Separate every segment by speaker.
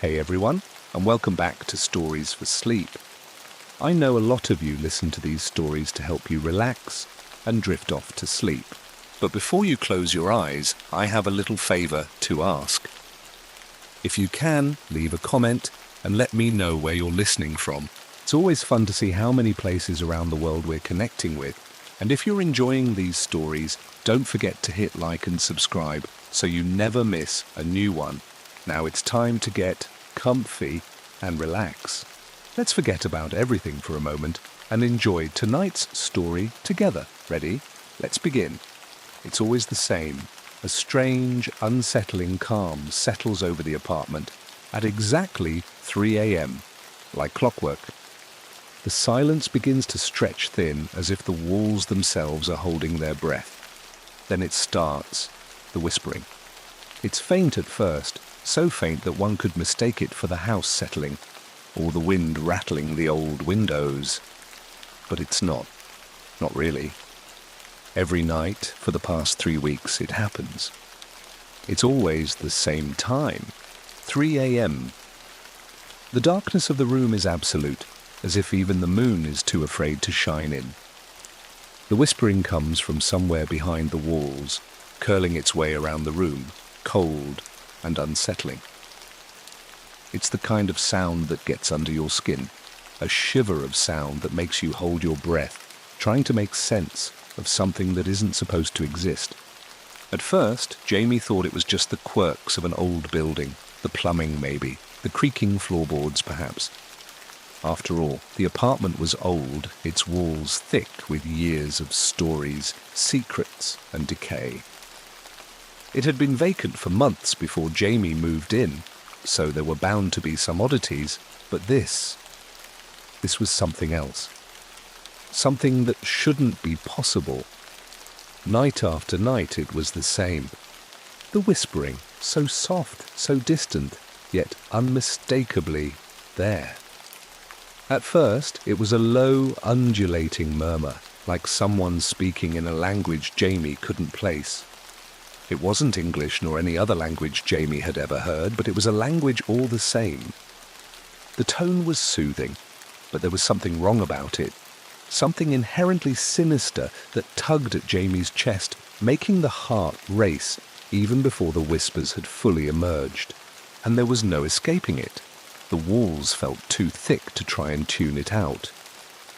Speaker 1: Hey everyone, and welcome back to Stories for Sleep. I know a lot of you listen to these stories to help you relax and drift off to sleep. But before you close your eyes, I have a little favor to ask. If you can, leave a comment and let me know where you're listening from. It's always fun to see how many places around the world we're connecting with. And if you're enjoying these stories, don't forget to hit like and subscribe so you never miss a new one. Now it's time to get comfy and relax. Let's forget about everything for a moment and enjoy tonight's story together. Ready? Let's begin. It's always the same. A strange, unsettling calm settles over the apartment at exactly 3 a.m., like clockwork. The silence begins to stretch thin as if the walls themselves are holding their breath. Then it starts, the whispering. It's faint at first, so faint that one could mistake it for the house settling, or the wind rattling the old windows. But it's not really. Every night, for the past 3 weeks, it happens. It's always the same time, 3 a.m. The darkness of the room is absolute, as if even the moon is too afraid to shine in. The whispering comes from somewhere behind the walls, curling its way around the room, cold and unsettling. It's the kind of sound that gets under your skin, a shiver of sound that makes you hold your breath, trying to make sense of something that isn't supposed to exist. At first, Jamie thought it was just the quirks of an old building, the plumbing maybe, the creaking floorboards perhaps. After all, the apartment was old, its walls thick with years of stories, secrets and decay. It had been vacant for months before Jamie moved in, so there were bound to be some oddities, but this was something else. Something that shouldn't be possible. Night after night it was the same. The whispering, so soft, so distant, yet unmistakably there. At first it was a low, undulating murmur, like someone speaking in a language Jamie couldn't place. It wasn't English nor any other language Jamie had ever heard, but it was a language all the same. The tone was soothing, but there was something wrong about it. Something inherently sinister that tugged at Jamie's chest, making the heart race even before the whispers had fully emerged. And there was no escaping it. The walls felt too thick to try and tune it out.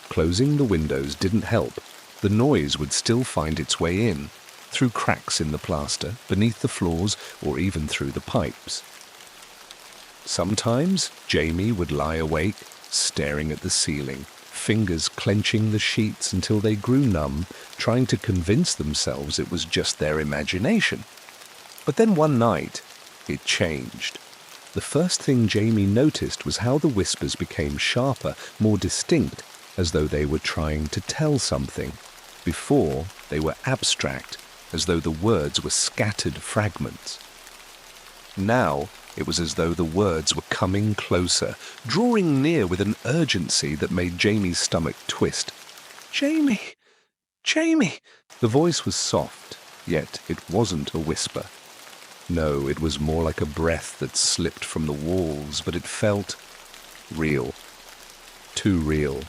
Speaker 1: Closing the windows didn't help. The noise would still find its way in, through cracks in the plaster, beneath the floors, or even through the pipes. Sometimes Jamie would lie awake, staring at the ceiling, fingers clenching the sheets until they grew numb, trying to convince themselves it was just their imagination. But then one night, it changed. The first thing Jamie noticed was how the whispers became sharper, more distinct, as though they were trying to tell something. Before, they were abstract, as though the words were scattered fragments. Now, it was as though the words were coming closer, drawing near with an urgency that made Jamie's stomach twist. "Jamie! Jamie!" The voice was soft, yet it wasn't a whisper. No, it was more like a breath that slipped from the walls, but it felt real. Too real.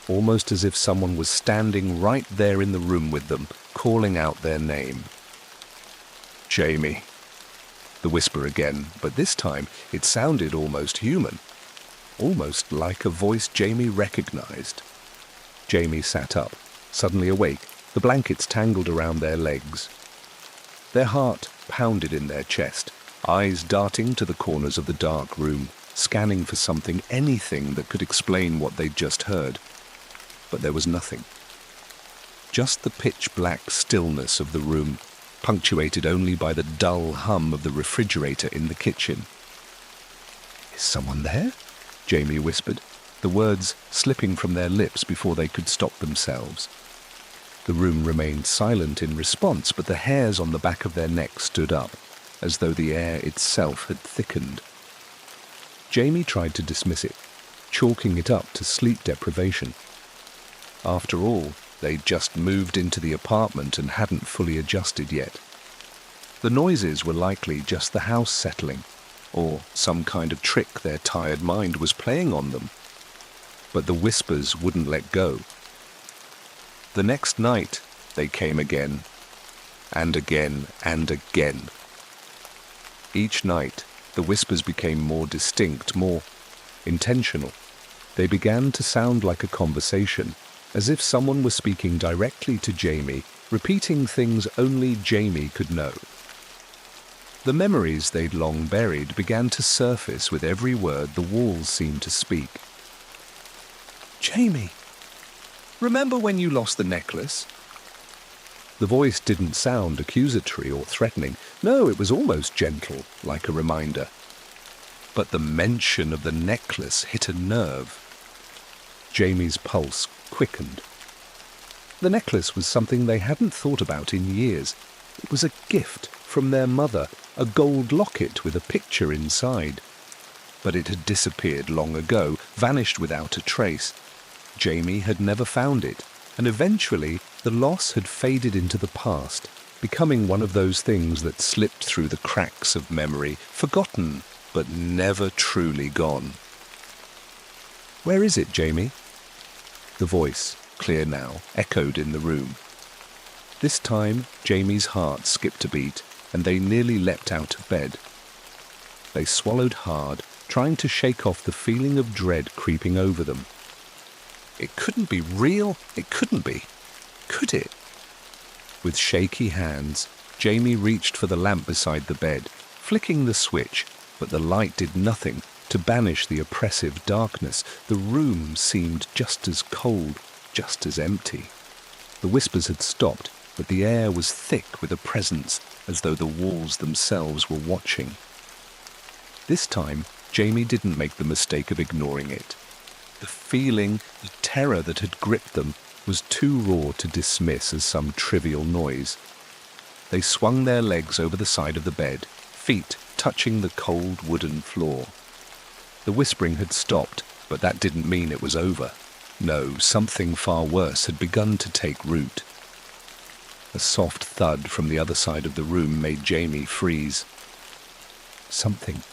Speaker 1: Almost as if someone was standing right there in the room with them, calling out their name. "Jamie." The whisper again, but this time it sounded almost human. Almost like a voice Jamie recognized. Jamie sat up, suddenly awake, the blankets tangled around their legs. Their heart pounded in their chest, eyes darting to the corners of the dark room, scanning for something, anything that could explain what they'd just heard. But there was nothing. Just the pitch-black stillness of the room, punctuated only by the dull hum of the refrigerator in the kitchen. "Is someone there?" Jamie whispered, the words slipping from their lips before they could stop themselves. The room remained silent in response, but the hairs on the back of their necks stood up, as though the air itself had thickened. Jamie tried to dismiss it, chalking it up to sleep deprivation. After all, they'd just moved into the apartment and hadn't fully adjusted yet. The noises were likely just the house settling, or some kind of trick their tired mind was playing on them. But the whispers wouldn't let go. The next night, they came again, and again, and again. Each night, the whispers became more distinct, more intentional. They began to sound like a conversation, as if someone was speaking directly to Jamie, repeating things only Jamie could know. The memories they'd long buried began to surface with every word the walls seemed to speak. "Jamie, remember when you lost the necklace?" The voice didn't sound accusatory or threatening. No, it was almost gentle, like a reminder. But the mention of the necklace hit a nerve. Jamie's pulse quickened. The necklace was something they hadn't thought about in years. It was a gift from their mother, a gold locket with a picture inside. But it had disappeared long ago, vanished without a trace. Jamie had never found it, and eventually the loss had faded into the past, becoming one of those things that slipped through the cracks of memory, forgotten, but never truly gone. "Where is it, Jamie?" The voice, clear now, echoed in the room. This time, Jamie's heart skipped a beat, and they nearly leapt out of bed. They swallowed hard, trying to shake off the feeling of dread creeping over them. It couldn't be real. It couldn't be. Could it? With shaky hands, Jamie reached for the lamp beside the bed, flicking the switch, but the light did nothing to banish the oppressive darkness. The room seemed just as cold, just as empty. The whispers had stopped, but the air was thick with a presence, as though the walls themselves were watching. This time, Jamie didn't make the mistake of ignoring it. The feeling, the terror that had gripped them, was too raw to dismiss as some trivial noise. They swung their legs over the side of the bed, feet touching the cold wooden floor. The whispering had stopped, but that didn't mean it was over. No, something far worse had begun to take root. A soft thud from the other side of the room made Jamie freeze. Something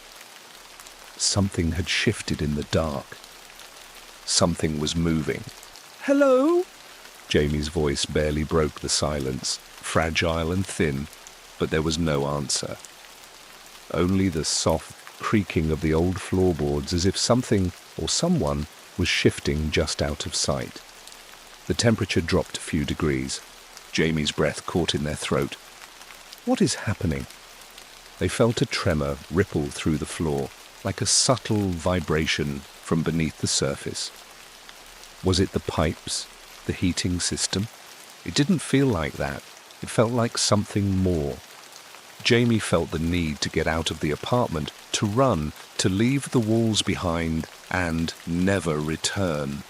Speaker 1: had shifted in the dark. Something was moving. "Hello?" Jamie's voice barely broke the silence, fragile and thin, but there was no answer. Only the soft creaking of the old floorboards, as if something or someone was shifting just out of sight. The temperature dropped a few degrees. Jamie's breath caught in their throat. What is happening? They felt a tremor ripple through the floor, like a subtle vibration from beneath the surface. Was it the pipes, the heating system? It didn't feel like that. It felt like something more. Jamie felt the need to get out of the apartment, to run, to leave the walls behind, and never return.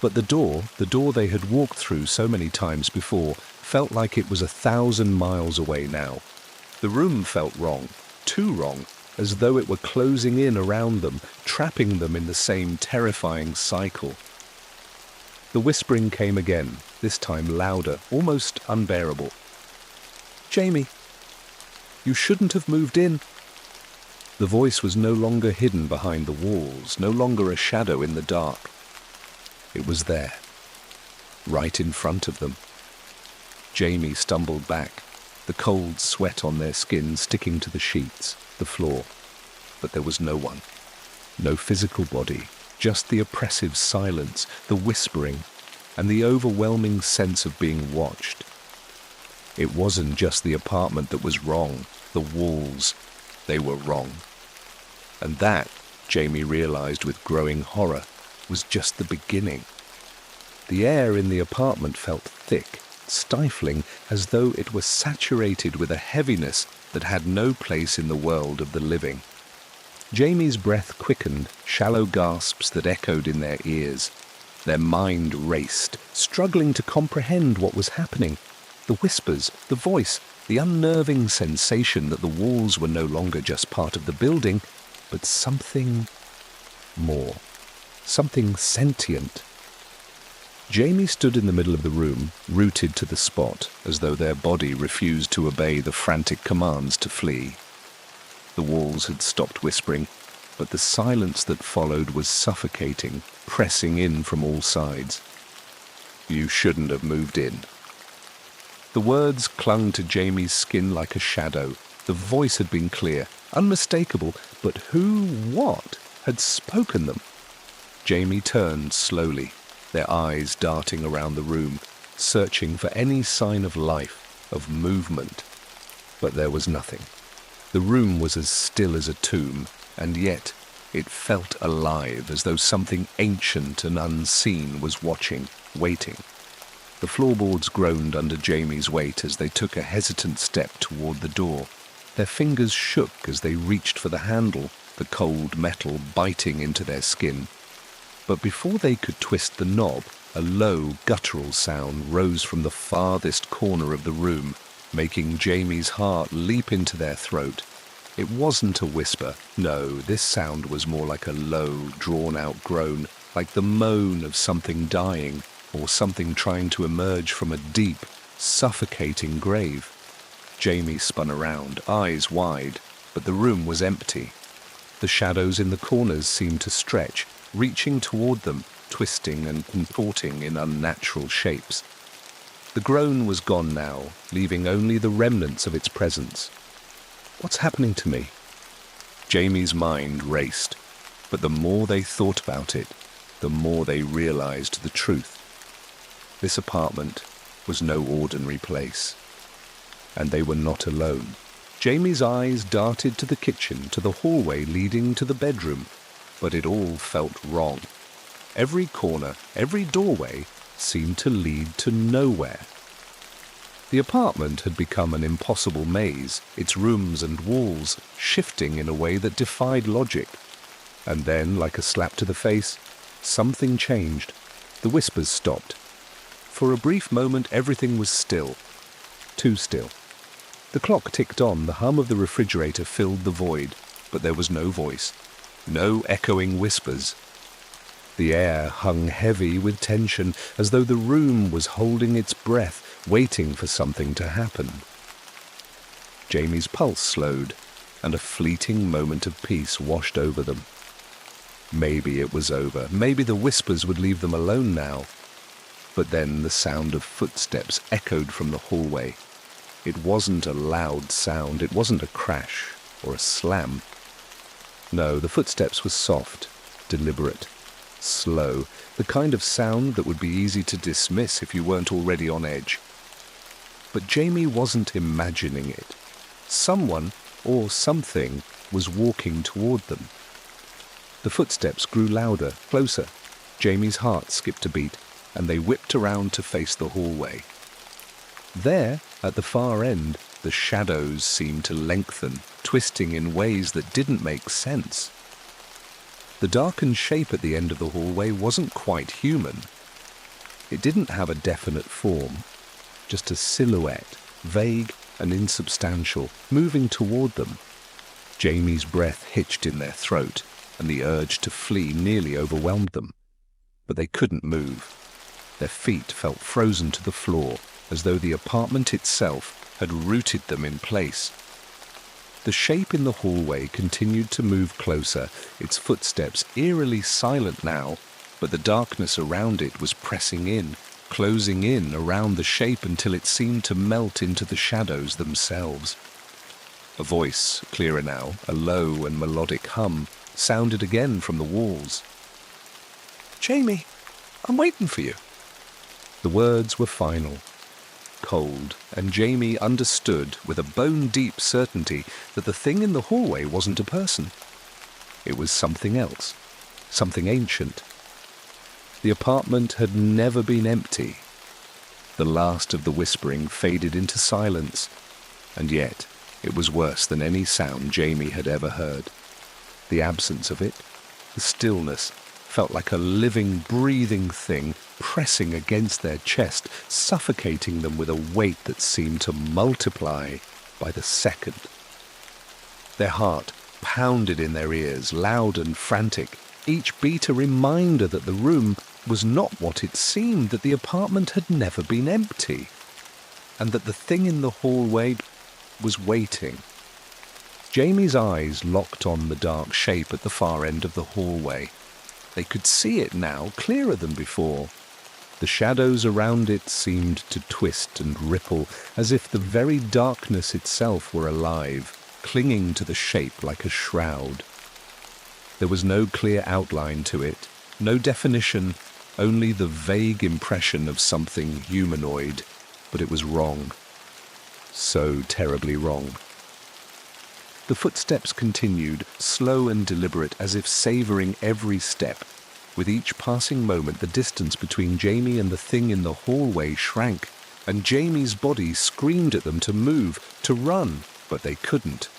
Speaker 1: But the door they had walked through so many times before, felt like it was 1,000 miles away now. The room felt wrong, too wrong, as though it were closing in around them, trapping them in the same terrifying cycle. The whispering came again, this time louder, almost unbearable. "Jamie, you shouldn't have moved in." The voice was no longer hidden behind the walls, no longer a shadow in the dark. It was there, right in front of them. Jamie stumbled back, the cold sweat on their skin sticking to the sheets, the floor. But there was no one, no physical body, just the oppressive silence, the whispering, and the overwhelming sense of being watched. It wasn't just the apartment that was wrong, the walls, they were wrong. And that, Jamie realized with growing horror, was just the beginning. The air in the apartment felt thick, stifling, as though it were saturated with a heaviness that had no place in the world of the living. Jamie's breath quickened, shallow gasps that echoed in their ears. Their mind raced, struggling to comprehend what was happening. The whispers, the voice, the unnerving sensation that the walls were no longer just part of the building, but something more, something sentient. Jamie stood in the middle of the room, rooted to the spot, as though their body refused to obey the frantic commands to flee. The walls had stopped whispering, but the silence that followed was suffocating, pressing in from all sides. "You shouldn't have moved in." The words clung to Jamie's skin like a shadow. The voice had been clear, unmistakable, but what had spoken them? Jamie turned slowly, their eyes darting around the room, searching for any sign of life, of movement. But there was nothing. The room was as still as a tomb, and yet it felt alive, as though something ancient and unseen was watching, waiting. The floorboards groaned under Jamie's weight as they took a hesitant step toward the door. Their fingers shook as they reached for the handle, the cold metal biting into their skin. But before they could twist the knob, a low, guttural sound rose from the farthest corner of the room, making Jamie's heart leap into their throat. It wasn't a whisper. No, this sound was more like a low, drawn-out groan, like the moan of something dying, or something trying to emerge from a deep, suffocating grave. Jamie spun around, eyes wide, but the room was empty. The shadows in the corners seemed to stretch, reaching toward them, twisting and contorting in unnatural shapes. The groan was gone now, leaving only the remnants of its presence. What's happening to me? Jamie's mind raced, but the more they thought about it, the more they realized the truth. This apartment was no ordinary place, and they were not alone. Jamie's eyes darted to the kitchen, to the hallway leading to the bedroom, but it all felt wrong. Every corner, every doorway seemed to lead to nowhere. The apartment had become an impossible maze, its rooms and walls shifting in a way that defied logic. And then, like a slap to the face, something changed. The whispers stopped. For a brief moment, everything was still. Too still. The clock ticked on, the hum of the refrigerator filled the void, but there was no voice, no echoing whispers. The air hung heavy with tension, as though the room was holding its breath, waiting for something to happen. Jamie's pulse slowed, and a fleeting moment of peace washed over them. Maybe it was over. Maybe the whispers would leave them alone now. But then the sound of footsteps echoed from the hallway. It wasn't a loud sound. It wasn't a crash or a slam. No, the footsteps were soft, deliberate, slow, the kind of sound that would be easy to dismiss if you weren't already on edge. But Jamie wasn't imagining it. Someone or something was walking toward them. The footsteps grew louder, closer. Jamie's heart skipped a beat, and they whipped around to face the hallway. There, at the far end, the shadows seemed to lengthen, twisting in ways that didn't make sense. The darkened shape at the end of the hallway wasn't quite human. It didn't have a definite form, just a silhouette, vague and insubstantial, moving toward them. Jamie's breath hitched in their throat, and the urge to flee nearly overwhelmed them. But they couldn't move. Their feet felt frozen to the floor, as though the apartment itself had rooted them in place. The shape in the hallway continued to move closer, its footsteps eerily silent now, but the darkness around it was pressing in, closing in around the shape until it seemed to melt into the shadows themselves. A voice, clearer now, a low and melodic hum, sounded again from the walls. "Jamie, I'm waiting for you." The words were final, cold, and Jamie understood with a bone-deep certainty that the thing in the hallway wasn't a person. It was something else, something ancient. The apartment had never been empty. The last of the whispering faded into silence, and yet it was worse than any sound Jamie had ever heard. The absence of it, the stillness, felt like a living, breathing thing pressing against their chest, suffocating them with a weight that seemed to multiply by the second. Their heart pounded in their ears, loud and frantic, each beat a reminder that the room was not what it seemed, that the apartment had never been empty, and that the thing in the hallway was waiting. Jamie's eyes locked on the dark shape at the far end of the hallway. They could see it now, clearer than before. The shadows around it seemed to twist and ripple, as if the very darkness itself were alive, clinging to the shape like a shroud. There was no clear outline to it, no definition, only the vague impression of something humanoid, but it was wrong. So terribly wrong. The footsteps continued, slow and deliberate, as if savoring every step. With each passing moment, the distance between Jamie and the thing in the hallway shrank, and Jamie's body screamed at them to move, to run, but they couldn't.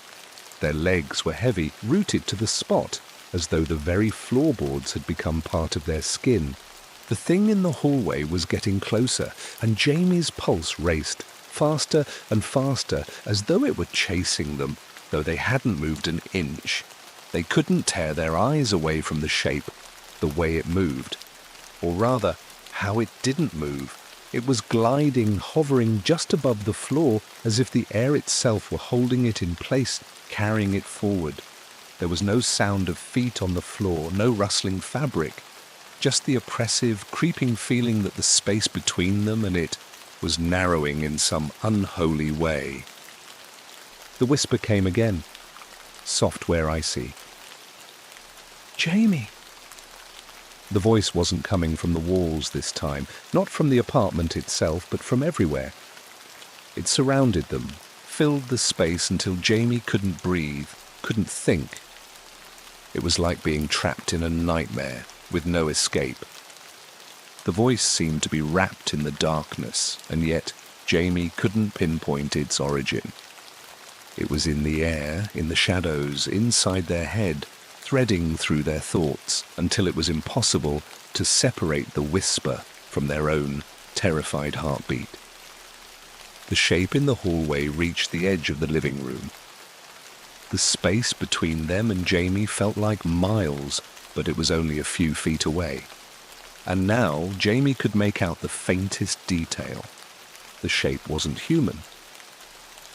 Speaker 1: Their legs were heavy, rooted to the spot, as though the very floorboards had become part of their skin. The thing in the hallway was getting closer, and Jamie's pulse raced, faster and faster, as though it were chasing them, though they hadn't moved an inch. They couldn't tear their eyes away from the shape, the way it moved. Or rather, how it didn't move. It was gliding, hovering just above the floor, as if the air itself were holding it in place, carrying it forward. There was no sound of feet on the floor, no rustling fabric, just the oppressive, creeping feeling that the space between them and it was narrowing in some unholy way. The whisper came again, soft where icy. "Jamie!" The voice wasn't coming from the walls this time, not from the apartment itself, but from everywhere. It surrounded them, filled the space until Jamie couldn't breathe, couldn't think. It was like being trapped in a nightmare, with no escape. The voice seemed to be wrapped in the darkness, and yet Jamie couldn't pinpoint its origin. It was in the air, in the shadows, inside their head, threading through their thoughts, until it was impossible to separate the whisper from their own terrified heartbeat. The shape in the hallway reached the edge of the living room. The space between them and Jamie felt like miles, but it was only a few feet away. And now Jamie could make out the faintest detail. The shape wasn't human.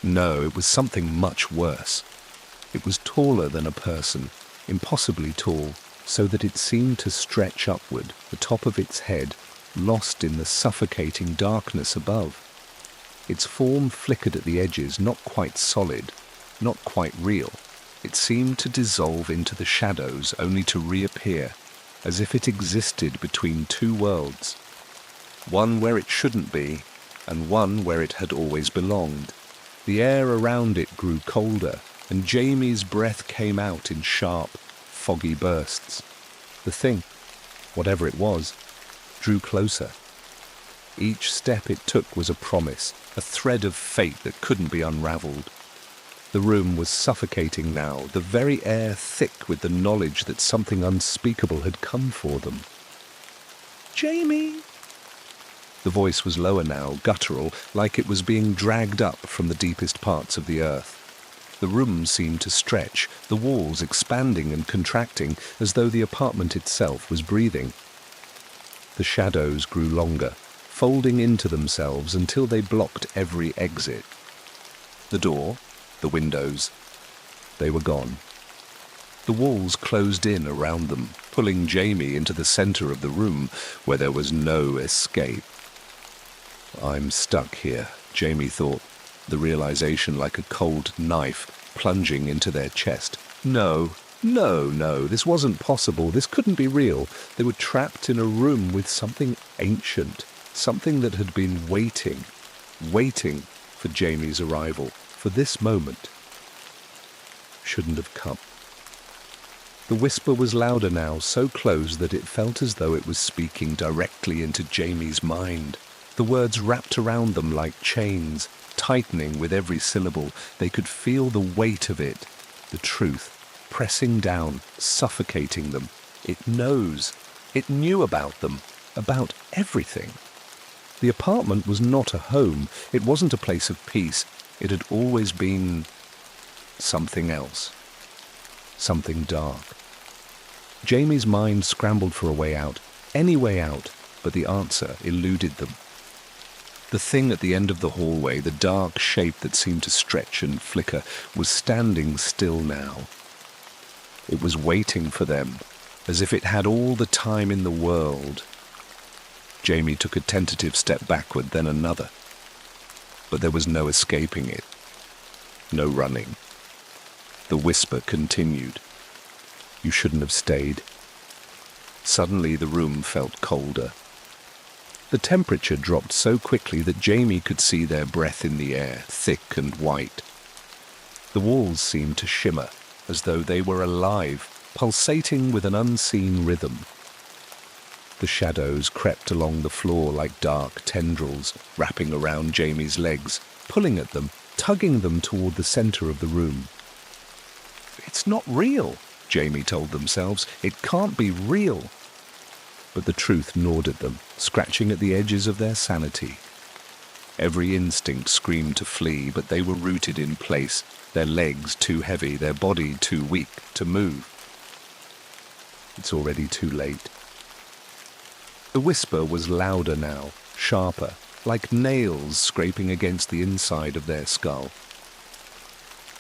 Speaker 1: No, it was something much worse. It was taller than a person, impossibly tall, so that it seemed to stretch upward, the top of its head, lost in the suffocating darkness above. Its form flickered at the edges, not quite solid, not quite real. It seemed to dissolve into the shadows, only to reappear, as if it existed between two worlds, one where it shouldn't be, and one where it had always belonged. The air around it grew colder, and Jamie's breath came out in sharp, foggy bursts. The thing, whatever it was, drew closer. Each step it took was a promise, a thread of fate that couldn't be unraveled. The room was suffocating now, the very air thick with the knowledge that something unspeakable had come for them. "Jamie!" The voice was lower now, guttural, like it was being dragged up from the deepest parts of the earth. The room seemed to stretch, the walls expanding and contracting, as though the apartment itself was breathing. The shadows grew longer, folding into themselves until they blocked every exit. The door, the windows, they were gone. The walls closed in around them, pulling Jamie into the center of the room, where there was no escape. "I'm stuck here," Jamie thought, the realization like a cold knife plunging into their chest. No, this wasn't possible. This couldn't be real. They were trapped in a room with something ancient, something that had been waiting for Jamie's arrival, for this moment. Shouldn't have come. The whisper was louder now, so close that it felt as though it was speaking directly into Jamie's mind. The words wrapped around them like chains, tightening with every syllable. They could feel the weight of it, the truth, pressing down, suffocating them. It knows. It knew about them, about everything. The apartment was not a home. It wasn't a place of peace. It had always been something else, something dark. Jamie's mind scrambled for a way out, any way out, but the answer eluded them. The thing at the end of the hallway, the dark shape that seemed to stretch and flicker, was standing still now. It was waiting for them, as if it had all the time in the world. Jamie took a tentative step backward, then another. But there was no escaping it. No running. The whisper continued. You shouldn't have stayed. Suddenly the room felt colder. The temperature dropped so quickly that Jamie could see their breath in the air, thick and white. The walls seemed to shimmer, as though they were alive, pulsating with an unseen rhythm. The shadows crept along the floor like dark tendrils, wrapping around Jamie's legs, pulling at them, tugging them toward the center of the room. It's not real, Jamie told themselves. It can't be real. But the truth gnawed at them, scratching at the edges of their sanity. Every instinct screamed to flee, but they were rooted in place, their legs too heavy, their body too weak to move. It's already too late. The whisper was louder now, sharper, like nails scraping against the inside of their skull.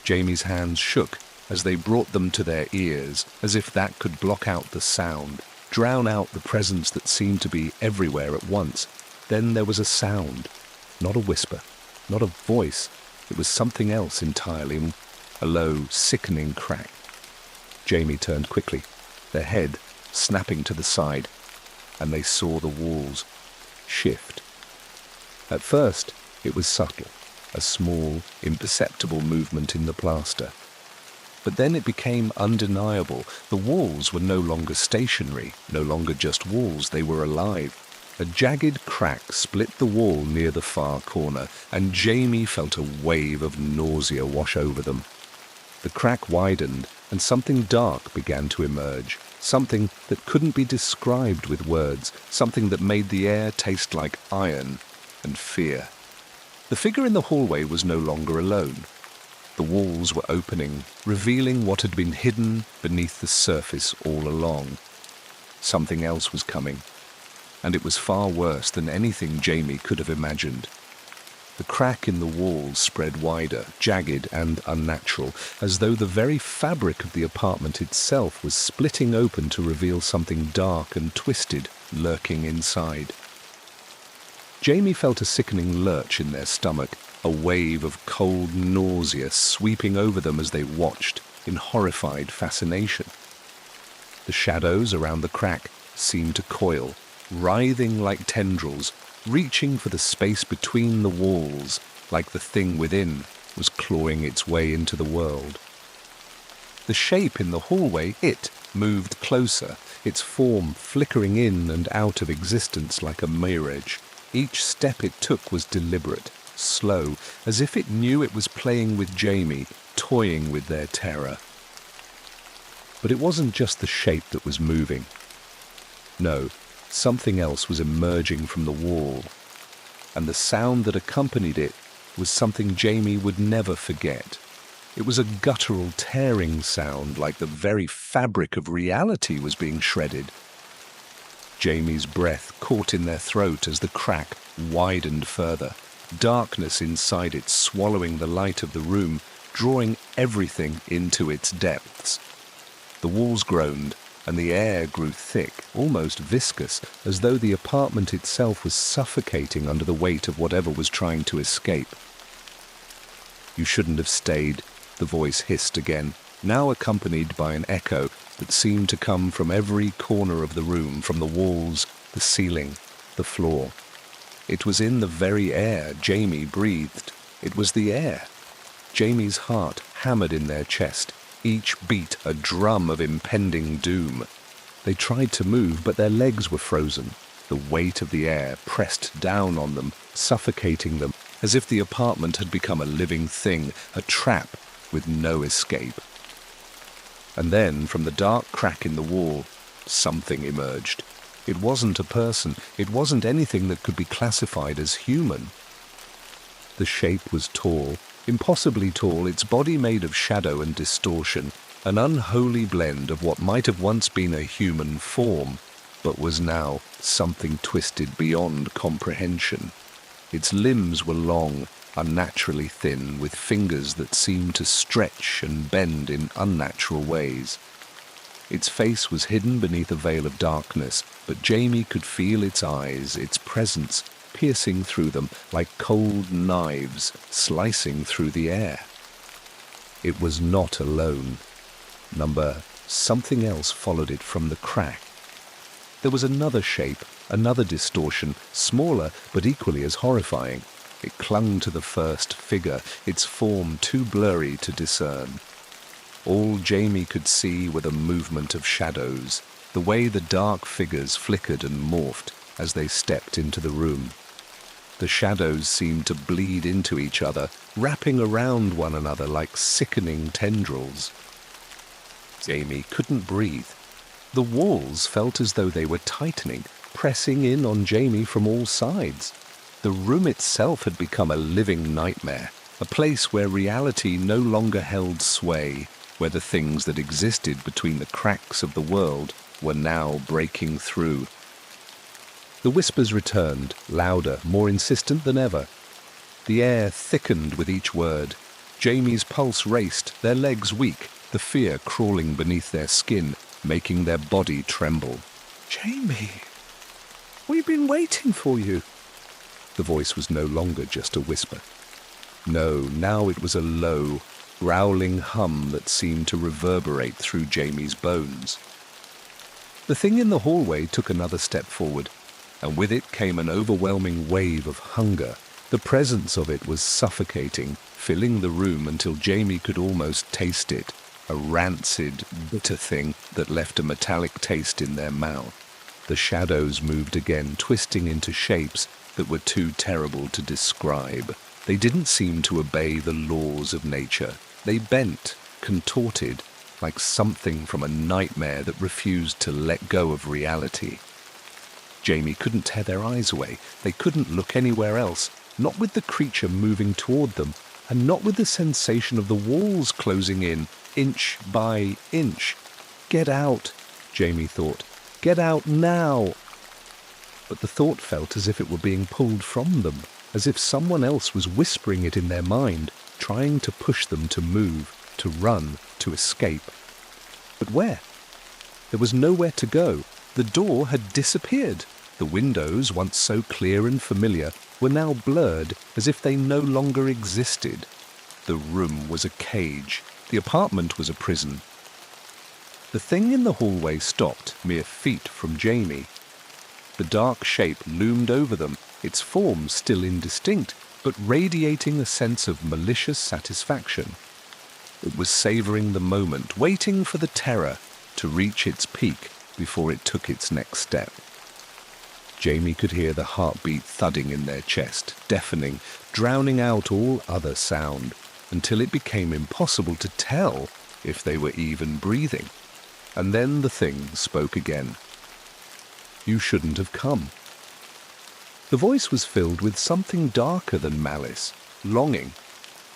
Speaker 1: Jamie's hands shook as they brought them to their ears, as if that could block out the sound, drown out the presence that seemed to be everywhere at once. Then there was a sound, not a whisper, not a voice. It was something else entirely, a low, sickening crack. Jamie turned quickly, their head snapping to the side, and they saw the walls shift. At first, it was subtle, a small, imperceptible movement in the plaster. But then it became undeniable. The walls were no longer stationary, no longer just walls, they were alive. A jagged crack split the wall near the far corner, and Jamie felt a wave of nausea wash over them. The crack widened, and something dark began to emerge, something that couldn't be described with words, something that made the air taste like iron and fear. The figure in the hallway was no longer alone. The walls were opening, revealing what had been hidden beneath the surface all along. Something else was coming, and it was far worse than anything Jamie could have imagined. The crack in the walls spread wider, jagged and unnatural, as though the very fabric of the apartment itself was splitting open to reveal something dark and twisted lurking inside. Jamie felt a sickening lurch in their stomach, a wave of cold nausea sweeping over them as they watched in horrified fascination. The shadows around the crack seemed to coil, writhing like tendrils, reaching for the space between the walls, like the thing within was clawing its way into the world. The shape in the hallway, it moved closer, its form flickering in and out of existence like a mirage. Each step it took was deliberate, slow, as if it knew it was playing with Jamie, toying with their terror. But it wasn't just the shape that was moving. No, something else was emerging from the wall, and the sound that accompanied it was something Jamie would never forget. It was a guttural, tearing sound, like the very fabric of reality was being shredded. Jamie's breath caught in their throat as the crack widened further, darkness inside it swallowing the light of the room, drawing everything into its depths. The walls groaned, and the air grew thick, almost viscous, as though the apartment itself was suffocating under the weight of whatever was trying to escape. You shouldn't have stayed, the voice hissed again, now accompanied by an echo that seemed to come from every corner of the room, from the walls, the ceiling, the floor. It was in the very air Jamie breathed. It was the air. Jamie's heart hammered in their chest, each beat a drum of impending doom. They tried to move, but their legs were frozen. The weight of the air pressed down on them, suffocating them, as if the apartment had become a living thing, a trap with no escape. And then, from the dark crack in the wall, something emerged. It wasn't a person. It wasn't anything that could be classified as human. The shape was tall, impossibly tall, its body made of shadow and distortion, an unholy blend of what might have once been a human form, but was now something twisted beyond comprehension. Its limbs were long, unnaturally thin, with fingers that seemed to stretch and bend in unnatural ways. Its face was hidden beneath a veil of darkness, but Jamie could feel its eyes, its presence, piercing through them like cold knives slicing through the air. It was not alone. Something else followed it from the crack. There was another shape, another distortion, smaller but equally as horrifying. It clung to the first figure, its form too blurry to discern. All Jamie could see were the movement of shadows, the way the dark figures flickered and morphed as they stepped into the room. The shadows seemed to bleed into each other, wrapping around one another like sickening tendrils. Jamie couldn't breathe. The walls felt as though they were tightening, pressing in on Jamie from all sides. The room itself had become a living nightmare, a place where reality no longer held sway, where the things that existed between the cracks of the world were now breaking through. The whispers returned, louder, more insistent than ever. The air thickened with each word. Jamie's pulse raced, their legs weak, the fear crawling beneath their skin, making their body tremble. "Jamie, we've been waiting for you." The voice was no longer just a whisper. No, now it was a low, growling hum that seemed to reverberate through Jamie's bones. The thing in the hallway took another step forward, and with it came an overwhelming wave of hunger. The presence of it was suffocating, filling the room until Jamie could almost taste it, a rancid, bitter thing that left a metallic taste in their mouth. The shadows moved again, twisting into shapes that were too terrible to describe. They didn't seem to obey the laws of nature. They bent, contorted, like something from a nightmare that refused to let go of reality. Jamie couldn't tear their eyes away. They couldn't look anywhere else, not with the creature moving toward them, and not with the sensation of the walls closing in, inch by inch. "Get out," Jamie thought. "Get out now." But the thought felt as if it were being pulled from them, as if someone else was whispering it in their mind, trying to push them to move, to run, to escape. But where? There was nowhere to go. The door had disappeared. The windows, once so clear and familiar, were now blurred as if they no longer existed. The room was a cage. The apartment was a prison. The thing in the hallway stopped, mere feet from Jamie. The dark shape loomed over them, its form still indistinct, but radiating a sense of malicious satisfaction. It was savoring the moment, waiting for the terror to reach its peak before it took its next step. Jamie could hear the heartbeat thudding in their chest, deafening, drowning out all other sound, until it became impossible to tell if they were even breathing. And then the thing spoke again. "You shouldn't have come." The voice was filled with something darker than malice, longing,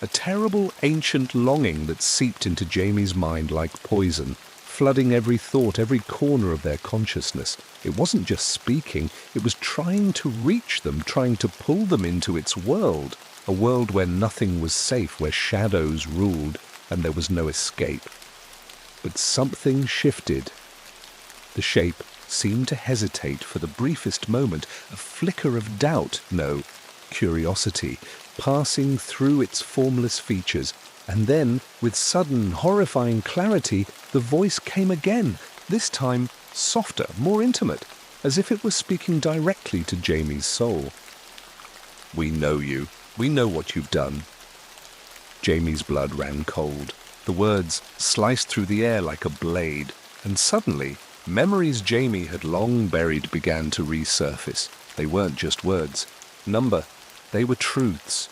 Speaker 1: a terrible ancient longing that seeped into Jamie's mind like poison, flooding every thought, every corner of their consciousness. It wasn't just speaking, it was trying to reach them, trying to pull them into its world, a world where nothing was safe, where shadows ruled and there was no escape. But something shifted. The shape seemed to hesitate for the briefest moment, a flicker of doubt, no, curiosity, passing through its formless features. And then, with sudden, horrifying clarity, the voice came again, this time softer, more intimate, as if it were speaking directly to Jamie's soul. "We know you. We know what you've done." Jamie's blood ran cold. The words sliced through the air like a blade, and suddenly, memories Jamie had long buried began to resurface. They weren't just words. They were truths.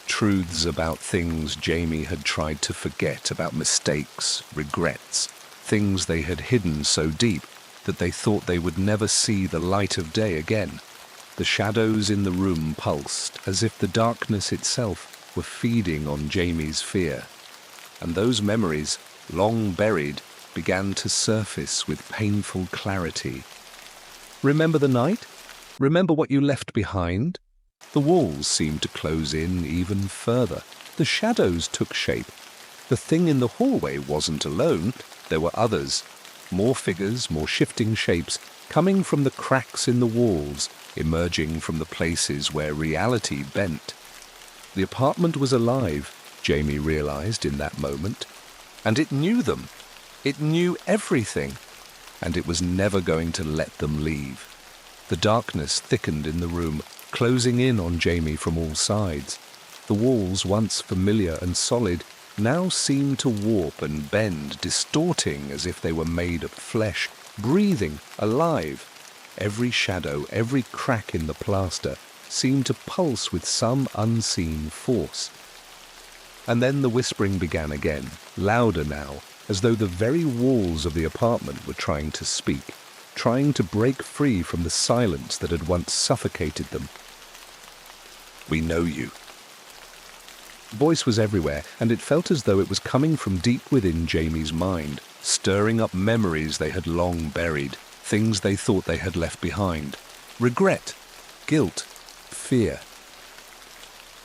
Speaker 1: Truths about things Jamie had tried to forget, about mistakes, regrets, things they had hidden so deep that they thought they would never see the light of day again. The shadows in the room pulsed, as if the darkness itself were feeding on Jamie's fear. And those memories, long buried, began to surface with painful clarity. "Remember the night? Remember what you left behind?" The walls seemed to close in even further. The shadows took shape. The thing in the hallway wasn't alone. There were others. More figures, more shifting shapes, coming from the cracks in the walls, emerging from the places where reality bent. The apartment was alive, Jamie realized in that moment. And it knew them. It knew everything. And it was never going to let them leave. The darkness thickened in the room, closing in on Jamie from all sides. The walls, once familiar and solid, now seemed to warp and bend, distorting as if they were made of flesh, breathing, alive. Every shadow, every crack in the plaster seemed to pulse with some unseen force. And then the whispering began again, louder now, as though the very walls of the apartment were trying to speak, trying to break free from the silence that had once suffocated them. "We know you." Voice was everywhere, and it felt as though it was coming from deep within Jamie's mind, stirring up memories they had long buried, things they thought they had left behind. Regret, guilt, fear.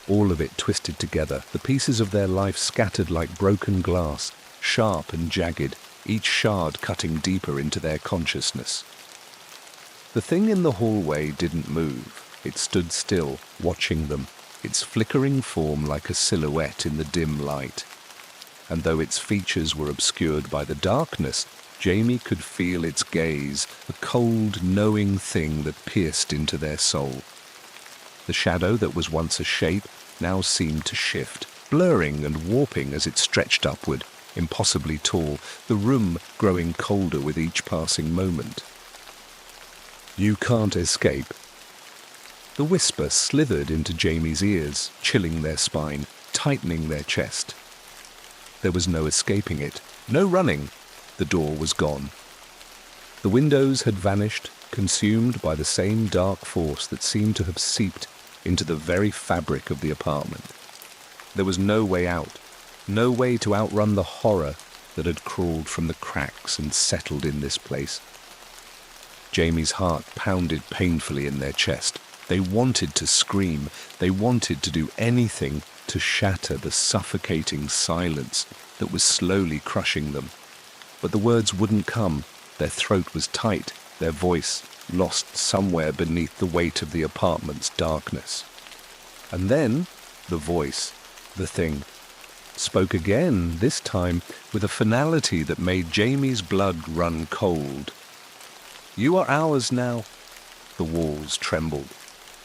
Speaker 1: All of it twisted together, the pieces of their life scattered like broken glass, sharp and jagged, each shard cutting deeper into their consciousness. The thing in the hallway didn't move. It stood still, watching them, its flickering form like a silhouette in the dim light. And though its features were obscured by the darkness, Jamie could feel its gaze, a cold, knowing thing that pierced into their soul. The shadow that was once a shape now seemed to shift, blurring and warping as it stretched upward, impossibly tall, the room growing colder with each passing moment. "You can't escape." The whisper slithered into Jamie's ears, chilling their spine, tightening their chest. There was no escaping it, no running. The door was gone. The windows had vanished, consumed by the same dark force that seemed to have seeped into the very fabric of the apartment. There was no way out, no way to outrun the horror that had crawled from the cracks and settled in this place. Jamie's heart pounded painfully in their chest. They wanted to scream. They wanted to do anything to shatter the suffocating silence that was slowly crushing them. But the words wouldn't come. Their throat was tight, their voice lost somewhere beneath the weight of the apartment's darkness. And then the voice, the thing, spoke again, this time with a finality that made Jamie's blood run cold. "You are ours now." The walls trembled.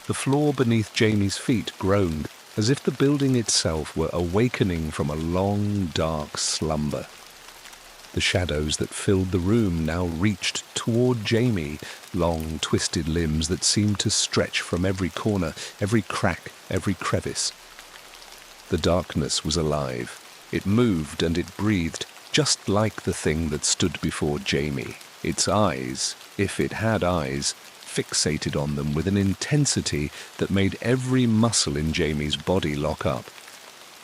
Speaker 1: The floor beneath Jamie's feet groaned, as if the building itself were awakening from a long, dark slumber. The shadows that filled the room now reached toward Jamie, long, twisted limbs that seemed to stretch from every corner, every crack, every crevice. The darkness was alive. It moved and it breathed, just like the thing that stood before Jamie. Its eyes, if it had eyes, fixated on them with an intensity that made every muscle in Jamie's body lock up.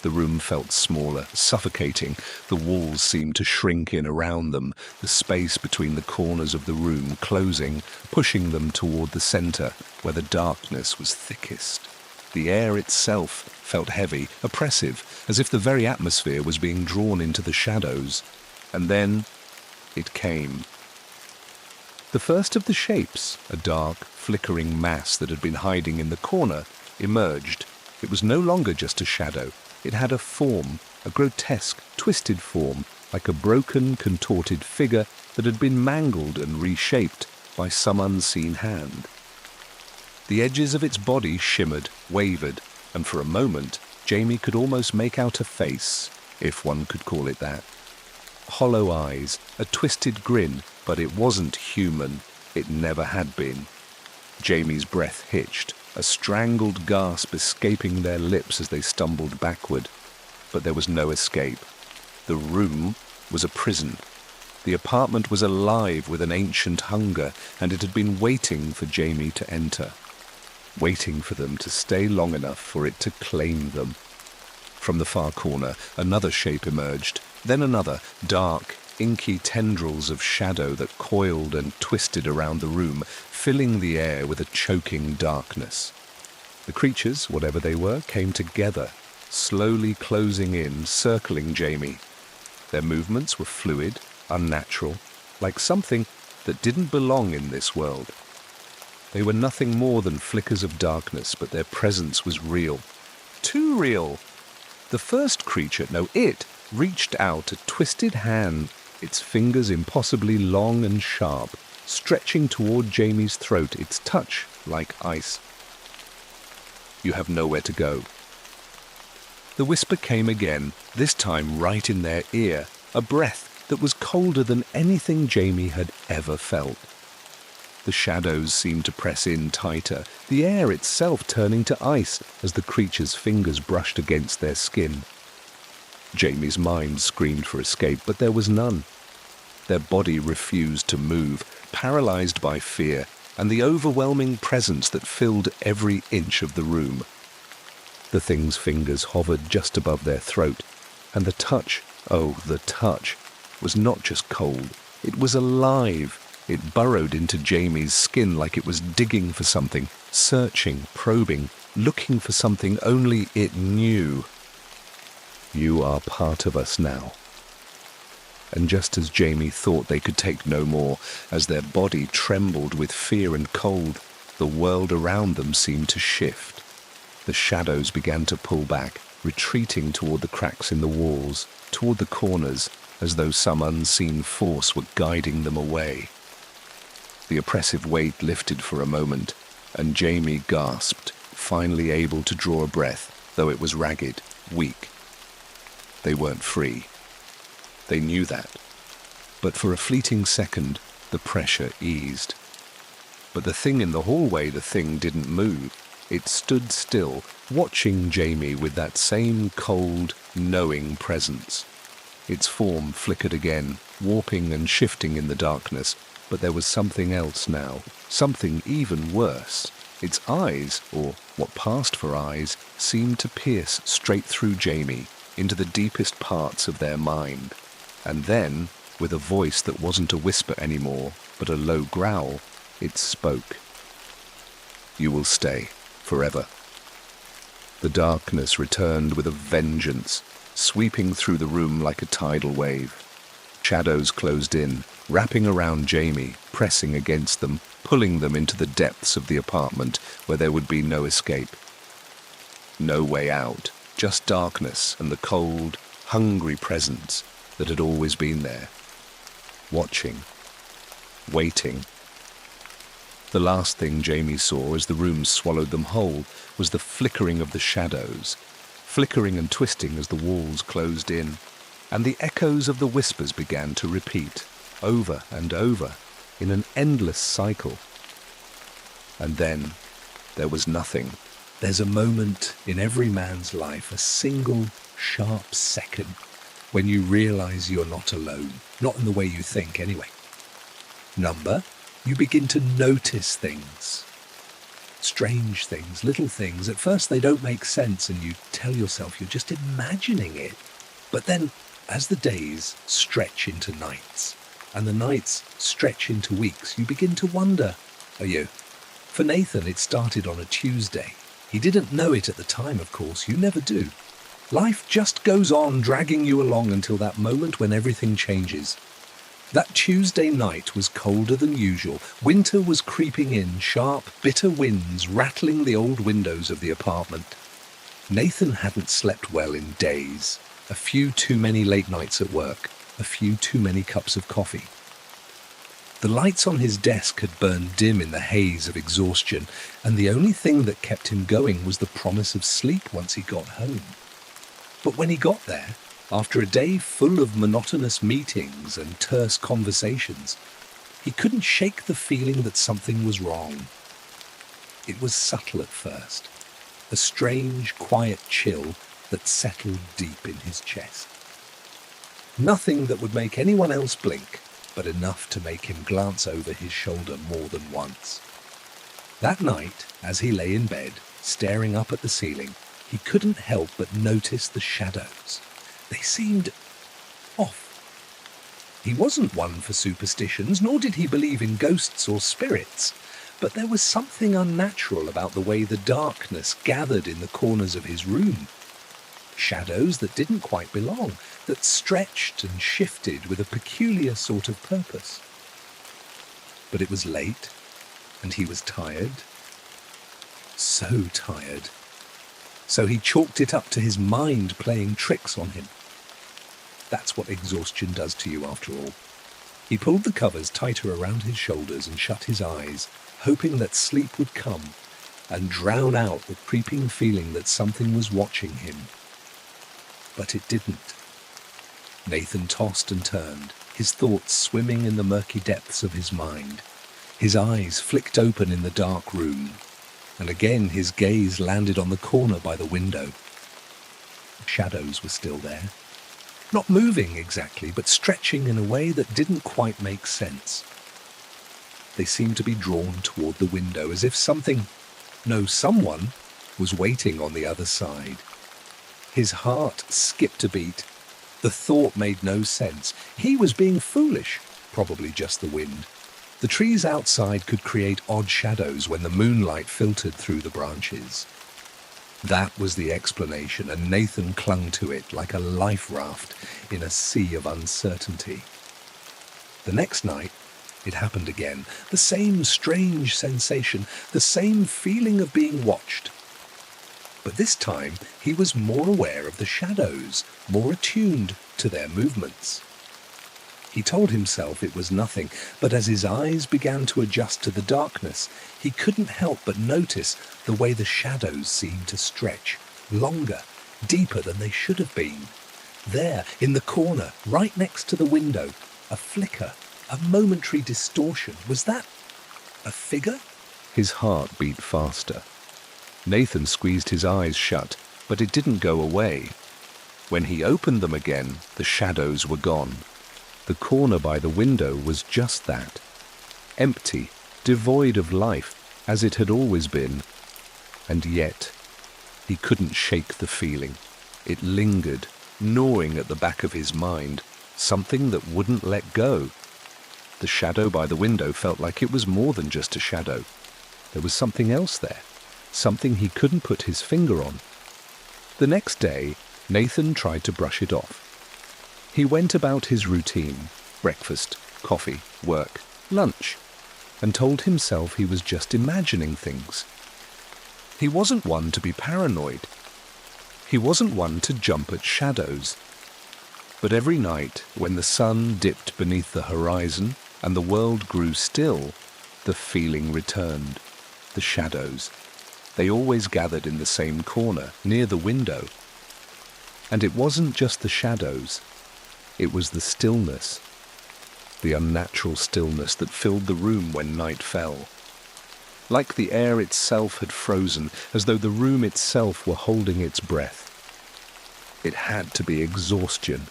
Speaker 1: The room felt smaller, suffocating. The walls seemed to shrink in around them, the space between the corners of the room closing, pushing them toward the center, where the darkness was thickest. The air itself felt heavy, oppressive, as if the very atmosphere was being drawn into the shadows. And then it came. The first of the shapes, a dark, flickering mass that had been hiding in the corner, emerged. It was no longer just a shadow. It had a form, a grotesque, twisted form, like a broken, contorted figure that had been mangled and reshaped by some unseen hand. The edges of its body shimmered, wavered, and for a moment, Jamie could almost make out a face, if one could call it that. Hollow eyes, a twisted grin, but it wasn't human. It never had been. Jamie's breath hitched, a strangled gasp escaping their lips as they stumbled backward. But there was no escape. The room was a prison. The apartment was alive with an ancient hunger, and it had been waiting for Jamie to enter, waiting for them to stay long enough for it to claim them. From the far corner, another shape emerged, then another, dark, inky tendrils of shadow that coiled and twisted around the room, filling the air with a choking darkness. The creatures, whatever they were, came together, slowly closing in, circling Jamie. Their movements were fluid, unnatural, like something that didn't belong in this world. They were nothing more than flickers of darkness, but their presence was real. Too real! The first creature, it reached out a twisted hand, its fingers impossibly long and sharp, stretching toward Jamie's throat, its touch like ice. "You have nowhere to go." The whisper came again, this time right in their ear, a breath that was colder than anything Jamie had ever felt. The shadows seemed to press in tighter, the air itself turning to ice as the creature's fingers brushed against their skin. Jamie's mind screamed for escape, but there was none. Their body refused to move, paralyzed by fear and the overwhelming presence that filled every inch of the room. The thing's fingers hovered just above their throat, and the touch, the touch, was not just cold, it was alive. It burrowed into Jamie's skin like it was digging for something, searching, probing, looking for something only it knew. "You are part of us now." And just as Jamie thought they could take no more, as their body trembled with fear and cold, the world around them seemed to shift. The shadows began to pull back, retreating toward the cracks in the walls, toward the corners, as though some unseen force were guiding them away. The oppressive weight lifted for a moment, and Jamie gasped, finally able to draw a breath, though it was ragged, weak. They weren't free. They knew that. But for a fleeting second, the pressure eased. But the thing in the hallway, the thing didn't move. It stood still, watching Jamie with that same cold, knowing presence. Its form flickered again, warping and shifting in the darkness, but there was something else now, something even worse. Its eyes, or what passed for eyes, seemed to pierce straight through Jamie, into the deepest parts of their mind. And then, with a voice that wasn't a whisper anymore, but a low growl, it spoke. "You will stay, forever." The darkness returned with a vengeance, sweeping through the room like a tidal wave. Shadows closed in, wrapping around Jamie, pressing against them, pulling them into the depths of the apartment where there would be no escape. No way out, just darkness and the cold, hungry presence that had always been there. Watching. Waiting. The last thing Jamie saw as the room swallowed them whole was the flickering of the shadows, flickering and twisting as the walls closed in, and the echoes of the whispers began to repeat, over and over, in an endless cycle. And then there was nothing. There's a moment in every man's life, a single, sharp second, when you realize you're not alone, not in the way you think anyway. Number, you begin to notice things. Strange things, little things. At first they don't make sense and you tell yourself you're just imagining it. But then, as the days stretch into nights, and the nights stretch into weeks, you begin to wonder, are you? For Nathan, it started on a Tuesday. He didn't know it at the time, of course. You never do. Life just goes on, dragging you along until that moment when everything changes. That Tuesday night was colder than usual. Winter was creeping in, sharp, bitter winds rattling the old windows of the apartment. Nathan hadn't slept well in days. A few too many late nights at work, a few too many cups of coffee. The lights on his desk had burned dim in the haze of exhaustion, and the only thing that kept him going was the promise of sleep once he got home. But when he got there, after a day full of monotonous meetings and terse conversations, he couldn't shake the feeling that something was wrong. It was subtle at first, a strange, quiet chill that settled deep in his chest. Nothing that would make anyone else blink, but enough to make him glance over his shoulder more than once. That night, as he lay in bed, staring up at the ceiling, he couldn't help but notice the shadows. They seemed off. He wasn't one for superstitions, nor did he believe in ghosts or spirits, But there was something unnatural about the way the darkness gathered in the corners of his room. Shadows that didn't quite belong, that stretched and shifted with a peculiar sort of purpose. But it was late, and he was tired. So tired. So he chalked it up to his mind playing tricks on him. That's what exhaustion does to you after all. He pulled the covers tighter around his shoulders and shut his eyes, hoping that sleep would come and drown out the creeping feeling that something was watching him. But it didn't. Nathan tossed and turned, his thoughts swimming in the murky depths of his mind. His eyes flicked open in the dark room, and again his gaze landed on the corner by the window. Shadows were still there. Not moving exactly, but stretching in a way that didn't quite make sense. They seemed to be drawn toward the window, as if someone was waiting on the other side. His heart skipped a beat. The thought made no sense. He was being foolish, probably just the wind. The trees outside could create odd shadows when the moonlight filtered through the branches. That was the explanation, and Nathan clung to it like a life raft in a sea of uncertainty. The next night, it happened again. The same strange sensation, the same feeling of being watched. But this time, he was more aware of the shadows, more attuned to their movements. He told himself it was nothing, but as his eyes began to adjust to the darkness, he couldn't help but notice the way the shadows seemed to stretch, longer, deeper than they should have been. There, in the corner, right next to the window, a flicker, a momentary distortion. Was that a figure? His heart beat faster. Nathan squeezed his eyes shut, but it didn't go away. When he opened them again, the shadows were gone. The corner by the window was just that. Empty, devoid of life, as it had always been. And yet, he couldn't shake the feeling. It lingered, gnawing at the back of his mind, something that wouldn't let go. The shadow by the window felt like it was more than just a shadow. There was something else there, something he couldn't put his finger on. The next day, Nathan tried to brush it off. He went about his routine, breakfast, coffee, work, lunch, and told himself he was just imagining things. He wasn't one to be paranoid. He wasn't one to jump at shadows. But every night, when the sun dipped beneath the horizon and the world grew still, the feeling returned. The shadows. They always gathered in the same corner, near the window. And it wasn't just the shadows. It was the stillness, the unnatural stillness that filled the room when night fell. Like the air itself had frozen, as though the room itself were holding its breath. It had to be exhaustion.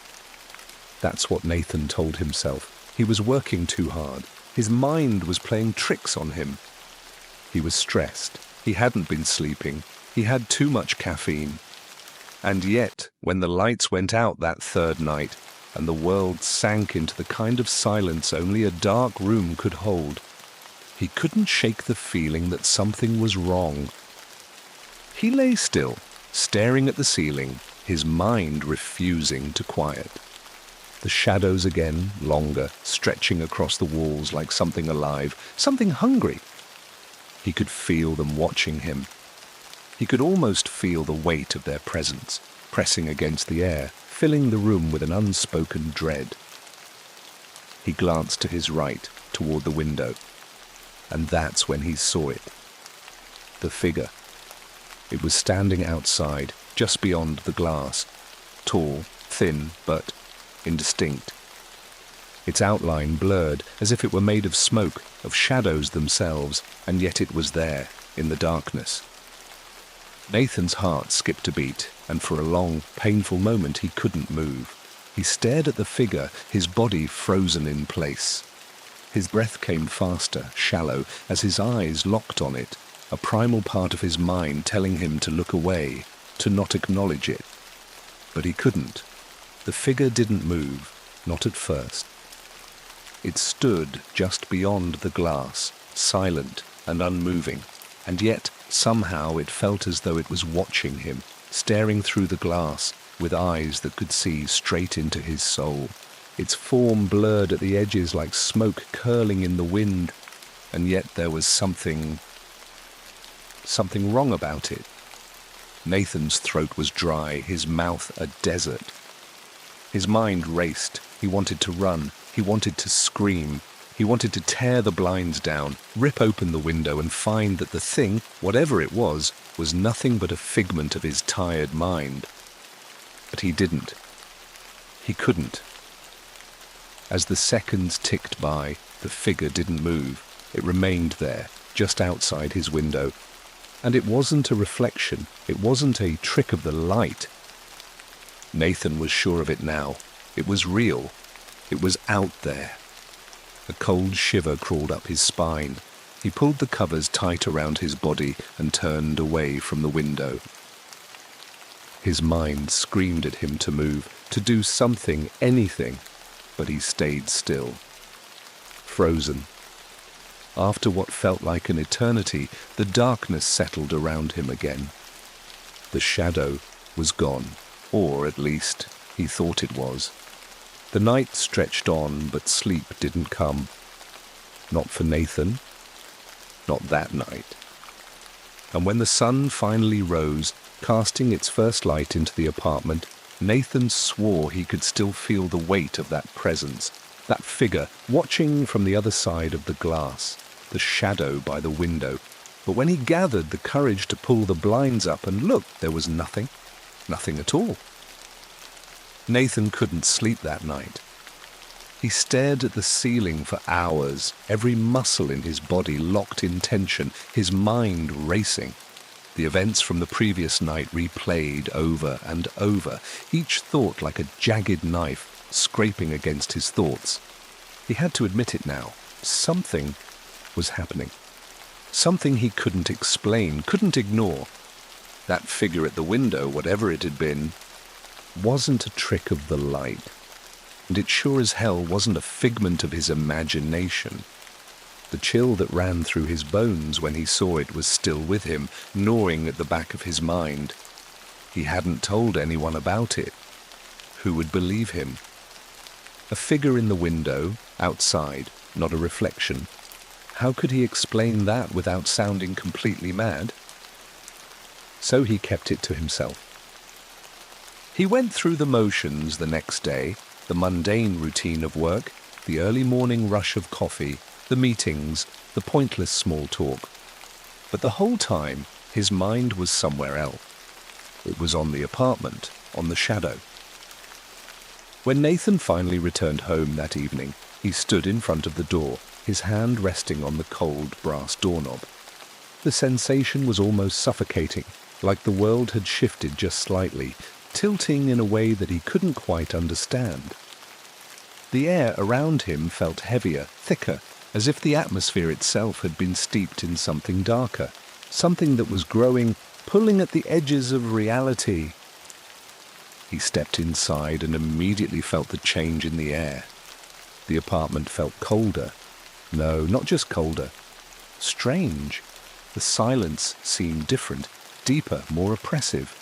Speaker 1: That's what Nathan told himself. He was working too hard. His mind was playing tricks on him. He was stressed. He hadn't been sleeping. He had too much caffeine. And yet, when the lights went out that third night, and the world sank into the kind of silence only a dark room could hold, he couldn't shake the feeling that something was wrong. He lay still, staring at the ceiling, his mind refusing to quiet. The shadows again, longer, stretching across the walls like something alive, something hungry. He could feel them watching him. He could almost feel the weight of their presence, pressing against the air, filling the room with an unspoken dread. He glanced to his right, toward the window, and that's when he saw it. The figure. It was standing outside, just beyond the glass, tall, thin, but indistinct. Its outline blurred, as if it were made of smoke, of shadows themselves, and yet it was there, in the darkness. Nathan's heart skipped a beat, and for a long, painful moment he couldn't move. He stared at the figure, his body frozen in place. His breath came faster, shallow, as his eyes locked on it, a primal part of his mind telling him to look away, to not acknowledge it. But he couldn't. The figure didn't move, not at first. It stood just beyond the glass, silent, and unmoving, and yet somehow it felt as though it was watching him, staring through the glass with eyes that could see straight into his soul. Its form blurred at the edges like smoke curling in the wind, and yet there was something wrong about it. Nathan's throat was dry, his mouth a desert. His mind raced. He wanted to run. He wanted to scream. He wanted to tear the blinds down, rip open the window and find that the thing, whatever it was nothing but a figment of his tired mind. But he didn't. He couldn't. As the seconds ticked by, the figure didn't move. It remained there, just outside his window. And it wasn't a reflection. It wasn't a trick of the light. Nathan was sure of it now. It was real. It was out there. A cold shiver crawled up his spine. He pulled the covers tight around his body and turned away from the window. His mind screamed at him to move, to do something, anything, but he stayed still. Frozen. After what felt like an eternity, the darkness settled around him again. The shadow was gone, or at least he thought it was. The night stretched on, but sleep didn't come. Not for Nathan. Not that night. And when the sun finally rose, casting its first light into the apartment, Nathan swore he could still feel the weight of that presence, that figure watching from the other side of the glass, the shadow by the window. But when he gathered the courage to pull the blinds up and look, there was nothing at all. Nathan couldn't sleep that night. He stared at the ceiling for hours, every muscle in his body locked in tension, his mind racing. The events from the previous night replayed over and over, each thought like a jagged knife scraping against his thoughts. He had to admit it now. Something was happening. Something he couldn't explain, couldn't ignore. That figure at the window, whatever it had been, wasn't a trick of the light. And it sure as hell wasn't a figment of his imagination. The chill that ran through his bones when he saw it was still with him, gnawing at the back of his mind. He hadn't told anyone about it. Who would believe him? A figure in the window, outside, not a reflection. How could he explain that without sounding completely mad? So he kept it to himself. He went through the motions the next day, the mundane routine of work, the early morning rush of coffee, the meetings, the pointless small talk. But the whole time, his mind was somewhere else. It was on the apartment, on the shadow. When Nathan finally returned home that evening, he stood in front of the door, his hand resting on the cold brass doorknob. The sensation was almost suffocating, like the world had shifted just slightly, tilting in a way that he couldn't quite understand. The air around him felt heavier, thicker, as if the atmosphere itself had been steeped in something darker, something that was growing, pulling at the edges of reality. He stepped inside and immediately felt the change in the air. The apartment felt colder. No, not just colder. Strange. The silence seemed different, deeper, more oppressive.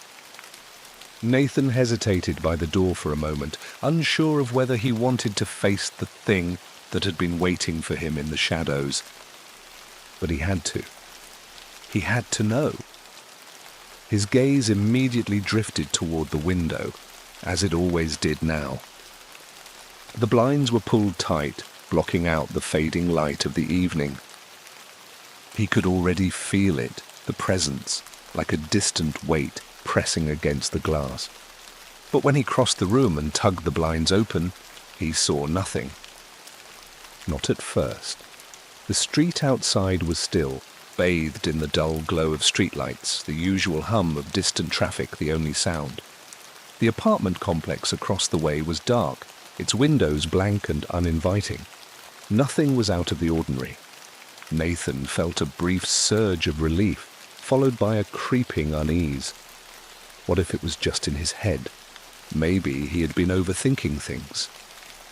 Speaker 1: Nathan hesitated by the door for a moment, unsure of whether he wanted to face the thing that had been waiting for him in the shadows. But he had to. He had to know. His gaze immediately drifted toward the window, as it always did now. The blinds were pulled tight, blocking out the fading light of the evening. He could already feel it, the presence, like a distant weight pressing against the glass. But when he crossed the room and tugged the blinds open, he saw nothing. Not at first. The street outside was still, bathed in the dull glow of streetlights, the usual hum of distant traffic the only sound. The apartment complex across the way was dark, its windows blank and uninviting. Nothing was out of the ordinary. Nathan felt a brief surge of relief, followed by a creeping unease. What if it was just in his head? Maybe he had been overthinking things.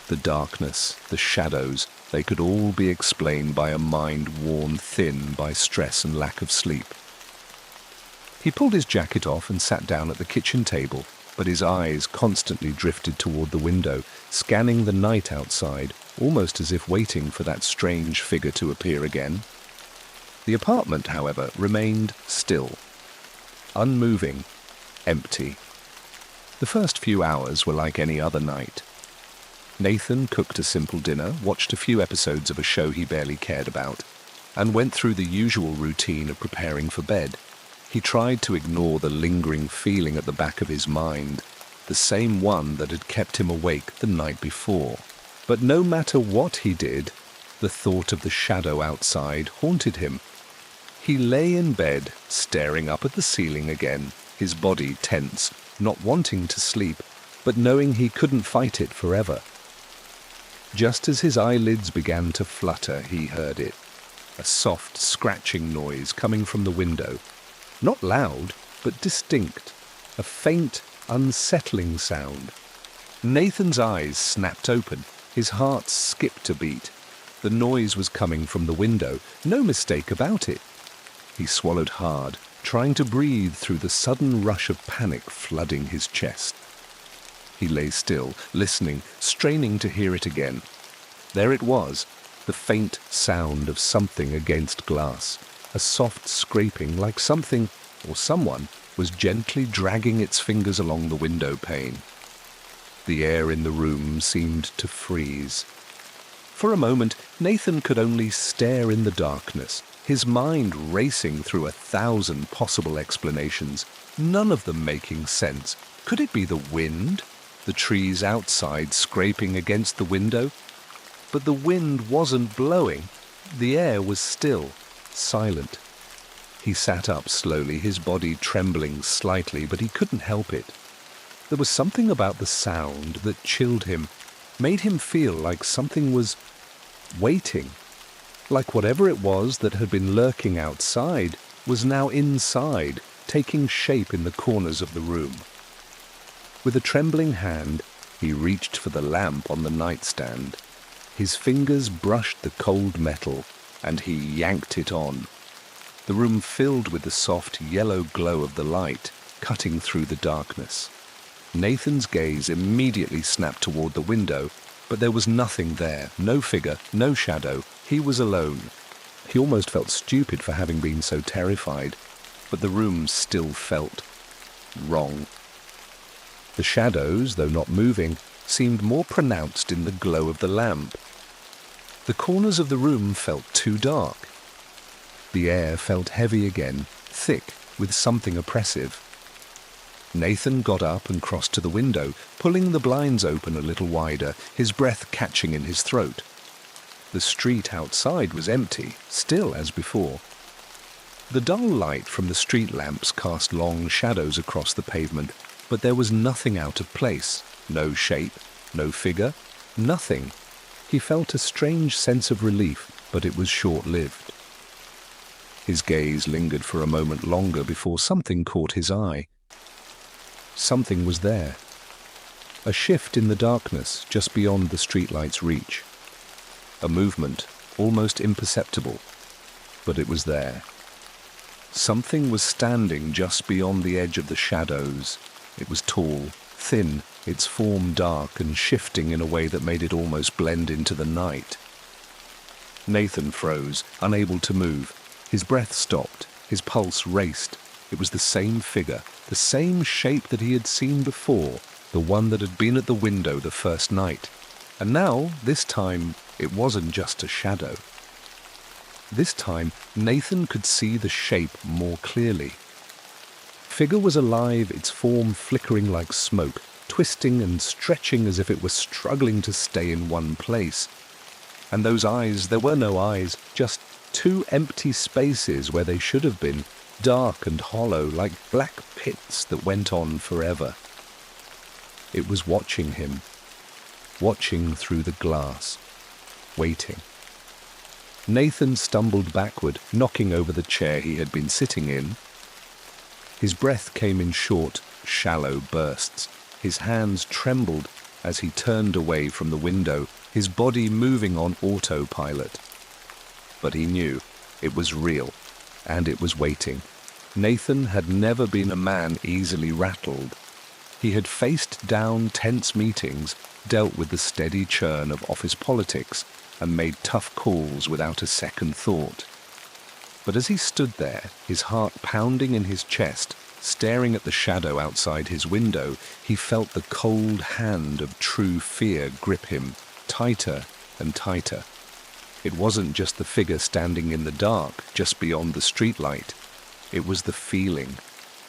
Speaker 1: The darkness, the shadows, They could all be explained by a mind worn thin by stress and lack of sleep. He pulled his jacket off and sat down at the kitchen table, but his eyes constantly drifted toward the window, scanning the night outside, almost as if waiting for that strange figure to appear again. The apartment, however, remained still, unmoving, empty. The first few hours were like any other night. Nathan cooked a simple dinner, watched a few episodes of a show he barely cared about, and went through the usual routine of preparing for bed. He tried to ignore the lingering feeling at the back of his mind, the same one that had kept him awake the night before. But no matter what he did, the thought of the shadow outside haunted him. He lay in bed, staring up at the ceiling again, his body tense, not wanting to sleep, but knowing he couldn't fight it forever. Just as his eyelids began to flutter, he heard it, a soft scratching noise coming from the window. Not loud, but distinct, a faint, unsettling sound. Nathan's eyes snapped open, his heart skipped a beat. The noise was coming from the window, no mistake about it. He swallowed hard, trying to breathe through the sudden rush of panic flooding his chest. He lay still, listening, straining to hear it again. There it was, the faint sound of something against glass. A soft scraping like something, or someone, was gently dragging its fingers along the window pane. The air in the room seemed to freeze. For a moment, Nathan could only stare in the darkness, his mind racing through 1,000 possible explanations, none of them making sense. Could it be the wind? The trees outside scraping against the window? But the wind wasn't blowing. The air was still. Silent. He sat up slowly, his body trembling slightly, but he couldn't help it. There was something about the sound that chilled him, made him feel like something was waiting, like whatever it was that had been lurking outside was now inside, taking shape in the corners of the room. With a trembling hand, he reached for the lamp on the nightstand. His fingers brushed the cold metal, and he yanked it on. The room filled with the soft yellow glow of the light, cutting through the darkness. Nathan's gaze immediately snapped toward the window, but there was nothing there, no figure, no shadow. He was alone. He almost felt stupid for having been so terrified, but the room still felt wrong. The shadows, though not moving, seemed more pronounced in the glow of the lamp. The corners of the room felt too dark. The air felt heavy again, thick, with something oppressive. Nathan got up and crossed to the window, pulling the blinds open a little wider, his breath catching in his throat. The street outside was empty, still as before. The dull light from the street lamps cast long shadows across the pavement, but there was nothing out of place, no shape, no figure, nothing. He felt a strange sense of relief, but it was short-lived. His gaze lingered for a moment longer before something caught his eye. Something was there. A shift in the darkness just beyond the streetlight's reach. A movement, almost imperceptible, but it was there. Something was standing just beyond the edge of the shadows. It was tall, thin, its form dark and shifting in a way that made it almost blend into the night. Nathan froze, unable to move. His breath stopped, his pulse raced. It was the same figure, the same shape that he had seen before, the one that had been at the window the first night. And now, this time, it wasn't just a shadow. This time, Nathan could see the shape more clearly. Figure was alive, its form flickering like smoke, twisting and stretching as if it were struggling to stay in one place. And those eyes, there were no eyes, just two empty spaces where they should have been, dark and hollow like black pits that went on forever. It was watching him, watching through the glass, waiting. Nathan stumbled backward, knocking over the chair he had been sitting in. His breath came in short, shallow bursts. His hands trembled as he turned away from the window, his body moving on autopilot. But he knew it was real, and it was waiting. Nathan had never been a man easily rattled. He had faced down tense meetings, dealt with the steady churn of office politics, and made tough calls without a second thought. But as he stood there, his heart pounding in his chest, staring at the shadow outside his window, he felt the cold hand of true fear grip him, tighter and tighter. It wasn't just the figure standing in the dark, just beyond the streetlight. It was the feeling,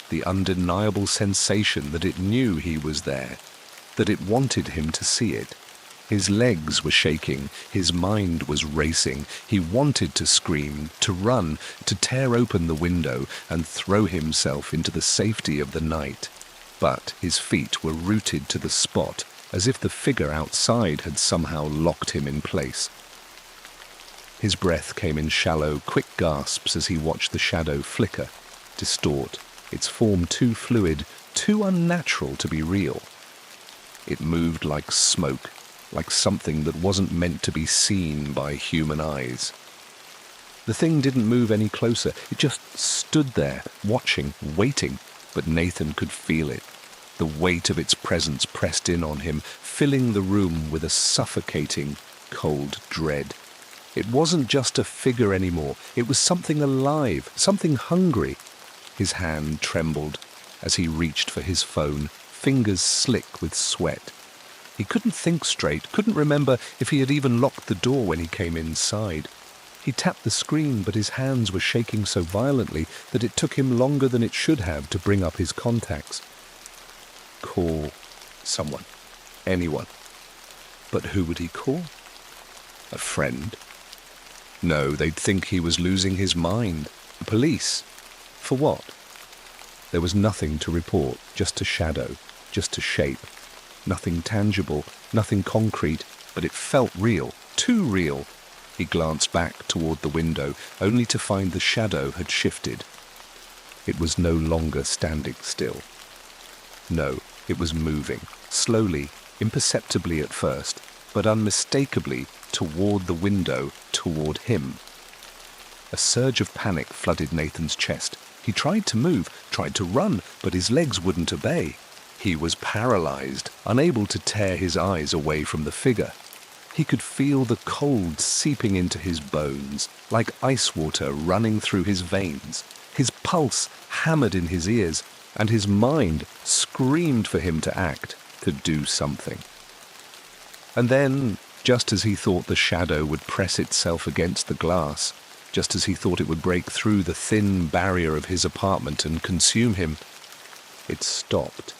Speaker 1: the undeniable sensation that it knew he was there, that it wanted him to see it. His legs were shaking, his mind was racing. He wanted to scream, to run, to tear open the window and throw himself into the safety of the night. But his feet were rooted to the spot, as if the figure outside had somehow locked him in place. His breath came in shallow, quick gasps as he watched the shadow flicker, distort, its form too fluid, too unnatural to be real. It moved like smoke, like something that wasn't meant to be seen by human eyes. The thing didn't move any closer. It just stood there, watching, waiting, but Nathan could feel it. The weight of its presence pressed in on him, filling the room with a suffocating, cold dread. It wasn't just a figure anymore. It was something alive, something hungry. His hand trembled as he reached for his phone, fingers slick with sweat. He couldn't think straight, couldn't remember if he had even locked the door when he came inside. He tapped the screen, but his hands were shaking so violently that it took him longer than it should have to bring up his contacts. Call someone, anyone. But who would he call? A friend? No, they'd think he was losing his mind. The police. For what? There was nothing to report, just a shadow, just a shape. Nothing tangible, nothing concrete, but it felt real, too real. He glanced back toward the window, only to find the shadow had shifted. It was no longer standing still. No, it was moving, slowly, imperceptibly at first, but unmistakably toward the window, toward him. A surge of panic flooded Nathan's chest. He tried to move, tried to run, but his legs wouldn't obey. He was paralyzed, unable to tear his eyes away from the figure. He could feel the cold seeping into his bones, like ice water running through his veins. His pulse hammered in his ears, and his mind screamed for him to act, to do something. And then, just as he thought the shadow would press itself against the glass, just as he thought it would break through the thin barrier of his apartment and consume him, it stopped.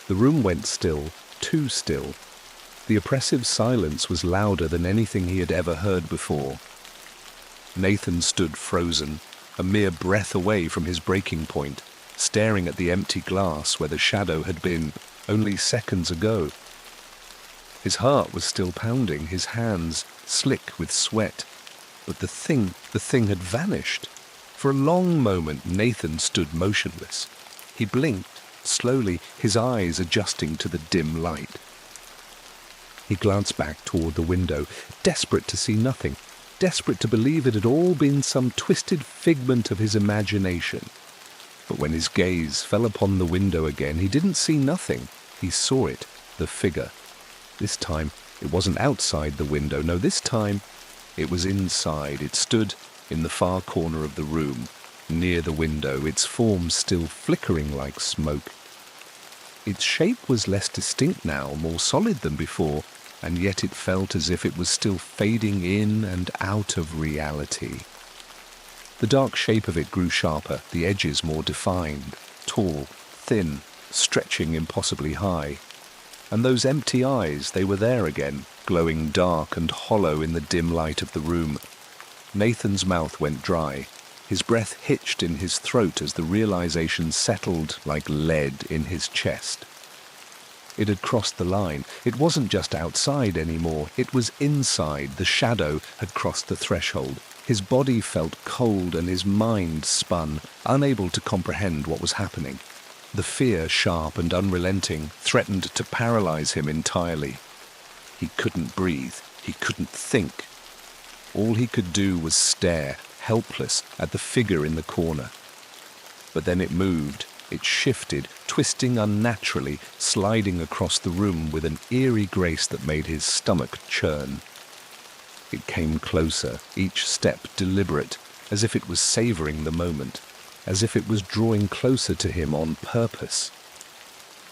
Speaker 1: The room went still, too still. The oppressive silence was louder than anything he had ever heard before. Nathan stood frozen, a mere breath away from his breaking point, staring at the empty glass where the shadow had been only seconds ago. His heart was still pounding, his hands slick with sweat. But the thing had vanished. For a long moment, Nathan stood motionless. He blinked, slowly, his eyes adjusting to the dim light. He glanced back toward the window, desperate to see nothing, desperate to believe it had all been some twisted figment of his imagination. But when his gaze fell upon the window again, he didn't see nothing. He saw it, the figure. This time, it wasn't outside the window. No, this time, it was inside. It stood in the far corner of the room, near the window, its form still flickering like smoke. Its shape was less distinct now, more solid than before, and yet it felt as if it was still fading in and out of reality. The dark shape of it grew sharper, the edges more defined, tall, thin, stretching impossibly high. And those empty eyes, they were there again, glowing dark and hollow in the dim light of the room. Nathan's mouth went dry. His breath hitched in his throat as the realization settled like lead in his chest. It had crossed the line. It wasn't just outside anymore. It was inside. The shadow had crossed the threshold. His body felt cold and his mind spun, unable to comprehend what was happening. The fear, sharp and unrelenting, threatened to paralyze him entirely. He couldn't breathe. He couldn't think. All he could do was stare, helpless, at the figure in the corner. But then it moved. It shifted, twisting unnaturally, sliding across the room with an eerie grace that made his stomach churn. It came closer, each step deliberate, as if it was savoring the moment, as if it was drawing closer to him on purpose.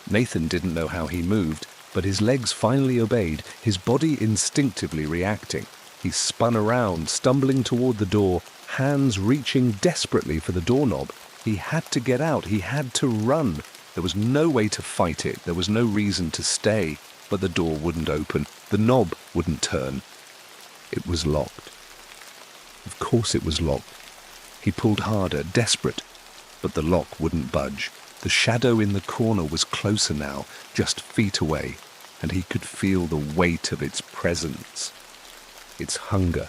Speaker 1: Nathan didn't know how he moved, but his legs finally obeyed, his body instinctively reacting. He spun around, stumbling toward the door, hands reaching desperately for the doorknob. He had to get out. He had to run. There was no way to fight it. There was no reason to stay. But the door wouldn't open. The knob wouldn't turn. It was locked. Of course it was locked. He pulled harder, desperate. But the lock wouldn't budge. The shadow in the corner was closer now, just feet away, and he could feel the weight of its presence. Its hunger.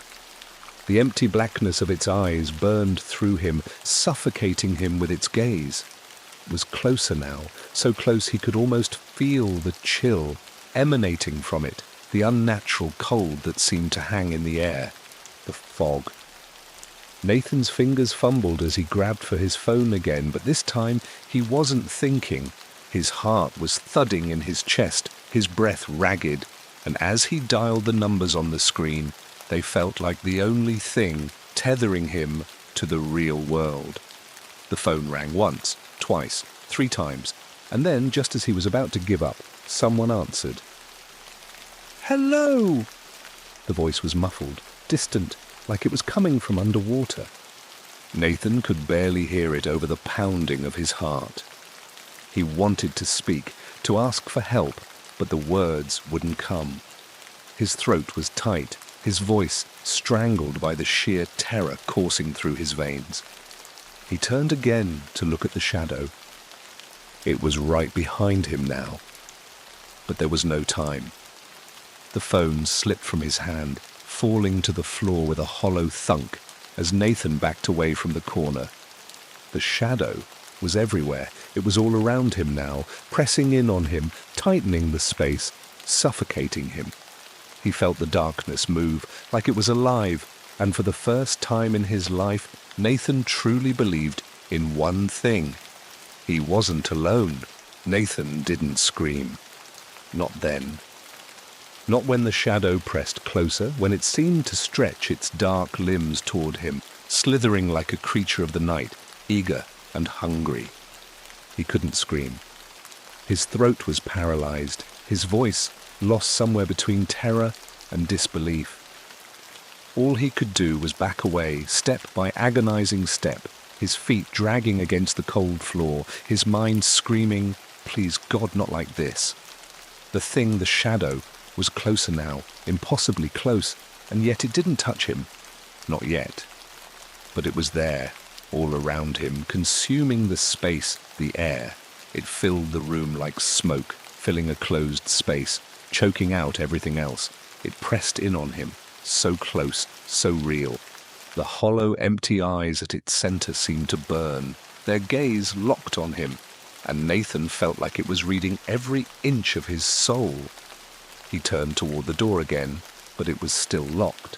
Speaker 1: The empty blackness of its eyes burned through him, suffocating him with its gaze. It was closer now, so close he could almost feel the chill emanating from it, the unnatural cold that seemed to hang in the air, the fog. Nathan's fingers fumbled as he grabbed for his phone again, but this time he wasn't thinking. His heart was thudding in his chest, his breath ragged, and as he dialed the numbers on the screen, they felt like the only thing tethering him to the real world. The phone rang once, twice, 3 times, and then, just as he was about to give up, someone answered. "Hello!" The voice was muffled, distant, like it was coming from underwater. Nathan could barely hear it over the pounding of his heart. He wanted to speak, to ask for help, but the words wouldn't come. His throat was tight, his voice strangled by the sheer terror coursing through his veins. He turned again to look at the shadow. It was right behind him now. But there was no time. The phone slipped from his hand, falling to the floor with a hollow thunk as Nathan backed away from the corner. The shadow was everywhere. It was all around him now, pressing in on him, tightening the space, suffocating him. He felt the darkness move, like it was alive, and for the first time in his life, Nathan truly believed in one thing. He wasn't alone. Nathan didn't scream. Not then. Not when the shadow pressed closer, when it seemed to stretch its dark limbs toward him, slithering like a creature of the night, eager and hungry. He couldn't scream. His throat was paralyzed, his voice lost somewhere between terror and disbelief. All he could do was back away, step by agonizing step, his feet dragging against the cold floor, his mind screaming, "Please God, not like this." The thing, the shadow, was closer now, impossibly close, and yet it didn't touch him. Not yet. But it was there, all around him, consuming the space, the air. It filled the room like smoke, filling a closed space, choking out everything else. It pressed in on him, so close, so real. The hollow, empty eyes at its center seemed to burn, their gaze locked on him, and Nathan felt like it was reading every inch of his soul. He turned toward the door again, but it was still locked.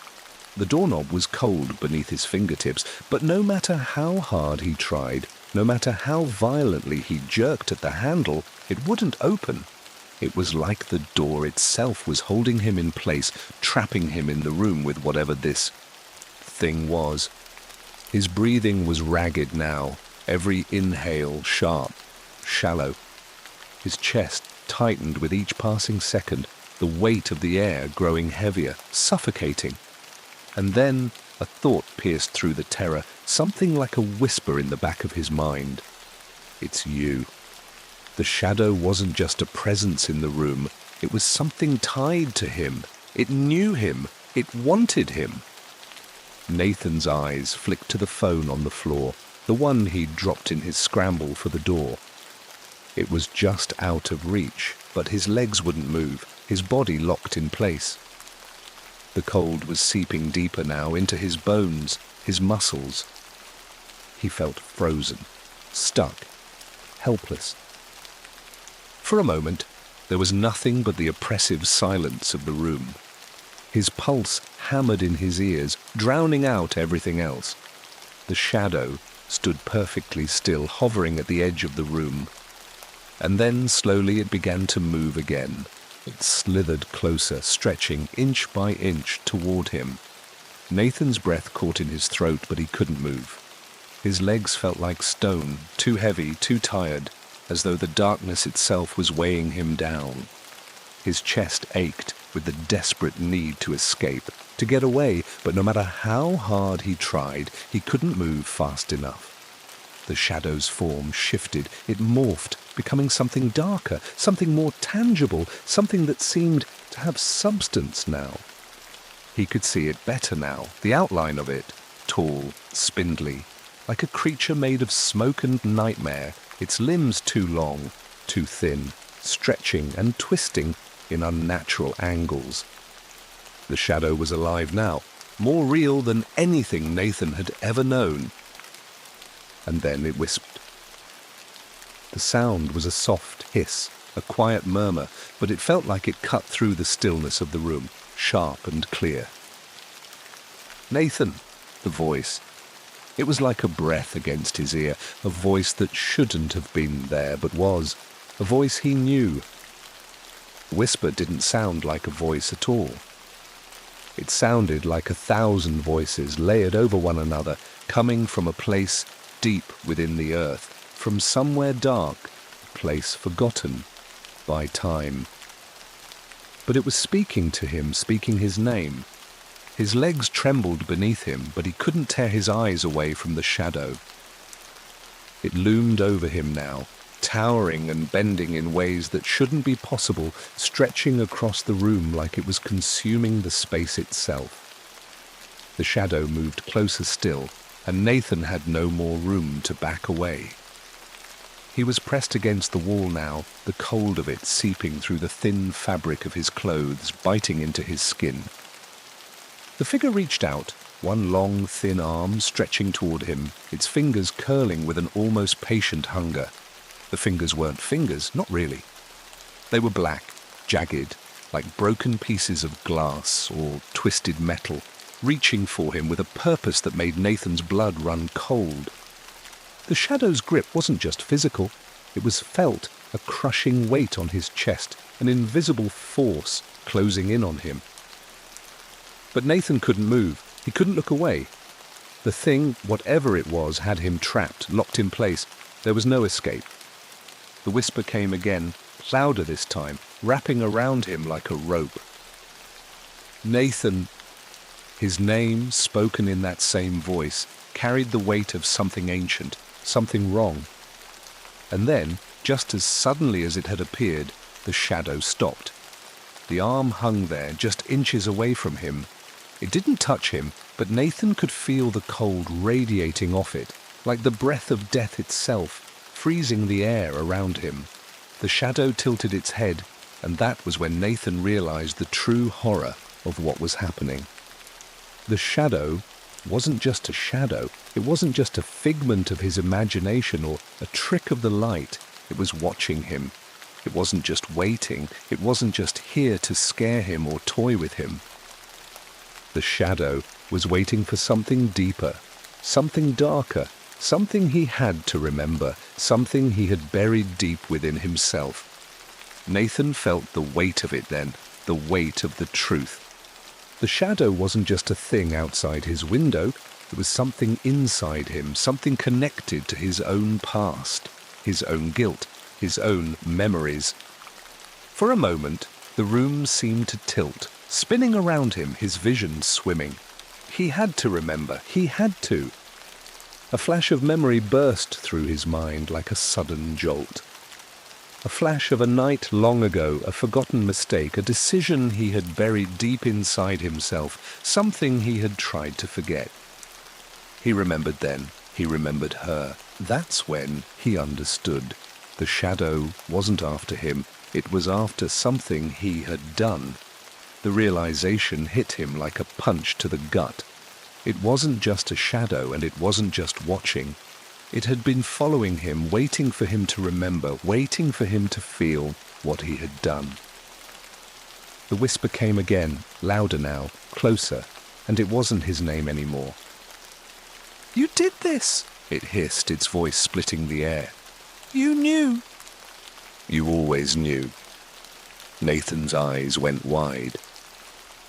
Speaker 1: The doorknob was cold beneath his fingertips, but no matter how hard he tried, no matter how violently he jerked at the handle, it wouldn't open. It was like the door itself was holding him in place, trapping him in the room with whatever this thing was. His breathing was ragged now, every inhale sharp, shallow. His chest tightened with each passing second, the weight of the air growing heavier, suffocating. And then a thought pierced through the terror, something like a whisper in the back of his mind. "It's you." The shadow wasn't just a presence in the room, it was something tied to him. It knew him. It wanted him. Nathan's eyes flicked to the phone on the floor, the one he'd dropped in his scramble for the door. It was just out of reach, but his legs wouldn't move, his body locked in place. The cold was seeping deeper now into his bones, his muscles. He felt frozen, stuck, helpless. For a moment, There was nothing but the oppressive silence of the room. His pulse hammered in his ears, drowning out everything else. The shadow stood perfectly still, hovering at the edge of the room. And then slowly it began to move again. It slithered closer, stretching inch by inch toward him. Nathan's breath caught in his throat, but he couldn't move. His legs felt like stone, too heavy, too tired, as though the darkness itself was weighing him down. His chest ached with the desperate need to escape, to get away, but no matter how hard he tried, he couldn't move fast enough. The shadow's form shifted, it morphed, becoming something darker, something more tangible, something that seemed to have substance now. He could see it better now, the outline of it, tall, spindly, like a creature made of smoke and nightmare, its limbs too long, too thin, stretching and twisting in unnatural angles. The shadow was alive now, more real than anything Nathan had ever known. And then it whispered. The sound was a soft hiss, a quiet murmur, but it felt like it cut through the stillness of the room, sharp and clear. "Nathan," the voice. It was like a breath against his ear, a voice that shouldn't have been there but was, a voice he knew. The whisper didn't sound like a voice at all. It sounded like 1,000 voices layered over one another, coming from a place deep within the earth, from somewhere dark, a place forgotten by time. But it was speaking to him, speaking his name. His legs trembled beneath him, but he couldn't tear his eyes away from the shadow. It loomed over him now, towering and bending in ways that shouldn't be possible, stretching across the room like it was consuming the space itself. The shadow moved closer still, and Nathan had no more room to back away. He was pressed against the wall now, the cold of it seeping through the thin fabric of his clothes, biting into his skin. The figure reached out, one long, thin arm stretching toward him, its fingers curling with an almost patient hunger. The fingers weren't fingers, not really. They were black, jagged, like broken pieces of glass or twisted metal, reaching for him with a purpose that made Nathan's blood run cold. The shadow's grip wasn't just physical, it was felt, a crushing weight on his chest, an invisible force closing in on him. But Nathan couldn't move, he couldn't look away. The thing, whatever it was, had him trapped, locked in place. There was no escape. The whisper came again, louder this time, wrapping around him like a rope. "Nathan." His name, spoken in that same voice, carried the weight of something ancient, something wrong. And then, just as suddenly as it had appeared, the shadow stopped. The arm hung there, just inches away from him. It didn't touch him, but Nathan could feel the cold radiating off it, like the breath of death itself, freezing the air around him. The shadow tilted its head, and that was when Nathan realized the true horror of what was happening. The shadow wasn't just a shadow. It wasn't just a figment of his imagination or a trick of the light. It was watching him. It wasn't just waiting. It wasn't just here to scare him or toy with him. The shadow was waiting for something deeper, something darker, something he had to remember, something he had buried deep within himself. Nathan felt the weight of it then, the weight of the truth. The shadow wasn't just a thing outside his window, it was something inside him, something connected to his own past, his own guilt, his own memories. For a moment, the room seemed to tilt, spinning around him, his vision swimming. He had to remember, he had to. A flash of memory burst through his mind like a sudden jolt. A flash of a night long ago, a forgotten mistake, a decision he had buried deep inside himself, something he had tried to forget. He remembered then, he remembered her. That's when he understood. The shadow wasn't after him, it was after something he had done. The realization hit him like a punch to the gut. It wasn't just a shadow, and it wasn't just watching. It had been following him, waiting for him to remember, waiting for him to feel, what he had done. The whisper came again, louder now, closer, and it wasn't his name anymore.
Speaker 2: "You did this!"
Speaker 1: It hissed, its voice splitting the air.
Speaker 2: "You knew!"
Speaker 1: You always knew. Nathan's eyes went wide.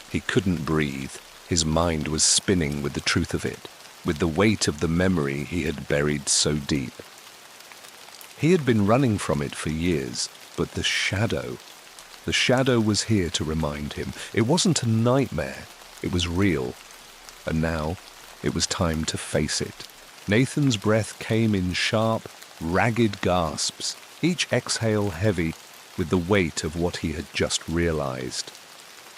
Speaker 1: He couldn't breathe. His mind was spinning with the truth of it, with the weight of the memory he had buried so deep. He had been running from it for years, but the shadow was here to remind him. It wasn't a nightmare, it was real. And now, it was time to face it. Nathan's breath came in sharp, ragged gasps, each exhale heavy with the weight of what he had just realized.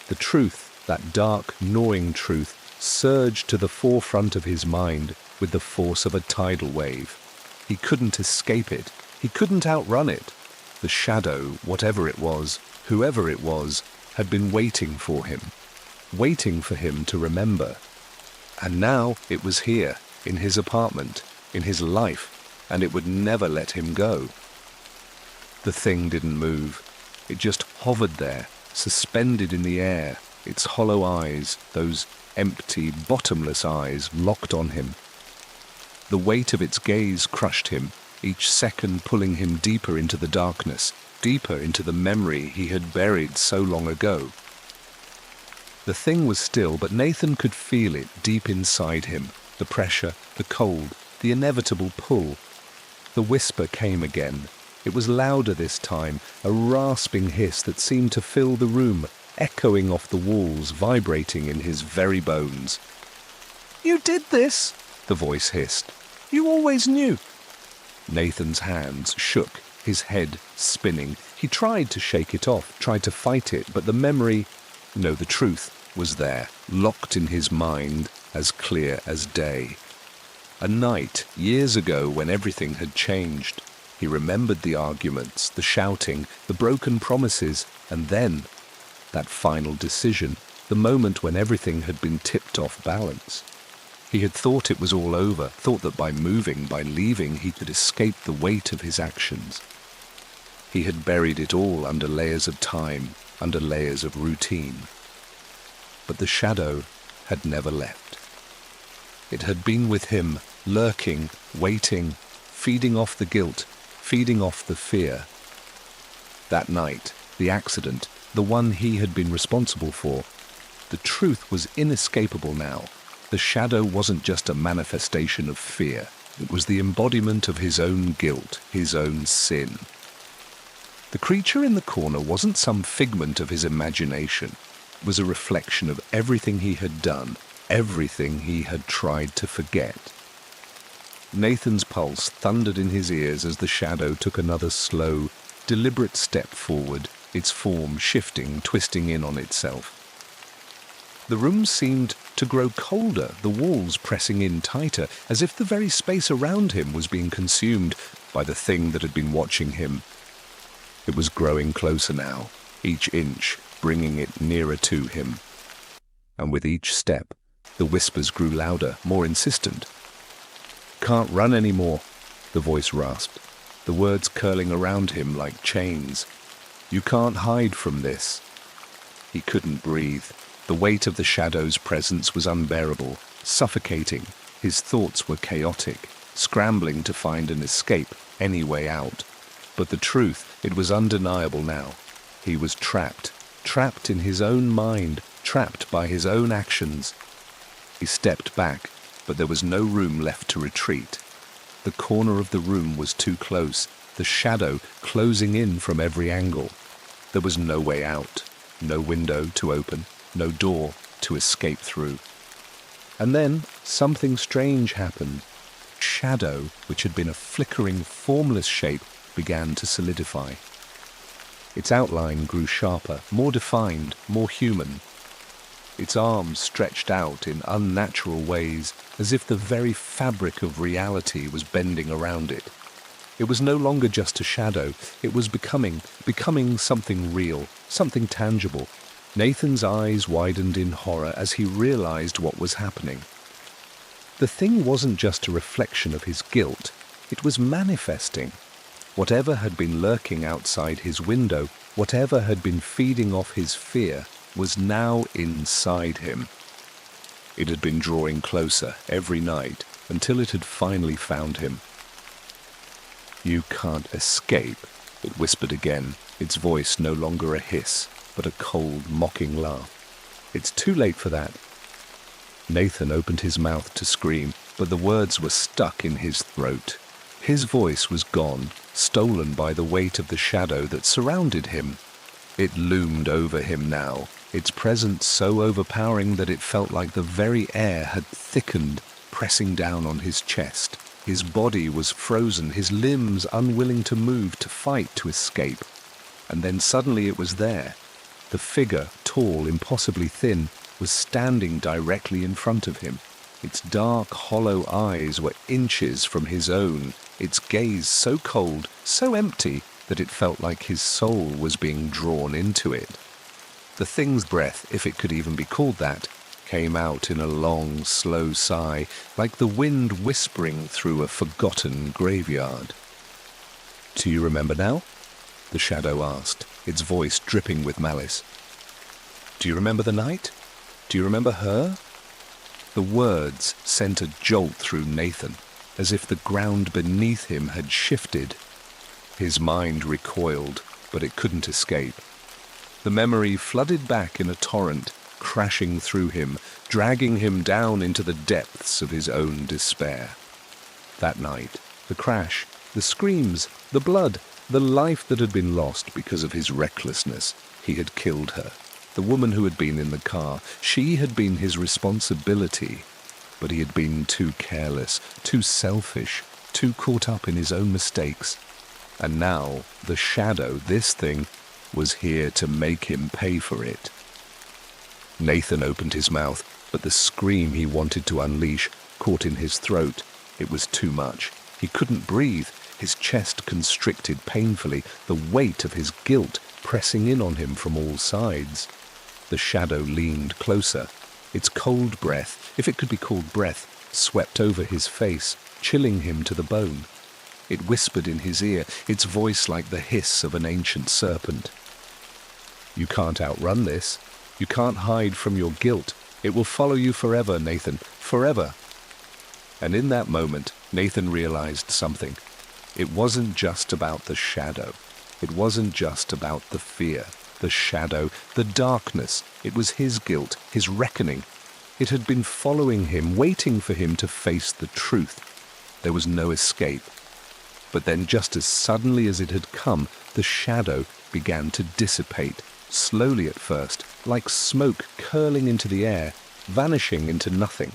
Speaker 1: The truth, that dark, gnawing truth, surged to the forefront of his mind with the force of a tidal wave. He couldn't escape it. He couldn't outrun it. The shadow, whatever it was, whoever it was, had been waiting for him to remember. And now it was here, in his apartment, in his life, and it would never let him go. The thing didn't move. It just hovered there, suspended in the air, its hollow eyes, those empty, bottomless eyes, locked on him. The weight of its gaze crushed him, each second pulling him deeper into the darkness, deeper into the memory he had buried so long ago. The thing was still, but Nathan could feel it deep inside him, the pressure, the cold, the inevitable pull. The whisper came again. It was louder this time, a rasping hiss that seemed to fill the room, echoing off the walls, vibrating in his very bones.
Speaker 2: "You did this!"
Speaker 1: the voice hissed.
Speaker 2: "You always knew!"
Speaker 1: Nathan's hands shook, his head spinning. He tried to shake it off, tried to fight it, but the memory, no, the truth, was there, locked in his mind, as clear as day. A night, years ago, when everything had changed. He remembered the arguments, the shouting, the broken promises, and then that final decision, the moment when everything had been tipped off balance. He had thought it was all over, thought that by moving, by leaving, he could escape the weight of his actions. He had buried it all under layers of time, under layers of routine. But the shadow had never left. It had been with him, lurking, waiting, feeding off the guilt, feeding off the fear. That night, the accident, the one he had been responsible for, the truth was inescapable now. The shadow wasn't just a manifestation of fear. It was the embodiment of his own guilt, his own sin. The creature in the corner wasn't some figment of his imagination. It was a reflection of everything he had done, everything he had tried to forget. Nathan's pulse thundered in his ears as the shadow took another slow, deliberate step forward, its form shifting, twisting in on itself. The room seemed to grow colder, the walls pressing in tighter, as if the very space around him was being consumed by the thing that had been watching him. It was growing closer now, each inch bringing it nearer to him. And with each step, the whispers grew louder, more insistent. "Can't run anymore," the voice rasped, the words curling around him like chains. "You can't hide from this." He couldn't breathe. The weight of the shadow's presence was unbearable, suffocating. His thoughts were chaotic, scrambling to find an escape, any way out. But the truth, it was undeniable now. He was trapped in his own mind, trapped by his own actions. He stepped back, but there was no room left to retreat. The corner of the room was too close, the shadow closing in from every angle. There was no way out, no window to open, no door to escape through. And then something strange happened. Shadow, which had been a flickering, formless shape, began to solidify. Its outline grew sharper, more defined, more human. Its arms stretched out in unnatural ways, as if the very fabric of reality was bending around it. It was no longer just a shadow. It was becoming something real, something tangible. Nathan's eyes widened in horror as he realized what was happening. The thing wasn't just a reflection of his guilt. It was manifesting. Whatever had been lurking outside his window, Whatever had been feeding off his fear was now inside him. It had been drawing closer every night until it had finally found him. "You can't escape," it whispered again, its voice no longer a hiss, but a cold, mocking laugh. "It's too late for that." Nathan opened his mouth to scream, but the words were stuck in his throat. His voice was gone, stolen by the weight of the shadow that surrounded him. It loomed over him now, its presence so overpowering that it felt like the very air had thickened, pressing down on his chest. His body was frozen, his limbs unwilling to move, to fight, to escape. And then suddenly it was there. The figure, tall, impossibly thin, was standing directly in front of him. Its dark, hollow eyes were inches from his own, its gaze so cold, so empty, that it felt like his soul was being drawn into it. The thing's breath, if it could even be called that, came out in a long, slow sigh, like the wind whispering through a forgotten graveyard. "Do you remember now?" the shadow asked, its voice dripping with malice. "Do you remember the night? Do you remember her?" The words sent a jolt through Nathan, as if the ground beneath him had shifted. His mind recoiled, but it couldn't escape. The memory flooded back in a torrent, crashing through him, dragging him down into the depths of his own despair. That night, the crash, the screams, the blood, the life that had been lost because of his recklessness. He had killed her. The woman who had been in the car, she had been his responsibility, but he had been too careless, too selfish, too caught up in his own mistakes. And now, the shadow, this thing, was here to make him pay for it. Nathan opened his mouth, but the scream he wanted to unleash caught in his throat. It was too much. He couldn't breathe, his chest constricted painfully, the weight of his guilt pressing in on him from all sides. The shadow leaned closer. Its cold breath, if it could be called breath, swept over his face, chilling him to the bone. It whispered in his ear, its voice like the hiss of an ancient serpent. "You can't outrun this. You can't hide from your guilt. It will follow you forever, Nathan, forever." And in that moment, Nathan realized something. It wasn't just about the shadow. It wasn't just about the fear, the shadow, the darkness. It was his guilt, his reckoning. It had been following him, waiting for him to face the truth. There was no escape. But then, just as suddenly as it had come, the shadow began to dissipate, slowly at first, like smoke curling into the air, vanishing into nothing.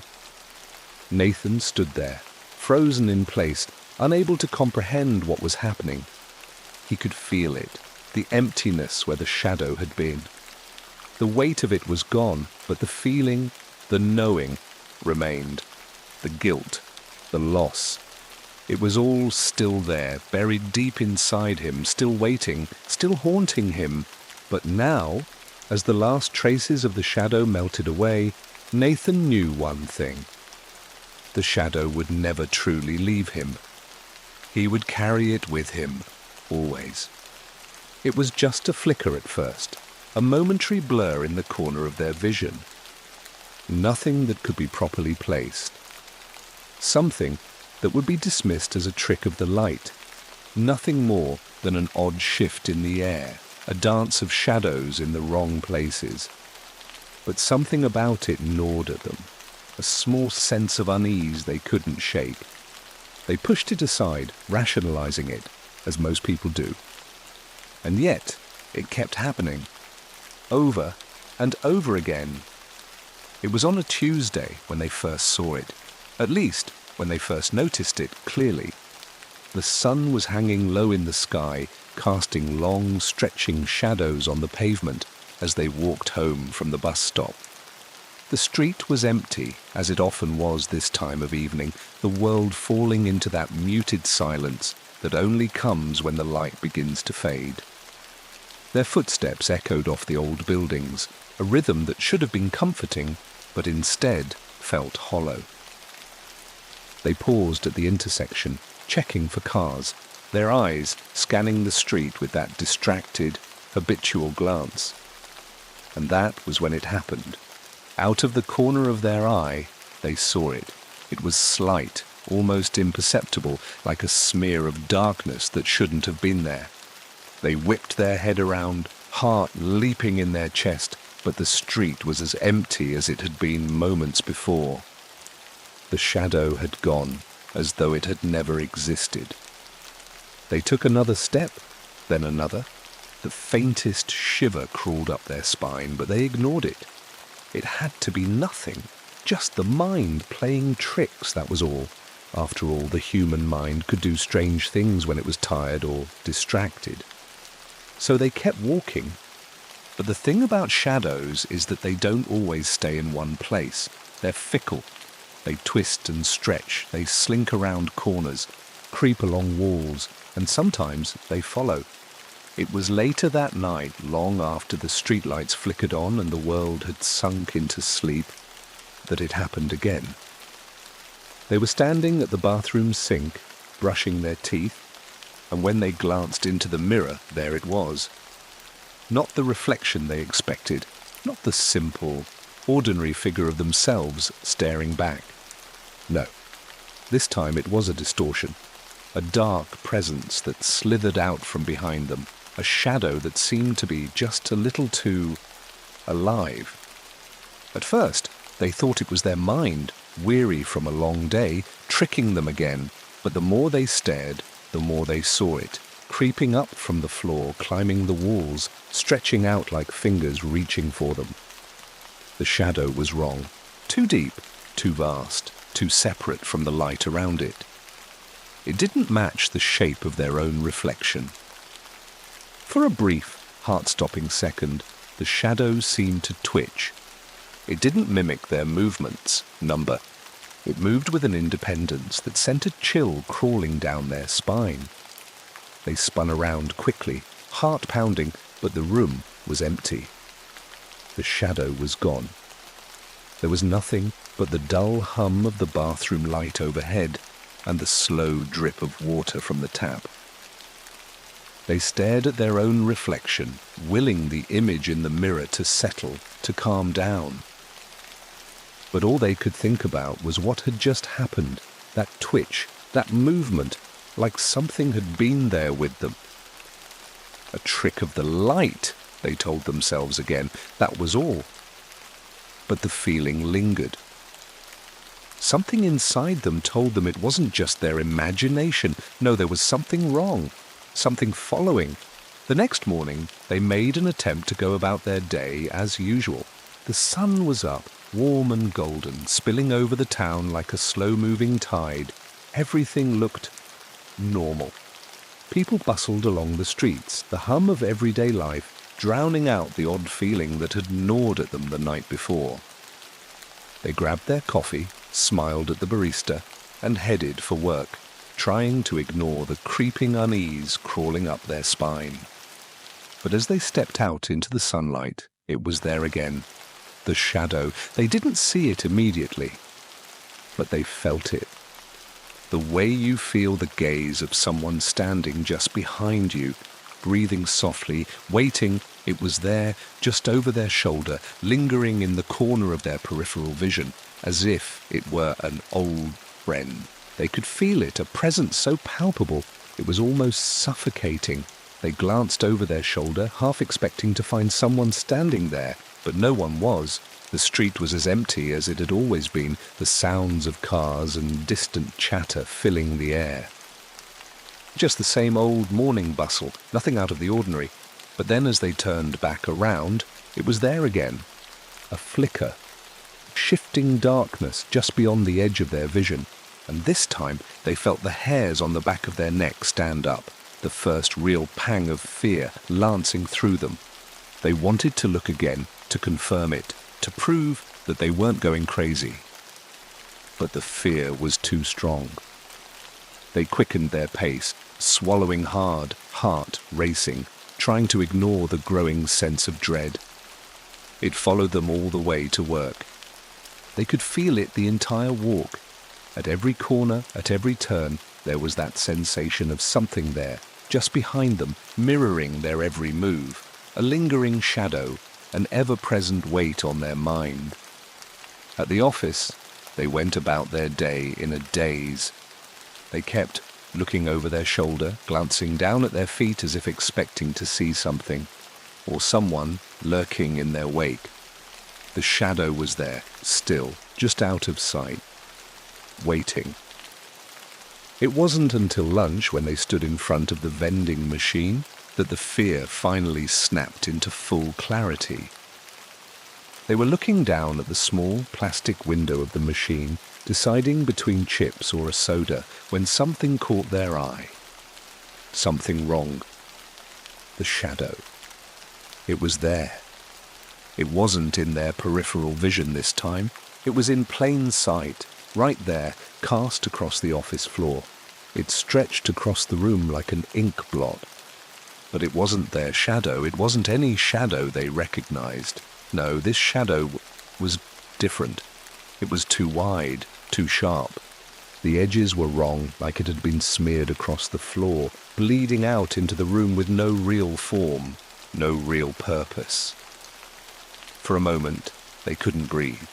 Speaker 1: Nathan stood there, frozen in place, unable to comprehend what was happening. He could feel it, the emptiness where the shadow had been. The weight of it was gone, but the feeling, the knowing, remained. The guilt, the loss. It was all still there, buried deep inside him, still waiting, still haunting him. But now, as the last traces of the shadow melted away, Nathan knew one thing. The shadow would never truly leave him. He would carry it with him, always. It was just a flicker at first, a momentary blur in the corner of their vision. Nothing that could be properly placed. Something that would be dismissed as a trick of the light. Nothing more than an odd shift in the air, a dance of shadows in the wrong places. But something about it gnawed at them, a small sense of unease they couldn't shake. They pushed it aside, rationalizing it, as most people do. And yet, it kept happening, over and over again. It was on a Tuesday when they first saw it, at least when they first noticed it clearly. The sun was hanging low in the sky, casting long, stretching shadows on the pavement as they walked home from the bus stop. The street was empty, as it often was this time of evening, the world falling into that muted silence that only comes when the light begins to fade. Their footsteps echoed off the old buildings, a rhythm that should have been comforting, but instead felt hollow. They paused at the intersection, checking for cars, their eyes scanning the street with that distracted, habitual glance. And that was when it happened. Out of the corner of their eye, they saw it. It was slight, almost imperceptible, like a smear of darkness that shouldn't have been there. They whipped their head around, heart leaping in their chest, but the street was as empty as it had been moments before. The shadow had gone, as though it had never existed. They took another step, then another. The faintest shiver crawled up their spine, but they ignored it. It had to be nothing, just the mind playing tricks, that was all. After all, the human mind could do strange things when it was tired or distracted. So they kept walking. But the thing about shadows is that they don't always stay in one place. They're fickle. They twist and stretch, they slink around corners, creep along walls, and sometimes they follow. It was later that night, long after the streetlights flickered on and the world had sunk into sleep, that it happened again. They were standing at the bathroom sink, brushing their teeth, and when they glanced into the mirror, there it was. Not the reflection they expected, not the simple, ordinary figure of themselves staring back. No, this time it was a distortion, a dark presence that slithered out from behind them, a shadow that seemed to be just a little too alive. At first, they thought it was their mind, weary from a long day, tricking them again, but the more they stared, the more they saw it, creeping up from the floor, climbing the walls, stretching out like fingers reaching for them. The shadow was wrong, too deep, too vast, too separate from the light around it. It didn't match the shape of their own reflection. For a brief, heart-stopping second, the shadow seemed to twitch. It didn't mimic their movements, number. It moved with an independence that sent a chill crawling down their spine. They spun around quickly, heart pounding, but the room was empty. The shadow was gone. There was nothing but the dull hum of the bathroom light overhead and the slow drip of water from the tap. They stared at their own reflection, willing the image in the mirror to settle, to calm down. But all they could think about was what had just happened, that twitch, that movement, like something had been there with them. A trick of the light, they told themselves again, that was all. But the feeling lingered. Something inside them told them it wasn't just their imagination. No, there was something wrong, something following. The next morning, they made an attempt to go about their day as usual. The sun was up, warm and golden, spilling over the town like a slow-moving tide. Everything looked normal. People bustled along the streets, the hum of everyday life drowning out the odd feeling that had gnawed at them the night before. They grabbed their coffee, smiled at the barista, and headed for work, trying to ignore the creeping unease crawling up their spine. But as they stepped out into the sunlight, it was there again. The shadow. They didn't see it immediately, but they felt it. The way you feel the gaze of someone standing just behind you, breathing softly, waiting, it was there, just over their shoulder, lingering in the corner of their peripheral vision, as if it were an old friend. They could feel it, a presence so palpable, it was almost suffocating. They glanced over their shoulder, half expecting to find someone standing there, but no one was. The street was as empty as it had always been, the sounds of cars and distant chatter filling the air. Just the same old morning bustle, nothing out of the ordinary. But then as they turned back around, it was there again. A flicker, shifting darkness just beyond the edge of their vision. And this time they felt the hairs on the back of their neck stand up, the first real pang of fear lancing through them. They wanted to look again, to confirm it, to prove that they weren't going crazy. But the fear was too strong. They quickened their pace, swallowing hard, heart racing, trying to ignore the growing sense of dread. It followed them all the way to work. They could feel it the entire walk. At every corner, at every turn, there was that sensation of something there, just behind them, mirroring their every move. a lingering shadow, an ever-present weight on their mind. At the office, they went about their day in a daze. They kept looking over their shoulder, glancing down at their feet as if expecting to see something, or someone lurking in their wake. The shadow was there, still, just out of sight, waiting. It wasn't until lunch, when they stood in front of the vending machine, that the fear finally snapped into full clarity. They were looking down at the small plastic window of the machine, deciding between chips or a soda, when something caught their eye. Something wrong. The shadow. It was there. It wasn't in their peripheral vision this time. It was in plain sight, right there, cast across the office floor. It stretched across the room like an ink blot. But it wasn't their shadow. It wasn't any shadow they recognized. No, this shadow was different. It was too wide, too sharp. The edges were wrong, like it had been smeared across the floor, bleeding out into the room with no real form, no real purpose. For a moment, they couldn't breathe.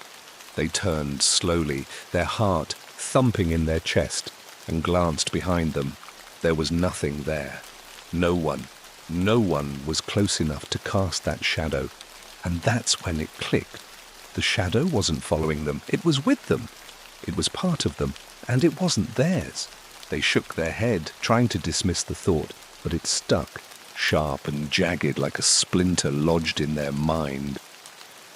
Speaker 1: They turned slowly, their heart thumping in their chest, and glanced behind them. There was nothing there. No one was close enough to cast that shadow. And that's when it clicked. The shadow wasn't following them. It was with them. It was part of them, and it wasn't theirs. They shook their head, trying to dismiss the thought, but it stuck, sharp and jagged like a splinter lodged in their mind.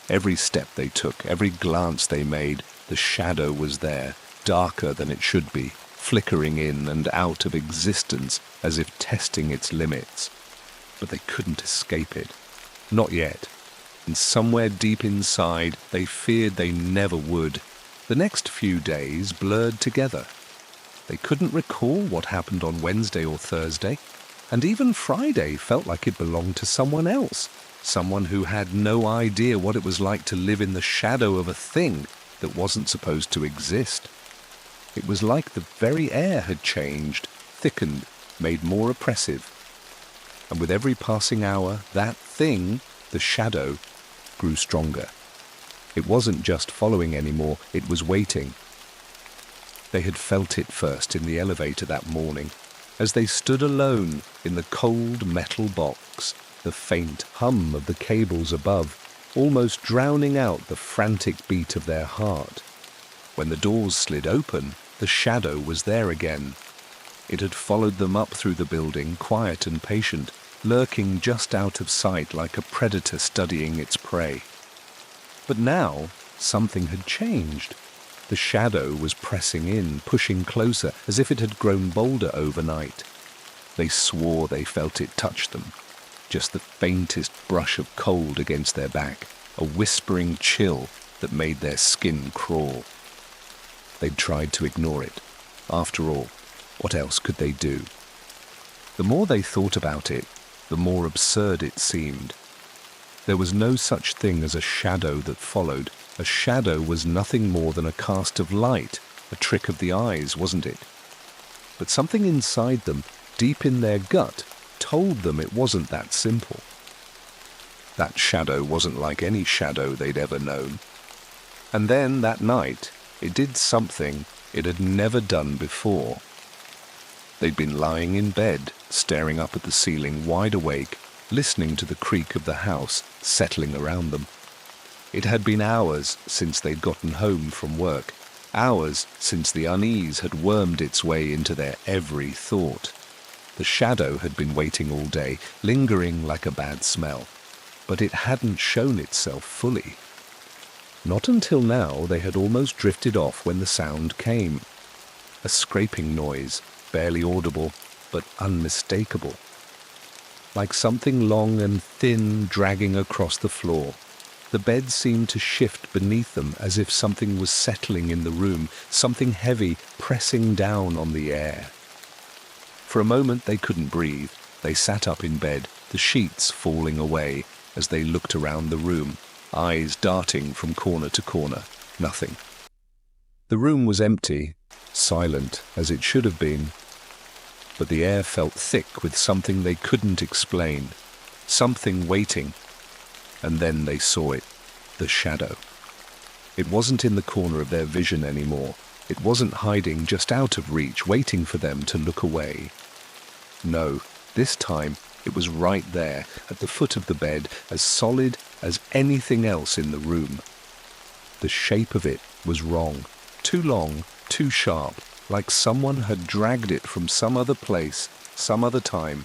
Speaker 1: Every step they took, every glance they made, the shadow was there, darker than it should be, flickering in and out of existence as if testing its limits. But they couldn't escape it. Not yet. And somewhere deep inside, they feared they never would. The next few days blurred together. They couldn't recall what happened on Wednesday or Thursday, and even Friday felt like it belonged to someone else, someone who had no idea what it was like to live in the shadow of a thing that wasn't supposed to exist. It was like the very air had changed, thickened, made more oppressive. And with every passing hour, that thing, the shadow, grew stronger. It wasn't just following anymore, it was waiting. They had felt it first in the elevator that morning, as they stood alone in the cold metal box, the faint hum of the cables above, almost drowning out the frantic beat of their heart. When the doors slid open, the shadow was there again. It had followed them up through the building, quiet and patient, lurking just out of sight like a predator studying its prey. But now, something had changed. The shadow was pressing in, pushing closer, as if it had grown bolder overnight. They swore they felt it touch them. Just the faintest brush of cold against their back, a whispering chill that made their skin crawl. They'd tried to ignore it. After all, what else could they do? The more they thought about it, the more absurd it seemed. There was no such thing as a shadow that followed. A shadow was nothing more than a cast of light, a trick of the eyes, wasn't it? But something inside them, deep in their gut, told them it wasn't that simple. That shadow wasn't like any shadow they'd ever known. And then, that night, it did something it had never done before. They'd been lying in bed, staring up at the ceiling, wide awake, listening to the creak of the house settling around them. It had been hours since they'd gotten home from work, hours since the unease had wormed its way into their every thought. The shadow had been waiting all day, lingering like a bad smell, but it hadn't shown itself fully. Not until now they had almost drifted off when the sound came. A scraping noise, barely audible, but unmistakable. Like something long and thin dragging across the floor. The bed seemed to shift beneath them as if something was settling in the room, something heavy pressing down on the air. For a moment they couldn't breathe. They sat up in bed, the sheets falling away as they looked around the room, eyes darting from corner to corner. Nothing. The room was empty, silent as it should have been, but the air felt thick with something they couldn't explain. something waiting, and then they saw it, the shadow. It wasn't in the corner of their vision anymore. It wasn't hiding just out of reach, waiting for them to look away. No, this time it was right there, at the foot of the bed, as solid as anything else in the room. The shape of it was wrong, too long, too sharp, like someone had dragged it from some other place, some other time,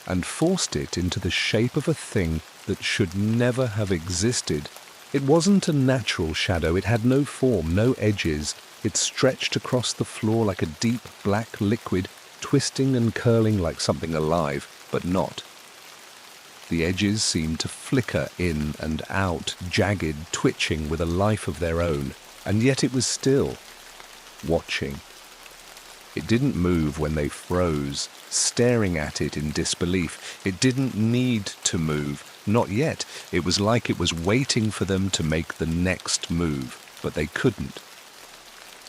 Speaker 1: and forced it into the shape of a thing that should never have existed. It wasn't a natural shadow. It had no form, no edges. It stretched across the floor like a deep black liquid, twisting and curling like something alive, but not. The edges seemed to flicker in and out, jagged, twitching with a life of their own, and yet it was still, watching. It didn't move when they froze, staring at it in disbelief. It didn't need to move, not yet. It was like it was waiting for them to make the next move, but they couldn't.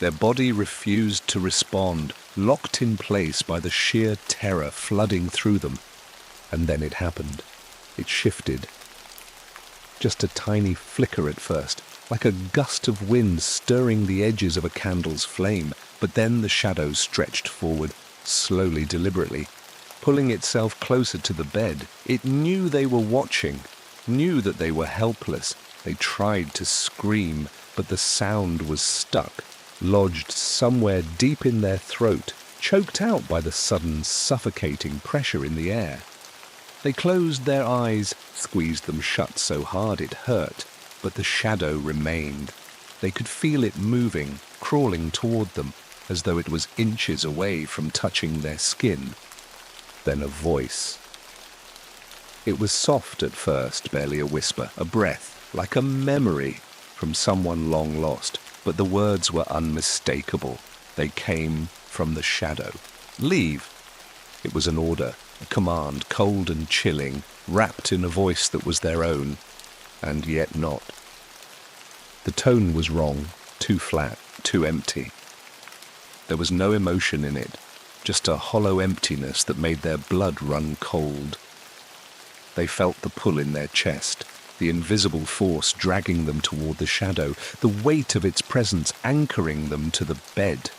Speaker 1: Their body refused to respond, locked in place by the sheer terror flooding through them. And then it happened. It shifted. Just a tiny flicker at first, like a gust of wind stirring the edges of a candle's flame, but then the shadow stretched forward, slowly, deliberately, pulling itself closer to the bed. It knew they were watching, knew that they were helpless. They tried to scream, but the sound was stuck, lodged somewhere deep in their throat, choked out by the sudden suffocating pressure in the air. They closed their eyes, squeezed them shut so hard it hurt, but the shadow remained. They could feel it moving, crawling toward them, as though it was inches away from touching their skin. Then a voice. It was soft at first, barely a whisper, a breath, like a memory from someone long lost, but the words were unmistakable. They came from the shadow. Leave. It was an order, a command, cold and chilling, wrapped in a voice that was their own, and yet not. The tone was wrong, too flat, too empty. There was no emotion in it, just a hollow emptiness that made their blood run cold. They felt the pull in their chest, the invisible force dragging them toward the shadow, the weight of its presence anchoring them to the bed.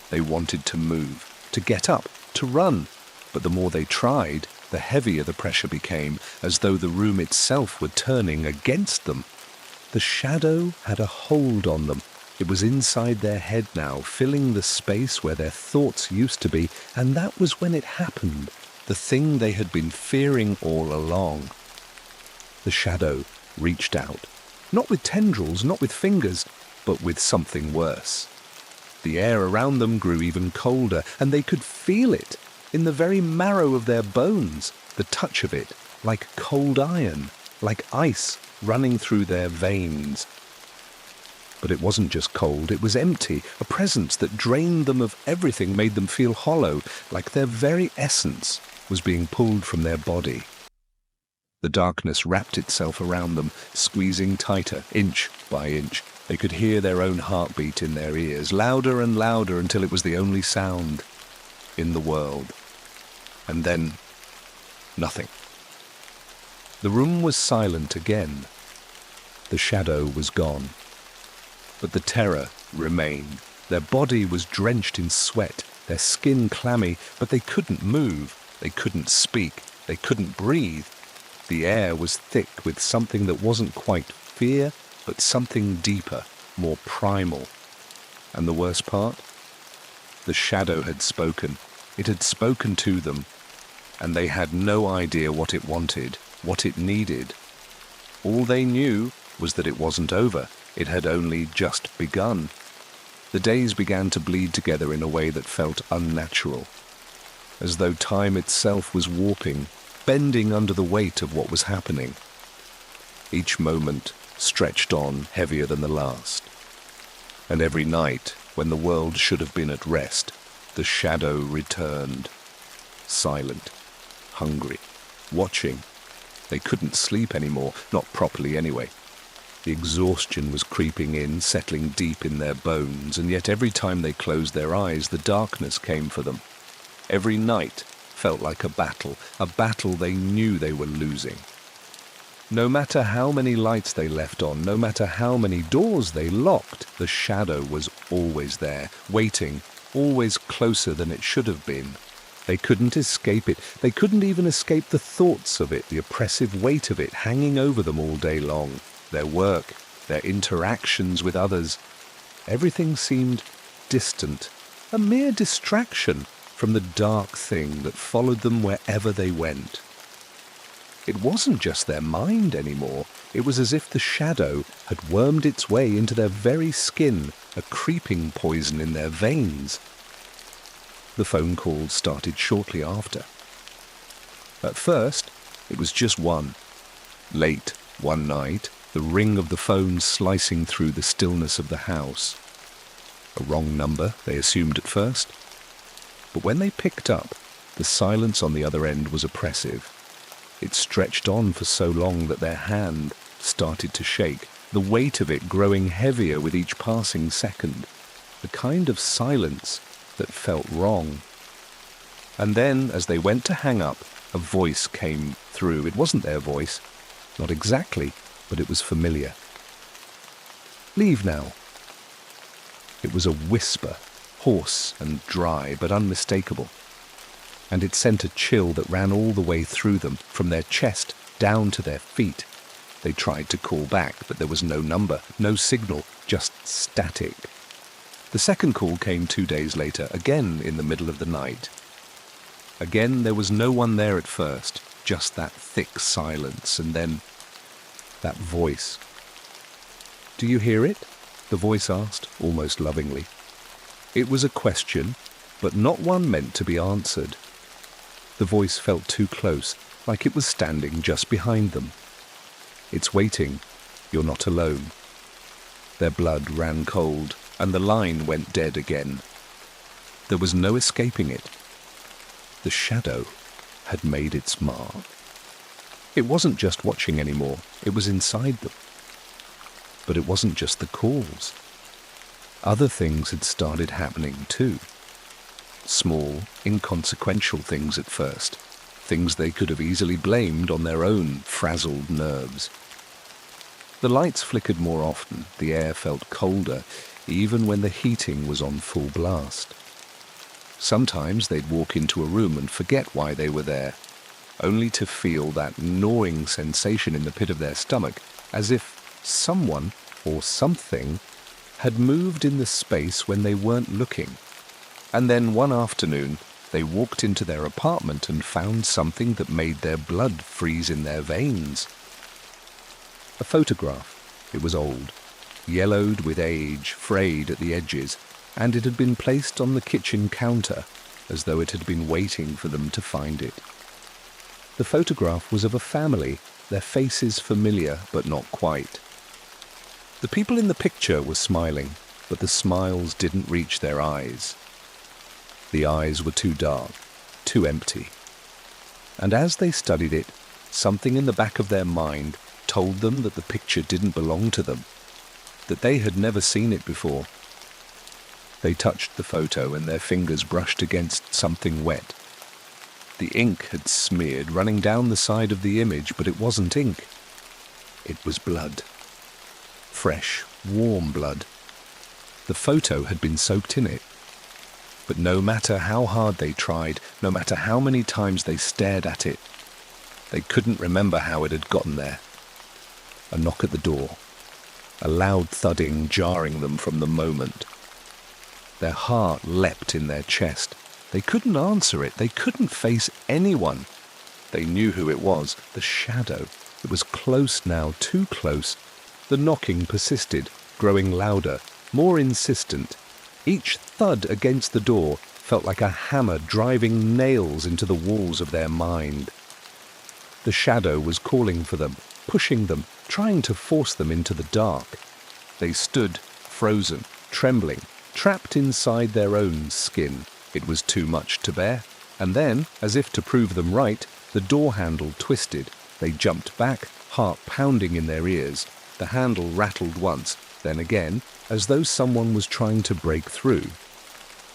Speaker 1: They wanted to move, to get up, to run, but the more they tried, the heavier the pressure became, as though the room itself were turning against them. The shadow had a hold on them. It was inside their head now, filling the space where their thoughts used to be, and that was when it happened, the thing they had been fearing all along. The shadow reached out, not with tendrils, not with fingers, but with something worse. The air around them grew even colder, and they could feel it in the very marrow of their bones, the touch of it, like cold iron, like ice running through their veins. But it wasn't just cold, it was empty, a presence that drained them of everything, made them feel hollow, like their very essence was being pulled from their body. The darkness wrapped itself around them, squeezing tighter, inch by inch. They could hear their own heartbeat in their ears, louder and louder until it was the only sound in the world. And then, nothing. The room was silent again. The shadow was gone. But the terror remained. Their body was drenched in sweat, their skin clammy, but they couldn't move, they couldn't speak, they couldn't breathe. The air was thick with something that wasn't quite fear, but something deeper, more primal. And the worst part? The shadow had spoken. It had spoken to them, and they had no idea what it wanted, what it needed. All they knew was that it wasn't over. It had only just begun. The days began to bleed together in a way that felt unnatural, as though time itself was warping, bending under the weight of what was happening. Each moment stretched on heavier than the last. And every night, when the world should have been at rest, the shadow returned, silent, hungry, watching. They couldn't sleep anymore, not properly anyway. The exhaustion was creeping in, settling deep in their bones, and yet every time they closed their eyes, the darkness came for them. Every night felt like a battle they knew they were losing. No matter how many lights they left on, no matter how many doors they locked, the shadow was always there, waiting, always closer than it should have been. They couldn't escape it. They couldn't even escape the thoughts of it, the oppressive weight of it hanging over them all day long. Their work, their interactions with others. Everything seemed distant, a mere distraction from the dark thing that followed them wherever they went. It wasn't just their mind anymore. It was as if the shadow had wormed its way into their very skin, a creeping poison in their veins. The phone calls started shortly after. At first, it was just one. Late one night, the ring of the phone slicing through the stillness of the house. A wrong number, they assumed at first. But when they picked up, the silence on the other end was oppressive. It stretched on for so long that their hand started to shake, the weight of it growing heavier with each passing second, the kind of silence that felt wrong. And then, as they went to hang up, a voice came through. It wasn't their voice, not exactly, but it was familiar. "Leave now." It was a whisper, hoarse and dry, but unmistakable. And it sent a chill that ran all the way through them, from their chest down to their feet. They tried to call back, but there was no number, no signal, just static. The second call came 2 days later, again in the middle of the night. Again, there was no one there at first, just that thick silence, and then that voice. "Do you hear it?" the voice asked, almost lovingly. It was a question, but not one meant to be answered. The voice felt too close, like it was standing just behind them. "It's waiting. You're not alone." Their blood ran cold, and the line went dead again. There was no escaping it. The shadow had made its mark. It wasn't just watching anymore, it was inside them. But it wasn't just the calls. Other things had started happening too. Small, inconsequential things at first, things they could have easily blamed on their own frazzled nerves. The lights flickered more often, the air felt colder, even when the heating was on full blast. Sometimes they'd walk into a room and forget why they were there, only to feel that gnawing sensation in the pit of their stomach, as if someone or something had moved in the space when they weren't looking. And then one afternoon, they walked into their apartment and found something that made their blood freeze in their veins. A photograph. It was old, yellowed with age, frayed at the edges, and it had been placed on the kitchen counter, as though it had been waiting for them to find it. The photograph was of a family, their faces familiar, but not quite. The people in the picture were smiling, but the smiles didn't reach their eyes. The eyes were too dark, too empty. And as they studied it, something in the back of their mind told them that the picture didn't belong to them, that they had never seen it before. They touched the photo and their fingers brushed against something wet. The ink had smeared, running down the side of the image, but it wasn't ink. It was blood. Fresh, warm blood. The photo had been soaked in it. But no matter how hard they tried, no matter how many times they stared at it, they couldn't remember how it had gotten there. A knock at the door, a loud thudding jarring them from the moment. Their heart leapt in their chest. They couldn't answer it. They couldn't face anyone. They knew who it was, the shadow. It was close now, too close. The knocking persisted, growing louder, more insistent. Each thud against the door felt like a hammer driving nails into the walls of their mind. The shadow was calling for them, pushing them, trying to force them into the dark. They stood, frozen, trembling, trapped inside their own skin. It was too much to bear. And then, as if to prove them right, the door handle twisted. They jumped back, heart pounding in their ears. The handle rattled once, then again, as though someone was trying to break through.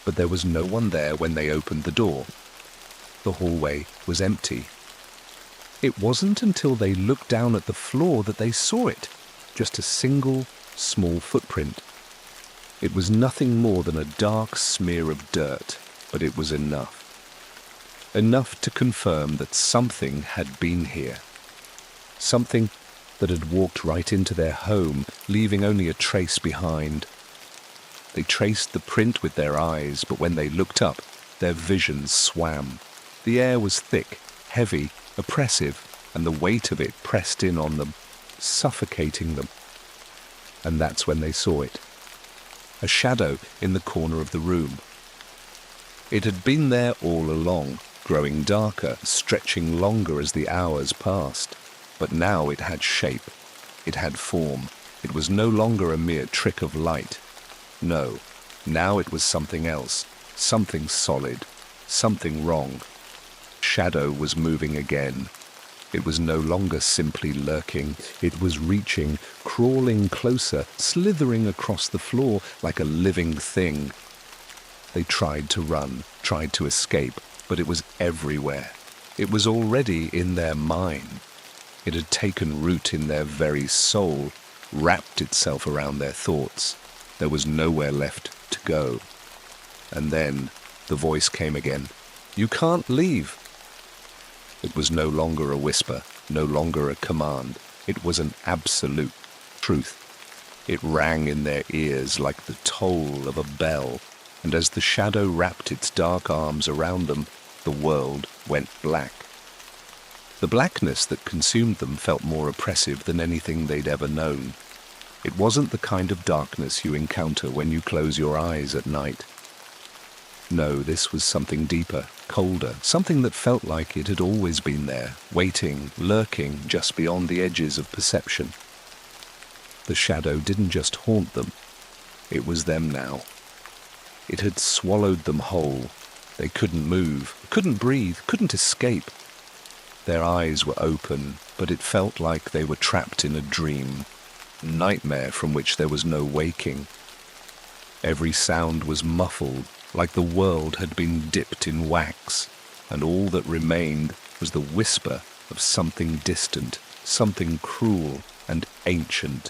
Speaker 1: But there was no one there when they opened the door. The hallway was empty. It wasn't until they looked down at the floor that they saw it, just a single, small footprint. It was nothing more than a dark smear of dirt, but it was enough. Enough to confirm that something had been here. Something that had walked right into their home, leaving only a trace behind. They traced the print with their eyes, but when they looked up, their vision swam. The air was thick, heavy, oppressive, and the weight of it pressed in on them, suffocating them. And that's when they saw it. A shadow in the corner of the room. It had been there all along, growing darker, stretching longer as the hours passed. But now it had shape. It had form. It was no longer a mere trick of light. No, now it was something else, something solid, something wrong. Shadow was moving again. It was no longer simply lurking. It was reaching, crawling closer, slithering across the floor like a living thing. They tried to run, tried to escape, but it was everywhere. It was already in their mind. It had taken root in their very soul, wrapped itself around their thoughts. There was nowhere left to go. And then the voice came again. "You can't leave." It was no longer a whisper, no longer a command. It was an absolute truth. It rang in their ears like the toll of a bell, and as the shadow wrapped its dark arms around them, the world went black. The blackness that consumed them felt more oppressive than anything they'd ever known. It wasn't the kind of darkness you encounter when you close your eyes at night. No, this was something deeper, colder, something that felt like it had always been there, waiting, lurking just beyond the edges of perception. The shadow didn't just haunt them, it was them now. It had swallowed them whole. They couldn't move, couldn't breathe, couldn't escape. Their eyes were open, but it felt like they were trapped in a dream, a nightmare from which there was no waking. Every sound was muffled, like the world had been dipped in wax, and all that remained was the whisper of something distant, something cruel and ancient.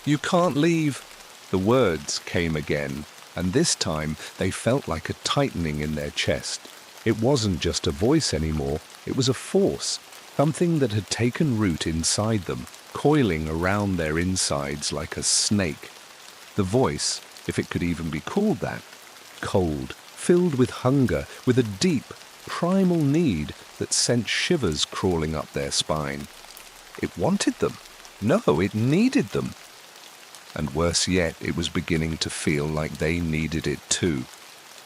Speaker 1: "You can't leave." The words came again, and this time they felt like a tightening in their chest. It wasn't just a voice anymore, it was a force, something that had taken root inside them, coiling around their insides like a snake. The voice, if it could even be called that, cold, filled with hunger, with a deep, primal need that sent shivers crawling up their spine. It wanted them. No, it needed them. And worse yet, it was beginning to feel like they needed it too.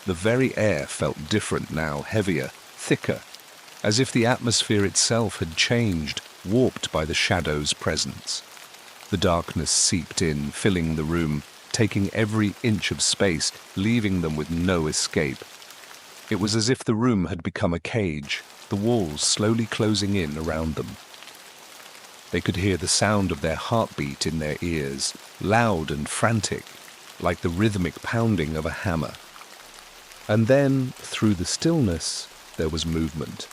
Speaker 1: The very air felt different now, heavier, thicker, as if the atmosphere itself had changed, warped by the shadow's presence. The darkness seeped in, filling the room, taking every inch of space, leaving them with no escape. It was as if the room had become a cage, the walls slowly closing in around them. They could hear the sound of their heartbeat in their ears, loud and frantic, like the rhythmic pounding of a hammer. And then, through the stillness, there was movement.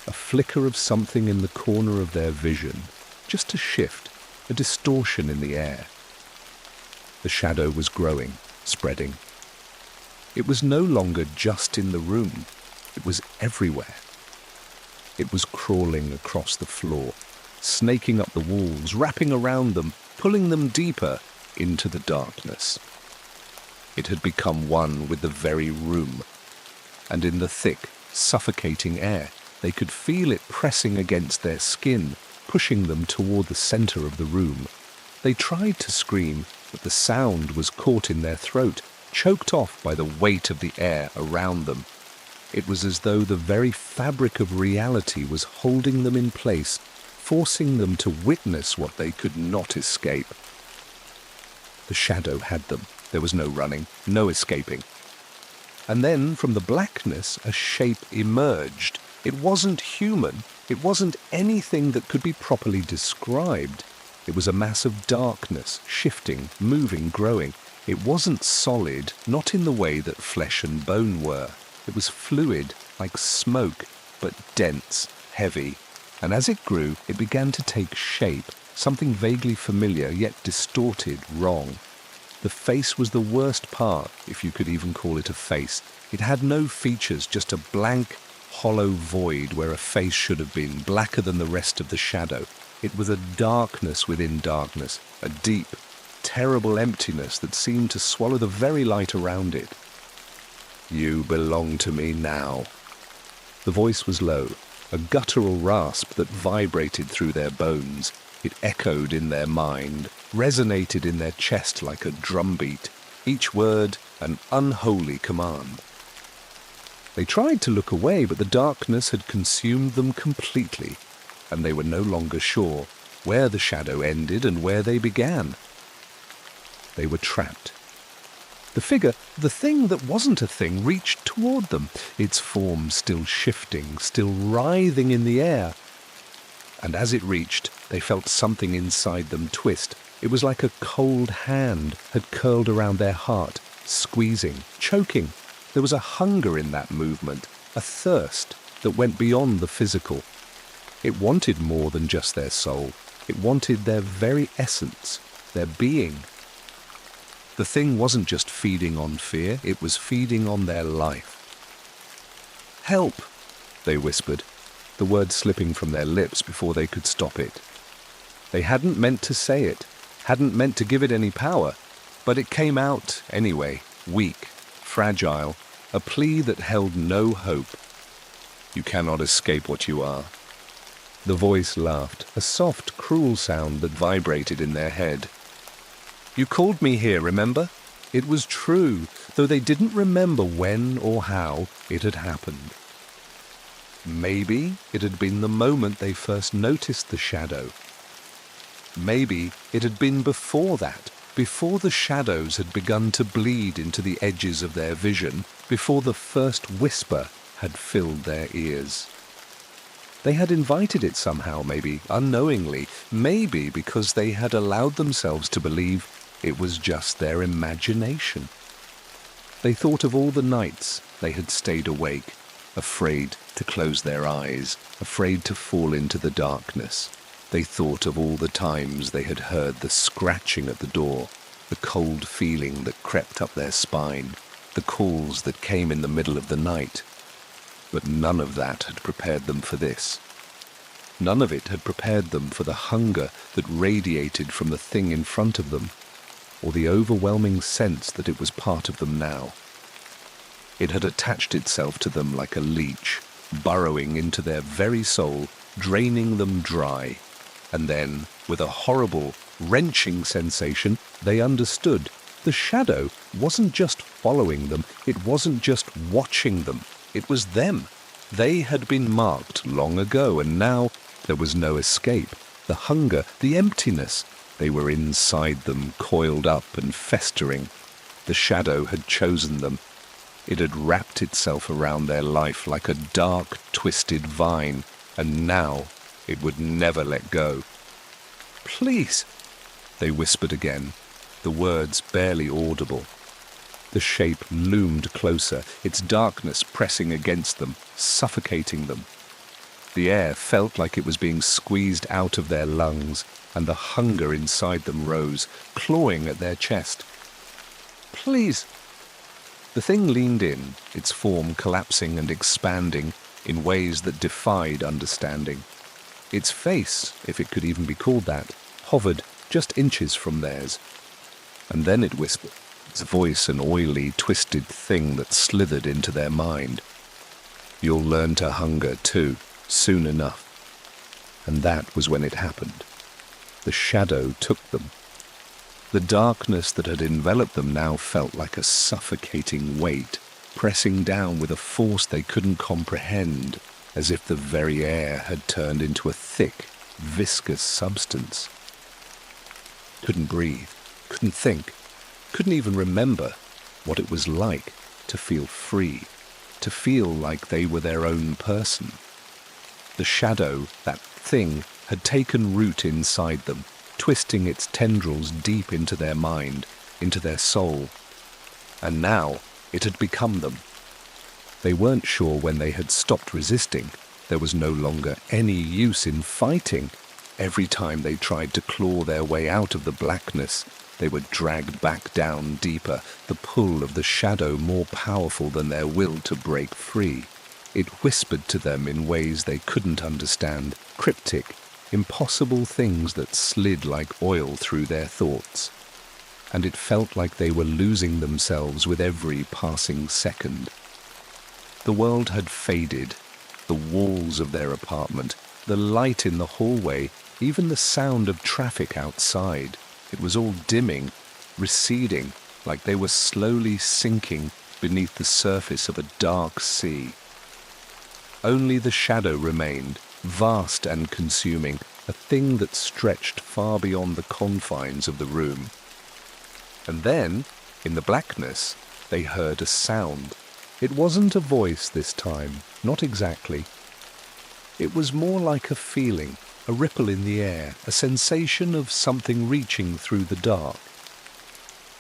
Speaker 1: A flicker of something in the corner of their vision, just a shift, a distortion in the air. The shadow was growing, spreading. It was no longer just in the room, it was everywhere. It was crawling across the floor, snaking up the walls, wrapping around them, pulling them deeper into the darkness. It had become one with the very room, and in the thick, suffocating air, they could feel it pressing against their skin, pushing them toward the center of the room. They tried to scream, but the sound was caught in their throat, choked off by the weight of the air around them. It was as though the very fabric of reality was holding them in place, forcing them to witness what they could not escape. The shadow had them. There was no running, no escaping. And then, from the blackness, a shape emerged. It wasn't human. It wasn't anything that could be properly described. It was a mass of darkness, shifting, moving, growing. It wasn't solid, not in the way that flesh and bone were. It was fluid, like smoke, but dense, heavy. And as it grew, it began to take shape, something vaguely familiar, yet distorted, wrong. The face was the worst part, if you could even call it a face. It had no features, just a blank, hollow void where a face should have been, blacker than the rest of the shadow. It was a darkness within darkness, a deep, terrible emptiness that seemed to swallow the very light around it. "You belong to me now." The voice was low, a guttural rasp that vibrated through their bones. It echoed in their mind, resonated in their chest like a drumbeat, each word an unholy command. They tried to look away, but the darkness had consumed them completely, and they were no longer sure where the shadow ended and where they began. They were trapped. The figure, the thing that wasn't a thing, reached toward them, its form still shifting, still writhing in the air. And as it reached, they felt something inside them twist. It was like a cold hand had curled around their heart, squeezing, choking. There was a hunger in that movement, a thirst that went beyond the physical. It wanted more than just their soul. It wanted their very essence, their being. The thing wasn't just feeding on fear, it was feeding on their life. "Help," they whispered, the word slipping from their lips before they could stop it. They hadn't meant to say it, hadn't meant to give it any power, but it came out anyway, weak, fragile, a plea that held no hope. "You cannot escape what you are." The voice laughed, a soft, cruel sound that vibrated in their head. "You called me here, remember? It was true, though they didn't remember when or how it had happened. Maybe it had been the moment they first noticed the shadow. Maybe it had been before that, before the shadows had begun to bleed into the edges of their vision, before the first whisper had filled their ears. They had invited it somehow, maybe, unknowingly, maybe because they had allowed themselves to believe it was just their imagination. They thought of all the nights they had stayed awake, afraid to close their eyes, afraid to fall into the darkness. They thought of all the times they had heard the scratching at the door, the cold feeling that crept up their spine, the calls that came in the middle of the night. But none of that had prepared them for this. None of it had prepared them for the hunger that radiated from the thing in front of them, or the overwhelming sense that it was part of them now. It had attached itself to them like a leech, burrowing into their very soul, draining them dry. And then, with a horrible, wrenching sensation, they understood. The shadow wasn't just following them, it wasn't just watching them, it was them. They had been marked long ago, and now there was no escape. The hunger, the emptiness, they were inside them, coiled up and festering. The shadow had chosen them. It had wrapped itself around their life like a dark, twisted vine, and now it would never let go. "Please," they whispered again, the words barely audible. The shape loomed closer, its darkness pressing against them, suffocating them. The air felt like it was being squeezed out of their lungs, and the hunger inside them rose, clawing at their chest. "Please." The thing leaned in, its form collapsing and expanding in ways that defied understanding. Its face, if it could even be called that, hovered just inches from theirs. And then it whispered, its voice an oily, twisted thing that slithered into their mind. "You'll learn to hunger too, soon enough." And that was when it happened. The shadow took them. The darkness that had enveloped them now felt like a suffocating weight, pressing down with a force they couldn't comprehend, as if the very air had turned into a thick, viscous substance. Couldn't breathe, couldn't think, couldn't even remember what it was like to feel free, to feel like they were their own person. The shadow, that thing, had taken root inside them, twisting its tendrils deep into their mind, into their soul. And now it had become them. They weren't sure when they had stopped resisting. There was no longer any use in fighting. Every time they tried to claw their way out of the blackness, they were dragged back down deeper, the pull of the shadow more powerful than their will to break free. It whispered to them in ways they couldn't understand, cryptic, impossible things that slid like oil through their thoughts. And it felt like they were losing themselves with every passing second. The world had faded, the walls of their apartment, the light in the hallway, even the sound of traffic outside. It was all dimming, receding, like they were slowly sinking beneath the surface of a dark sea. Only the shadow remained, vast and consuming, a thing that stretched far beyond the confines of the room. And then, in the blackness, they heard a sound. It wasn't a voice this time, not exactly. It was more like a feeling, a ripple in the air, a sensation of something reaching through the dark.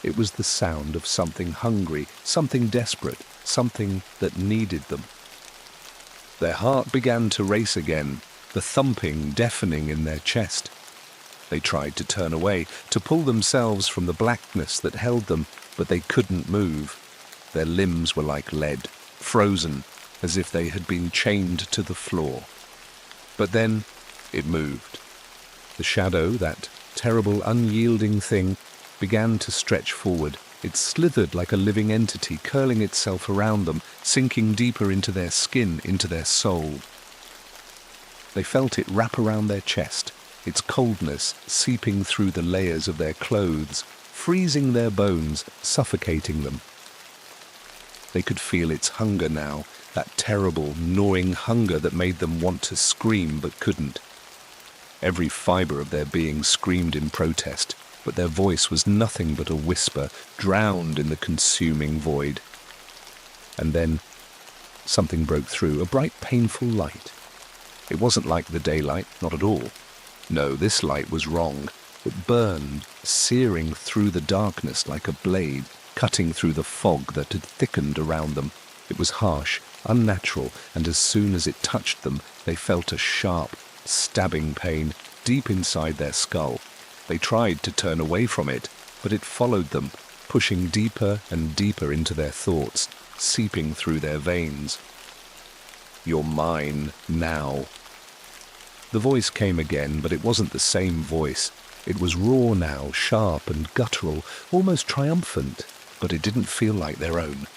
Speaker 1: It was the sound of something hungry, something desperate, something that needed them. Their heart began to race again, the thumping deafening in their chest. They tried to turn away, to pull themselves from the blackness that held them, but they couldn't move. Their limbs were like lead, frozen, as if they had been chained to the floor. But then it moved. The shadow, that terrible, unyielding thing, began to stretch forward. It slithered like a living entity, curling itself around them, sinking deeper into their skin, into their soul. They felt it wrap around their chest, its coldness seeping through the layers of their clothes, freezing their bones, suffocating them. They could feel its hunger now, that terrible, gnawing hunger that made them want to scream but couldn't. Every fibre of their being screamed in protest, but their voice was nothing but a whisper, drowned in the consuming void. And then something broke through, a bright, painful light. It wasn't like the daylight, not at all. No, this light was wrong. It burned, searing through the darkness like a blade, cutting through the fog that had thickened around them. It was harsh, unnatural, and as soon as it touched them, they felt a sharp, stabbing pain deep inside their skull. They tried to turn away from it, but it followed them, pushing deeper and deeper into their thoughts, seeping through their veins. "You're mine now." The voice came again, but it wasn't the same voice. It was raw now, sharp and guttural, almost triumphant, but it didn't feel like their own.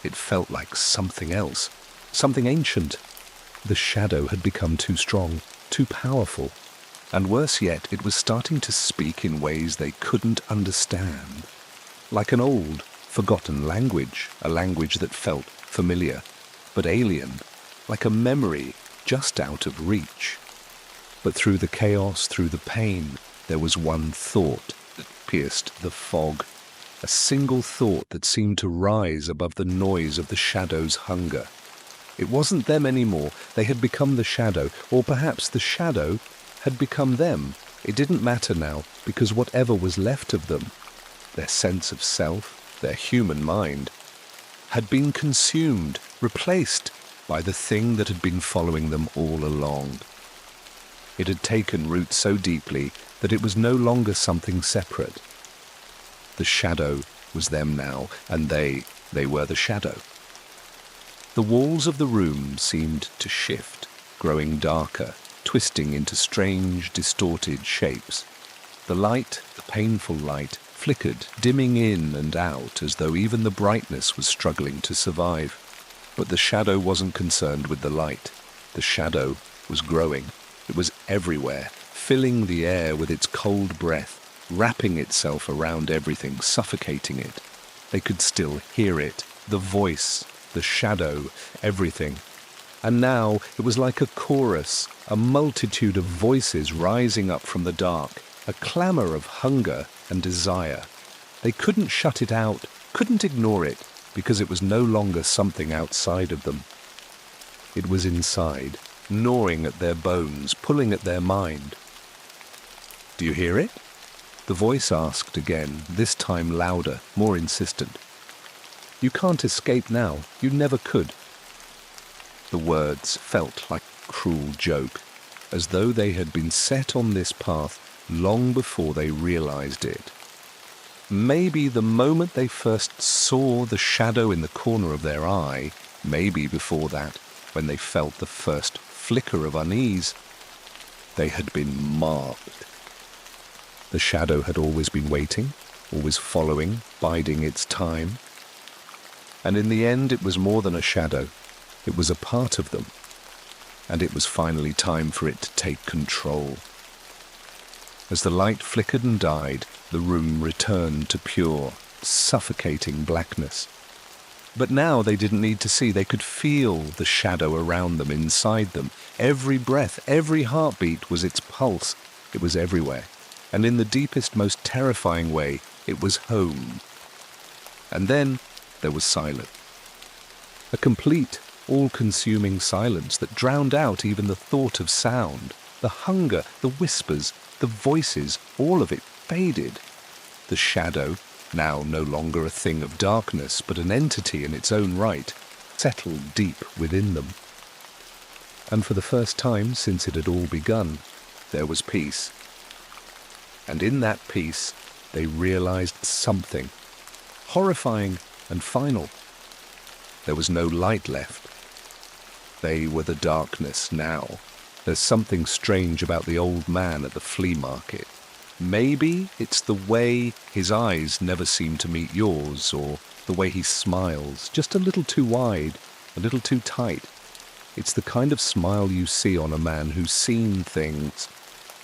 Speaker 1: It felt like something else, something ancient. The shadow had become too strong, too powerful. And worse yet, it was starting to speak in ways they couldn't understand. Like an old, forgotten language, a language that felt familiar, but alien, like a memory just out of reach. But through the chaos, through the pain, there was one thought that pierced the fog, a single thought that seemed to rise above the noise of the shadow's hunger. It wasn't them anymore. They had become the shadow, or perhaps the shadow had become them. It didn't matter now, because whatever was left of them, their sense of self, their human mind, had been consumed, replaced by the thing that had been following them all along. It had taken root so deeply that it was no longer something separate. The shadow was them now, and they were the shadow. The walls of the room seemed to shift, growing darker, twisting into strange, distorted shapes. The light, the painful light, flickered, dimming in and out as though even the brightness was struggling to survive. But the shadow wasn't concerned with the light. The shadow was growing. It was everywhere, filling the air with its cold breath, wrapping itself around everything, suffocating it. They could still hear it, the voice, the shadow, everything. And now it was like a chorus, a multitude of voices rising up from the dark, a clamor of hunger and desire. They couldn't shut it out, couldn't ignore it, because it was no longer something outside of them. It was inside, gnawing at their bones, pulling at their mind. "Do you hear it?" The voice asked again, this time louder, more insistent. "You can't escape now. You never could. The words felt like a cruel joke, as though they had been set on this path long before they realized it. Maybe the moment they first saw the shadow in the corner of their eye, maybe before that, when they felt the first flicker of unease, they had been marked. The shadow had always been waiting, always following, biding its time. And in the end, it was more than a shadow. It was a part of them. And it was finally time for it to take control. As the light flickered and died, the room returned to pure, suffocating blackness. But now they didn't need to see. They could feel the shadow around them, inside them. Every breath, every heartbeat was its pulse. It was everywhere. And in the deepest, most terrifying way, it was home. And then there was silence. A complete, all-consuming silence that drowned out even the thought of sound. The hunger, the whispers, the voices, all of it faded. The shadow, now no longer a thing of darkness, but an entity in its own right, settled deep within them. And for the first time since it had all begun, there was peace. And in that peace, they realized something, horrifying and final. There was no light left. They were the darkness now. There's something strange about the old man at the flea market. Maybe it's the way his eyes never seem to meet yours, or the way he smiles, just a little too wide, a little too tight. It's the kind of smile you see on a man who's seen things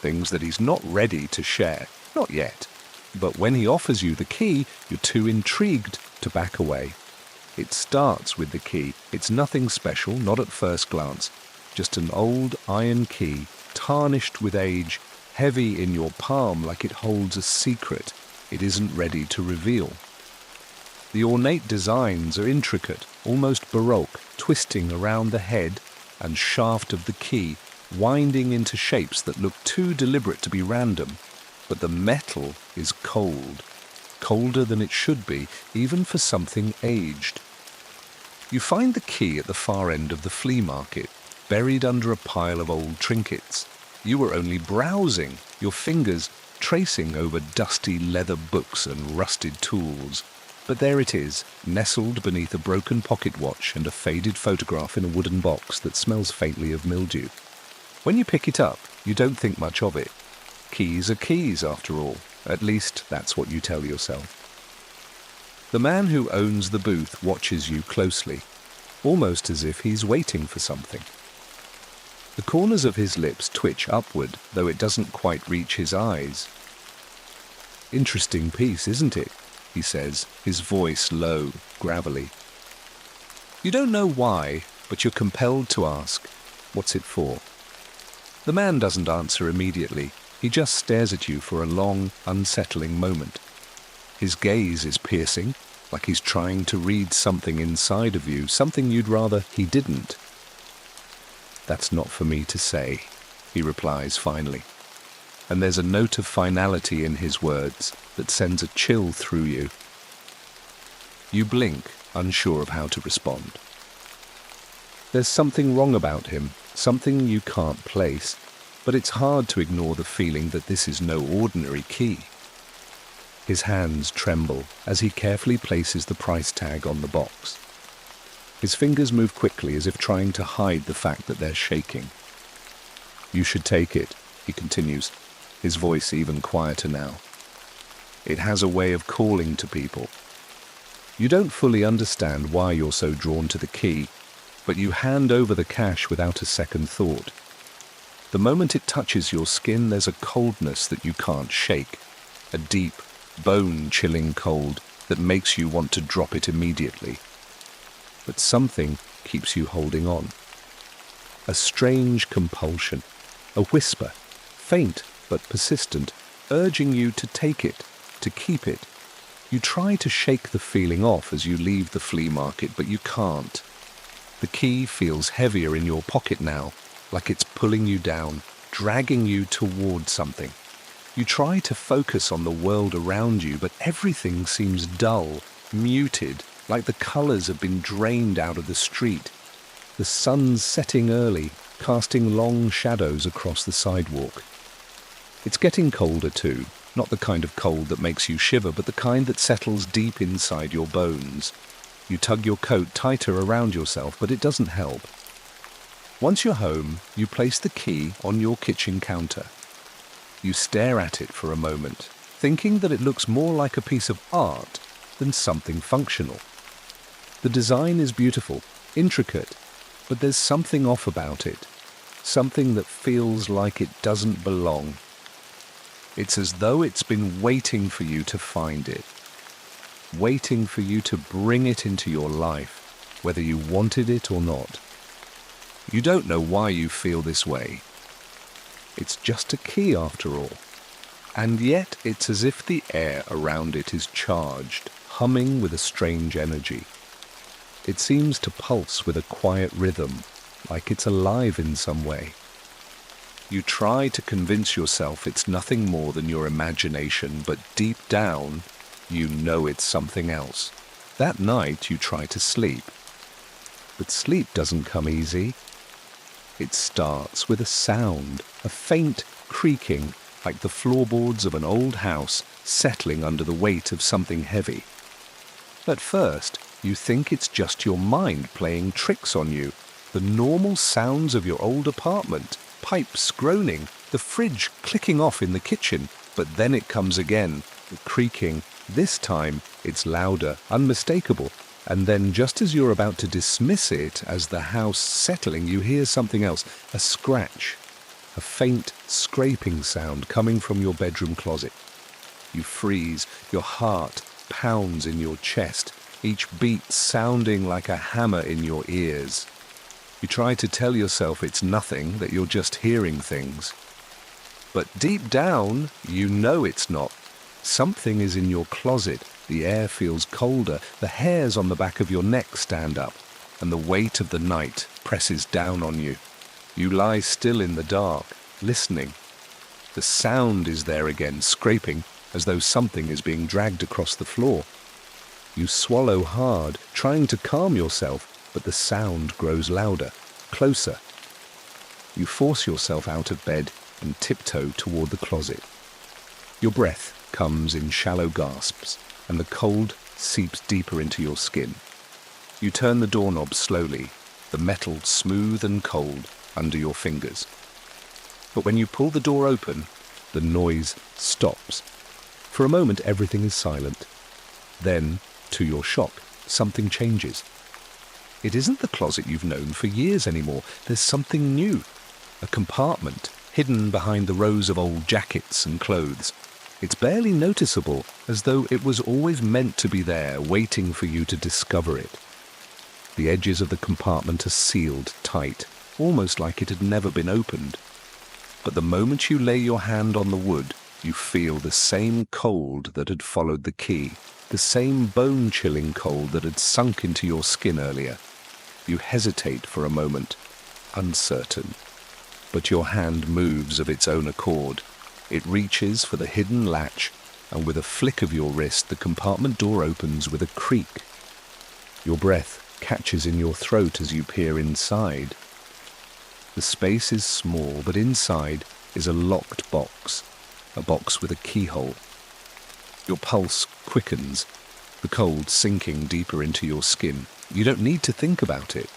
Speaker 1: that he's not ready to share, not yet. But when he offers you the key, you're too intrigued to back away. It starts with the key. It's nothing special, not at first glance. Just an old iron key, tarnished with age, heavy in your palm like it holds a secret it isn't ready to reveal. The ornate designs are intricate, almost baroque, twisting around the head and shaft of the key, winding into shapes that look too deliberate to be random. But the metal is cold, colder than it should be, even for something aged. You find the key at the far end of the flea market, buried under a pile of old trinkets. You were only browsing, your fingers tracing over dusty leather books and rusted tools. But there it is, nestled beneath a broken pocket watch and a faded photograph in a wooden box that smells faintly of mildew. When you pick it up, you don't think much of it. Keys are keys, after all. At least, that's what you tell yourself. The man who owns the booth watches you closely, almost as if he's waiting for something. The corners of his lips twitch upward, though it doesn't quite reach his eyes. "Interesting piece, isn't it?" he says, his voice low, gravelly. You don't know why, but you're compelled to ask, "What's it for?" The man doesn't answer immediately. He just stares at you for a long, unsettling moment. His gaze is piercing, like he's trying to read something inside of you, something you'd rather he didn't. "That's not for me to say," he replies finally. And there's a note of finality in his words that sends a chill through you. You blink, unsure of how to respond. There's something wrong about him, something you can't place, but it's hard to ignore the feeling that this is no ordinary key. His hands tremble as he carefully places the price tag on the box. His fingers move quickly as if trying to hide the fact that they're shaking. "You should take it," he continues, his voice even quieter now. "It has a way of calling to people. You don't fully understand why you're so drawn to the key, but you hand over the cash without a second thought. The moment it touches your skin, there's a coldness that you can't shake, a deep, bone-chilling cold that makes you want to drop it immediately. But something keeps you holding on. A strange compulsion, a whisper, faint but persistent, urging you to take it, to keep it. You try to shake the feeling off as you leave the flea market, but you can't. The key feels heavier in your pocket now, like it's pulling you down, dragging you toward something. You try to focus on the world around you, but everything seems dull, muted, like the colors have been drained out of the street. The sun's setting early, casting long shadows across the sidewalk. It's getting colder too, not the kind of cold that makes you shiver, but the kind that settles deep inside your bones. You tug your coat tighter around yourself, but it doesn't help. Once you're home, you place the key on your kitchen counter. You stare at it for a moment, thinking that it looks more like a piece of art than something functional. The design is beautiful, intricate, but there's something off about it, something that feels like it doesn't belong. It's as though it's been waiting for you to find it, waiting for you to bring it into your life, whether you wanted it or not. You don't know why you feel this way. It's just a key after all. And yet it's as if the air around it is charged, humming with a strange energy. It seems to pulse with a quiet rhythm, like it's alive in some way. You try to convince yourself it's nothing more than your imagination, but deep down, you know it's something else. That night you try to sleep. But sleep doesn't come easy. It starts with a sound, a faint creaking, like the floorboards of an old house settling under the weight of something heavy. At first, you think it's just your mind playing tricks on you, the normal sounds of your old apartment, pipes groaning, the fridge clicking off in the kitchen, but then it comes again, the creaking. This time, it's louder, unmistakable, and then just as you're about to dismiss it as the house settling, you hear something else, a scratch, a faint scraping sound coming from your bedroom closet. You freeze, your heart pounds in your chest, each beat sounding like a hammer in your ears. You try to tell yourself it's nothing, that you're just hearing things. But deep down, you know it's not. Something is in your closet. The air feels colder, the hairs on the back of your neck stand up, and the weight of the night presses down on you. You lie still in the dark, listening. The sound is there again, scraping, as though something is being dragged across the floor. You swallow hard, trying to calm yourself, but the sound grows louder, closer. You force yourself out of bed and tiptoe toward the closet. Your breath comes in shallow gasps, and the cold seeps deeper into your skin. You turn the doorknob slowly, the metal smooth and cold under your fingers. But when you pull the door open, the noise stops. For a moment, everything is silent. Then, to your shock, something changes. It isn't the closet you've known for years anymore. There's something new. A compartment, hidden behind the rows of old jackets and clothes. It's barely noticeable, as though it was always meant to be there, waiting for you to discover it. The edges of the compartment are sealed tight, almost like it had never been opened. But the moment you lay your hand on the wood, you feel the same cold that had followed the key, the same bone-chilling cold that had sunk into your skin earlier. You hesitate for a moment, uncertain. But your hand moves of its own accord. It reaches for the hidden latch, and with a flick of your wrist, the compartment door opens with a creak. Your breath catches in your throat as you peer inside. The space is small, but inside is a locked box, a box with a keyhole. Your pulse quickens, the cold sinking deeper into your skin. You don't need to think about it.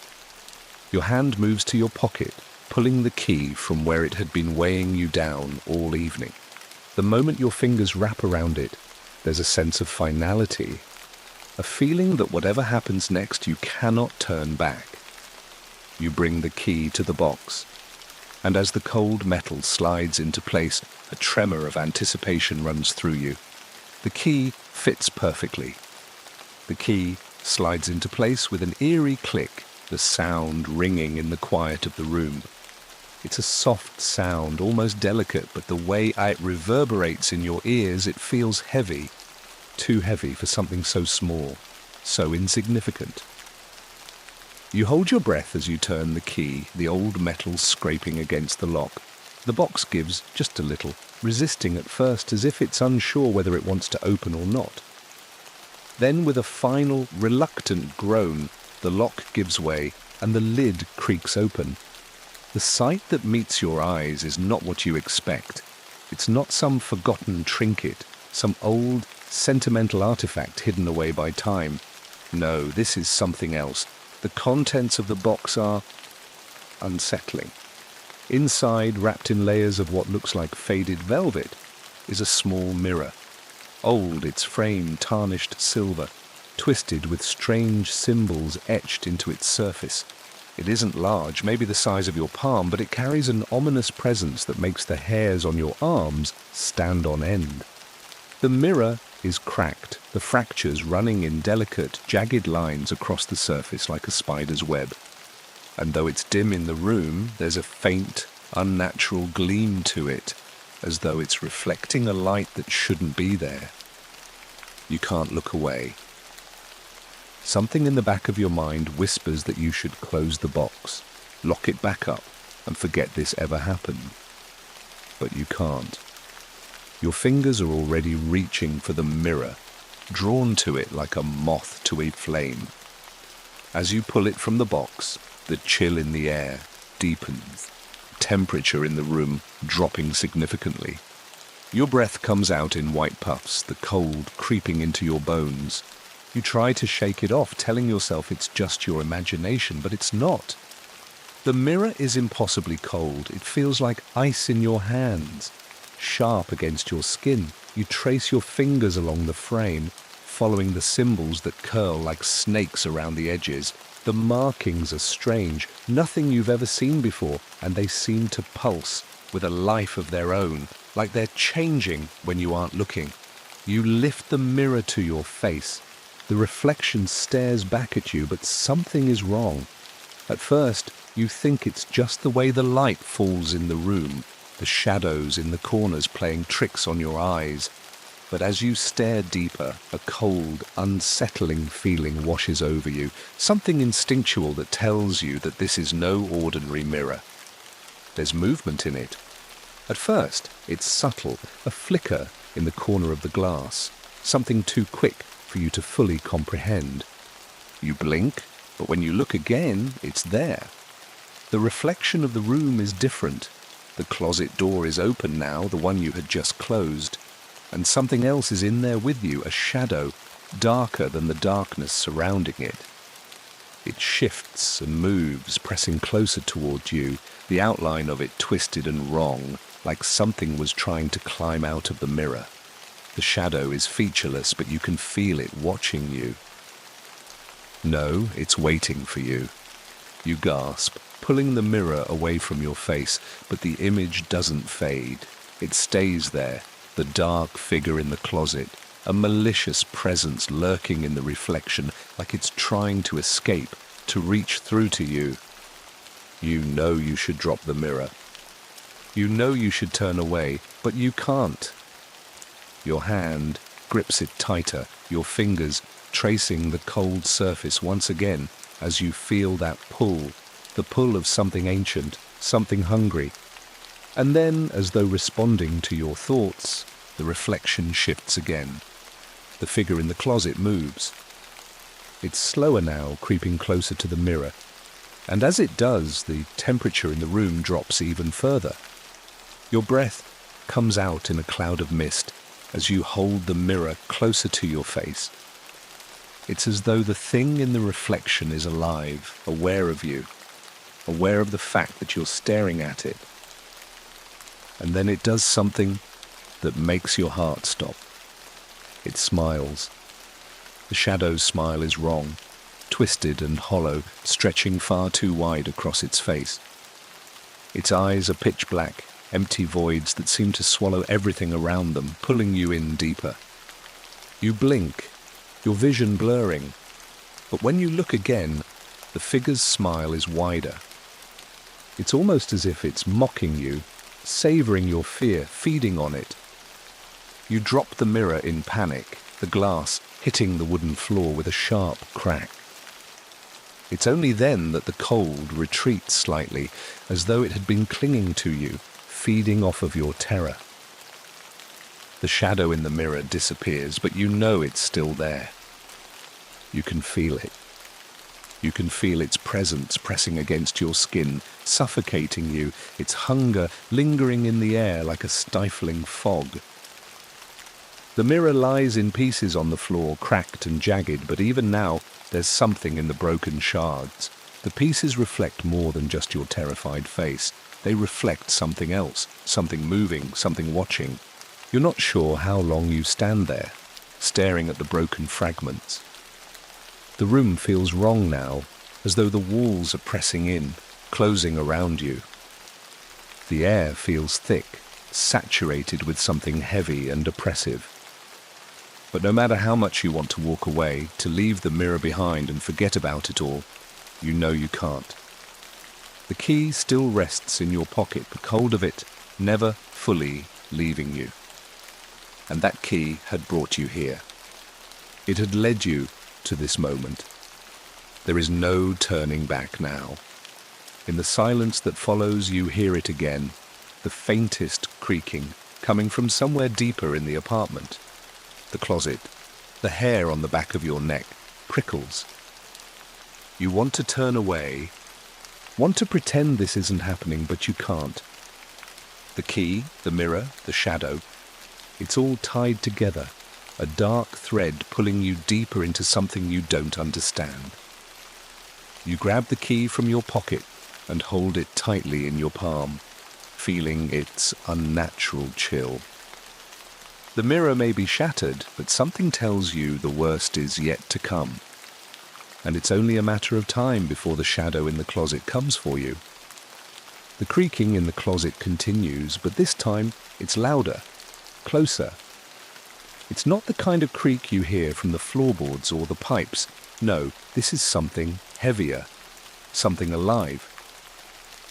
Speaker 1: Your hand moves to your pocket, pulling the key from where it had been weighing you down all evening. The moment your fingers wrap around it, there's a sense of finality, a feeling that whatever happens next, you cannot turn back. You bring the key to the box, and as the cold metal slides into place, a tremor of anticipation runs through you. The key fits perfectly. The key slides into place with an eerie click, the sound ringing in the quiet of the room. It's a soft sound, almost delicate, but the way it reverberates in your ears, it feels heavy. Too heavy for something so small, so insignificant. You hold your breath as you turn the key, the old metal scraping against the lock. The box gives just a little, resisting at first as if it's unsure whether it wants to open or not. Then with a final, reluctant groan, the lock gives way and the lid creaks open. The sight that meets your eyes is not what you expect. It's not some forgotten trinket, some old, sentimental artifact hidden away by time. No, this is something else. The contents of the box are unsettling. Inside, wrapped in layers of what looks like faded velvet, is a small mirror. Old, its frame tarnished silver, twisted with strange symbols etched into its surface. It isn't large, maybe the size of your palm, but it carries an ominous presence that makes the hairs on your arms stand on end. The mirror is cracked, the fractures running in delicate, jagged lines across the surface like a spider's web. And though it's dim in the room, there's a faint, unnatural gleam to it, as though it's reflecting a light that shouldn't be there. You can't look away. Something in the back of your mind whispers that you should close the box, lock it back up, and forget this ever happened. But you can't. Your fingers are already reaching for the mirror, drawn to it like a moth to a flame. As you pull it from the box, the chill in the air deepens, temperature in the room dropping significantly. Your breath comes out in white puffs, the cold creeping into your bones. You try to shake it off, telling yourself it's just your imagination, but it's not. The mirror is impossibly cold. It feels like ice in your hands, sharp against your skin. You trace your fingers along the frame, following the symbols that curl like snakes around the edges. The markings are strange, nothing you've ever seen before, and they seem to pulse with a life of their own, like they're changing when you aren't looking. You lift the mirror to your face. The reflection stares back at you, but something is wrong. At first, you think it's just the way the light falls in the room, the shadows in the corners playing tricks on your eyes. But as you stare deeper, a cold, unsettling feeling washes over you, something instinctual that tells you that this is no ordinary mirror. There's movement in it. At first, it's subtle, a flicker in the corner of the glass, something too quick for you to fully comprehend. You blink, but when you look again, it's there. The reflection of the room is different. The closet door is open now, the one you had just closed. And something else is in there with you, a shadow, darker than the darkness surrounding it. It shifts and moves, pressing closer toward you, the outline of it twisted and wrong, like something was trying to climb out of the mirror. The shadow is featureless, but you can feel it watching you. No, it's waiting for you. You gasp, pulling the mirror away from your face, but the image doesn't fade. It stays there. The dark figure in the closet, a malicious presence lurking in the reflection, like it's trying to escape, to reach through to you. You know you should drop the mirror. You know you should turn away, but you can't. Your hand grips it tighter, your fingers tracing the cold surface once again as you feel that pull, the pull of something ancient, something hungry. And then, as though responding to your thoughts, the reflection shifts again. The figure in the closet moves. It's slower now, creeping closer to the mirror. And as it does, the temperature in the room drops even further. Your breath comes out in a cloud of mist as you hold the mirror closer to your face. It's as though the thing in the reflection is alive, aware of you, aware of the fact that you're staring at it. And then it does something that makes your heart stop. It smiles. The shadow's smile is wrong, twisted and hollow, stretching far too wide across its face. Its eyes are pitch black, empty voids that seem to swallow everything around them, pulling you in deeper. You blink, your vision blurring, but when you look again, the figure's smile is wider. It's almost as if it's mocking you, savoring your fear, feeding on it. You drop the mirror in panic, the glass hitting the wooden floor with a sharp crack. It's only then that the cold retreats slightly, as though it had been clinging to you, feeding off of your terror. The shadow in the mirror disappears, but you know it's still there. You can feel it. You can feel its presence pressing against your skin, suffocating you, its hunger lingering in the air like a stifling fog. The mirror lies in pieces on the floor, cracked and jagged, but even now, there's something in the broken shards. The pieces reflect more than just your terrified face. They reflect something else, something moving, something watching. You're not sure how long you stand there, staring at the broken fragments. The room feels wrong now, as though the walls are pressing in, closing around you. The air feels thick, saturated with something heavy and oppressive. But no matter how much you want to walk away, to leave the mirror behind and forget about it all, you know you can't. The key still rests in your pocket, the cold of it never fully leaving you. And that key had brought you here. It had led you to this moment. There is no turning back now. In the silence that follows, you hear it again, the faintest creaking coming from somewhere deeper in the apartment. The closet, the hair on the back of your neck prickles. You want to turn away, want to pretend this isn't happening, but you can't. The key, the mirror, the shadow, it's all tied together, a dark thread pulling you deeper into something you don't understand. You grab the key from your pocket and hold it tightly in your palm, feeling its unnatural chill. The mirror may be shattered, but something tells you the worst is yet to come. And it's only a matter of time before the shadow in the closet comes for you. The creaking in the closet continues, but this time it's louder, closer. It's not the kind of creak you hear from the floorboards or the pipes. No, this is something heavier, something alive.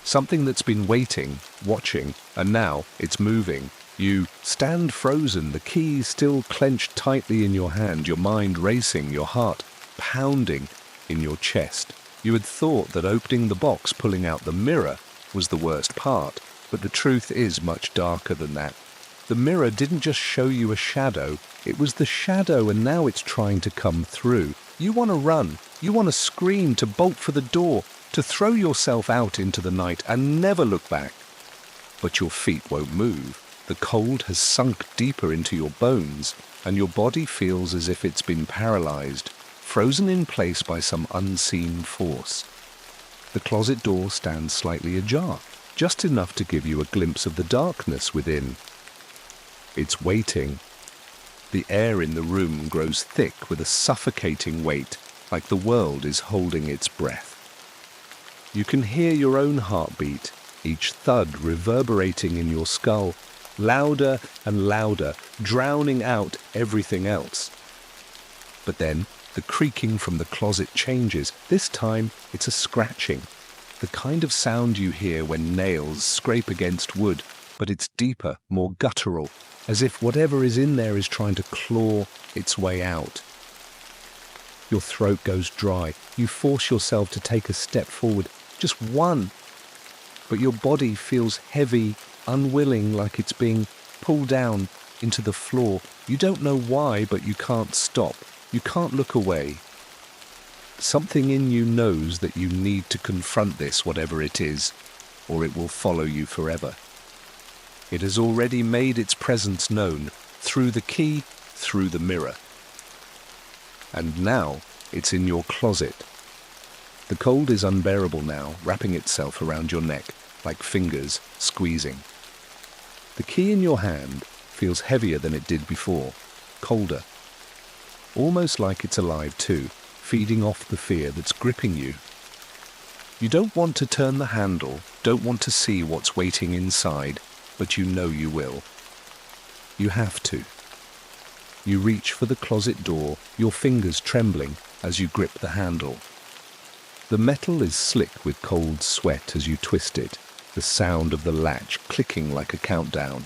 Speaker 1: Something that's been waiting, watching, and now it's moving. You stand frozen, the key still clenched tightly in your hand, your mind racing, your heart pounding in your chest. You had thought that opening the box, pulling out the mirror, was the worst part, but the truth is much darker than that. The mirror didn't just show you a shadow, it was the shadow, and now it's trying to come through. You want to run, you want to scream, to bolt for the door, to throw yourself out into the night and never look back. But your feet won't move. The cold has sunk deeper into your bones, and your body feels as if it's been paralyzed, frozen in place by some unseen force. The closet door stands slightly ajar, just enough to give you a glimpse of the darkness within. It's waiting. The air in the room grows thick with a suffocating weight, like the world is holding its breath. You can hear your own heartbeat, each thud reverberating in your skull, louder and louder, drowning out everything else. But then the creaking from the closet changes. This time it's a scratching, the kind of sound you hear when nails scrape against wood, but it's deeper, more guttural, as if whatever is in there is trying to claw its way out. Your throat goes dry. You force yourself to take a step forward, just one, but your body feels heavy, unwilling, like it's being pulled down into the floor. You don't know why, but you can't stop. You can't look away. Something in you knows that you need to confront this, whatever it is, or it will follow you forever. It has already made its presence known, through the key, through the mirror. And now it's in your closet. The cold is unbearable now, wrapping itself around your neck, like fingers squeezing. The key in your hand feels heavier than it did before, colder. Almost like it's alive too, feeding off the fear that's gripping you. You don't want to turn the handle, don't want to see what's waiting inside, but you know you will. You have to. You reach for the closet door, your fingers trembling as you grip the handle. The metal is slick with cold sweat as you twist it, the sound of the latch clicking like a countdown.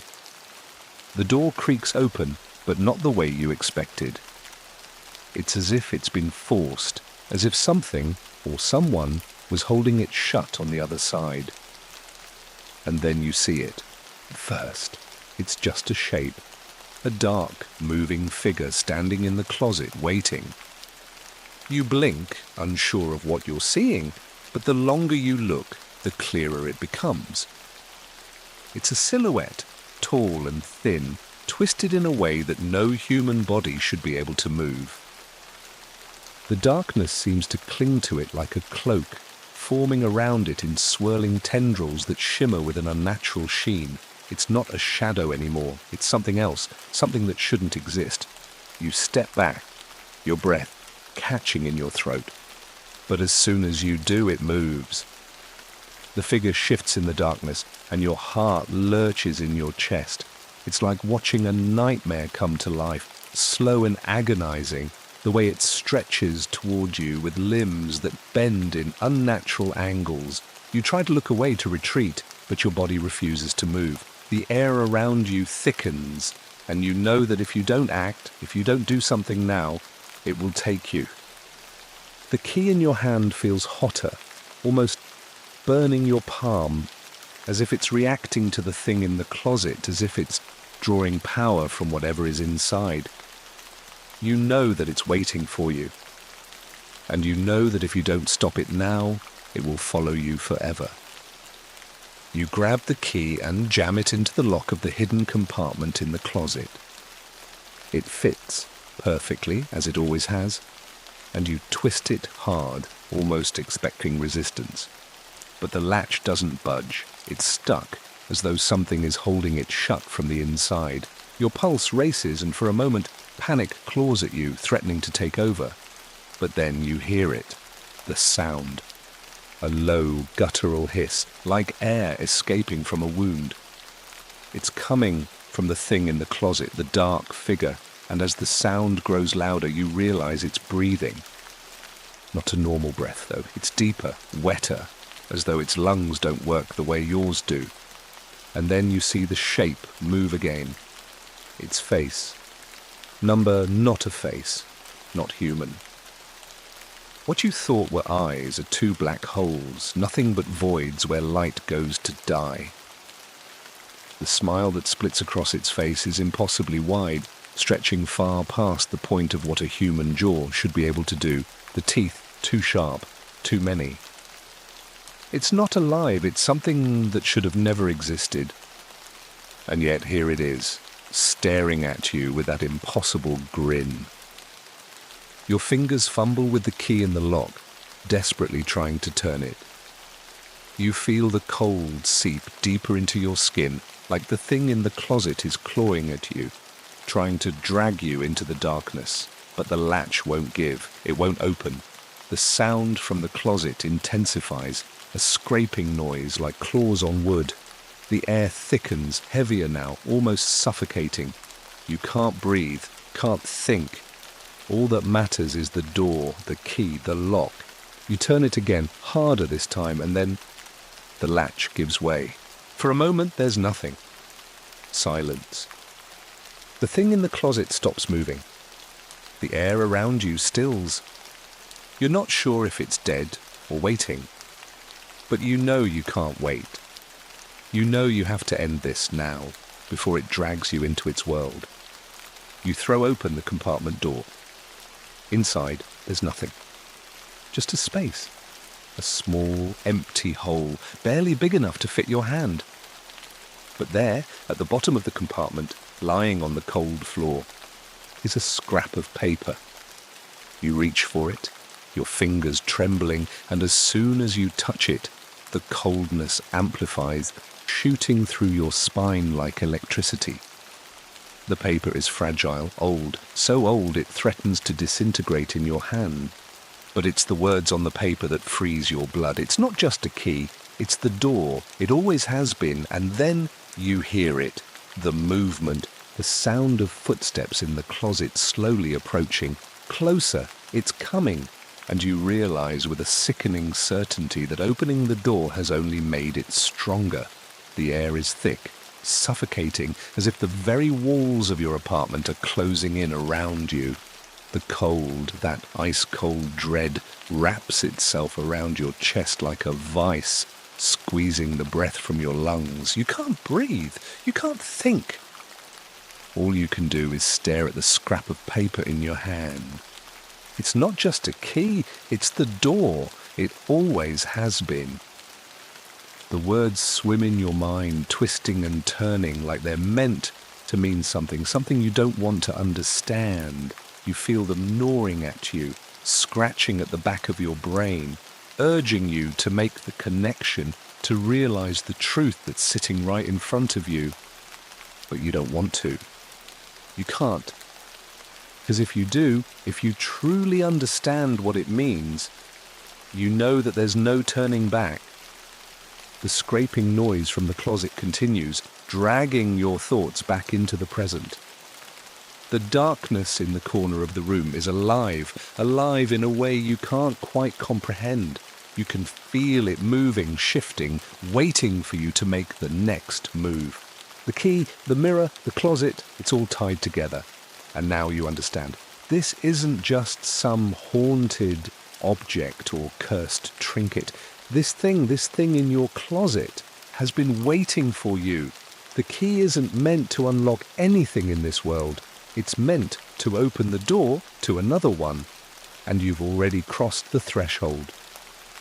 Speaker 1: The door creaks open, but not the way you expected. It's as if it's been forced, as if something or someone was holding it shut on the other side. And then you see it. First, it's just a shape, a dark, moving figure standing in the closet waiting. You blink, unsure of what you're seeing, but the longer you look, the clearer it becomes. It's a silhouette, tall and thin, twisted in a way that no human body should be able to move. The darkness seems to cling to it like a cloak, forming around it in swirling tendrils that shimmer with an unnatural sheen. It's not a shadow anymore, it's something else, something that shouldn't exist. You step back, your breath catching in your throat. But as soon as you do, it moves. The figure shifts in the darkness, and your heart lurches in your chest. It's like watching a nightmare come to life, slow and agonizing, the way it stretches toward you with limbs that bend in unnatural angles. You try to look away to retreat, but your body refuses to move. The air around you thickens, and you know that if you don't act, if you don't do something now, it will take you. The key in your hand feels hotter, almost burning your palm, as if it's reacting to the thing in the closet, as if it's drawing power from whatever is inside. You know that it's waiting for you, and you know that if you don't stop it now, it will follow you forever. You grab the key and jam it into the lock of the hidden compartment in the closet. It fits perfectly, as it always has, and you twist it hard, almost expecting resistance. But the latch doesn't budge. It's stuck, as though something is holding it shut from the inside. Your pulse races, and for a moment, panic claws at you, threatening to take over. But then you hear it, the sound. A low, guttural hiss, like air escaping from a wound. It's coming from the thing in the closet, the dark figure, and as the sound grows louder, you realize it's breathing. Not a normal breath, though. It's deeper, wetter, as though its lungs don't work the way yours do. And then you see the shape move again. Its face. Number not a face, not human. What you thought were eyes are two black holes, nothing but voids where light goes to die. The smile that splits across its face is impossibly wide, stretching far past the point of what a human jaw should be able to do, the teeth too sharp, too many. It's not alive, it's something that should have never existed. And yet here it is, staring at you with that impossible grin. Your fingers fumble with the key in the lock, desperately trying to turn it. You feel the cold seep deeper into your skin, like the thing in the closet is clawing at you, trying to drag you into the darkness. But the latch won't give, it won't open. The sound from the closet intensifies, a scraping noise like claws on wood. The air thickens, heavier now, almost suffocating. You can't breathe, can't think. All that matters is the door, the key, the lock. You turn it again, harder this time, and then the latch gives way. For a moment, there's nothing. Silence. The thing in the closet stops moving. The air around you stills. You're not sure if it's dead or waiting, but you know you can't wait. You know you have to end this now, before it drags you into its world. You throw open the compartment door. Inside, there's nothing. Just a space. A small, empty hole, barely big enough to fit your hand. But there, at the bottom of the compartment, lying on the cold floor, is a scrap of paper. You reach for it, your fingers trembling, and as soon as you touch it, the coldness amplifies, shooting through your spine like electricity. The paper is fragile, old, so old it threatens to disintegrate in your hand. But it's the words on the paper that freeze your blood. It's not just a key, it's the door. It always has been, and then you hear it. The movement, the sound of footsteps in the closet slowly approaching. Closer, it's coming. And you realize with a sickening certainty that opening the door has only made it stronger. The air is thick, suffocating, as if the very walls of your apartment are closing in around you. The cold, that ice-cold dread, wraps itself around your chest like a vice, squeezing the breath from your lungs. You can't breathe. You can't think. All you can do is stare at the scrap of paper in your hand. It's not just a key, it's the door. It always has been. The words swim in your mind, twisting and turning like they're meant to mean something you don't want to understand. You feel them gnawing at you, scratching at the back of your brain, urging you to make the connection, to realize the truth that's sitting right in front of you. But you don't want to. You can't. Because if you do, if you truly understand what it means, you know that there's no turning back. The scraping noise from the closet continues, dragging your thoughts back into the present. The darkness in the corner of the room is alive in a way you can't quite comprehend. You can feel it moving, shifting, waiting for you to make the next move. The key, the mirror, the closet, it's all tied together. And now you understand. This isn't just some haunted object or cursed trinket. This thing in your closet has been waiting for you. The key isn't meant to unlock anything in this world. It's meant to open the door to another one. And you've already crossed the threshold.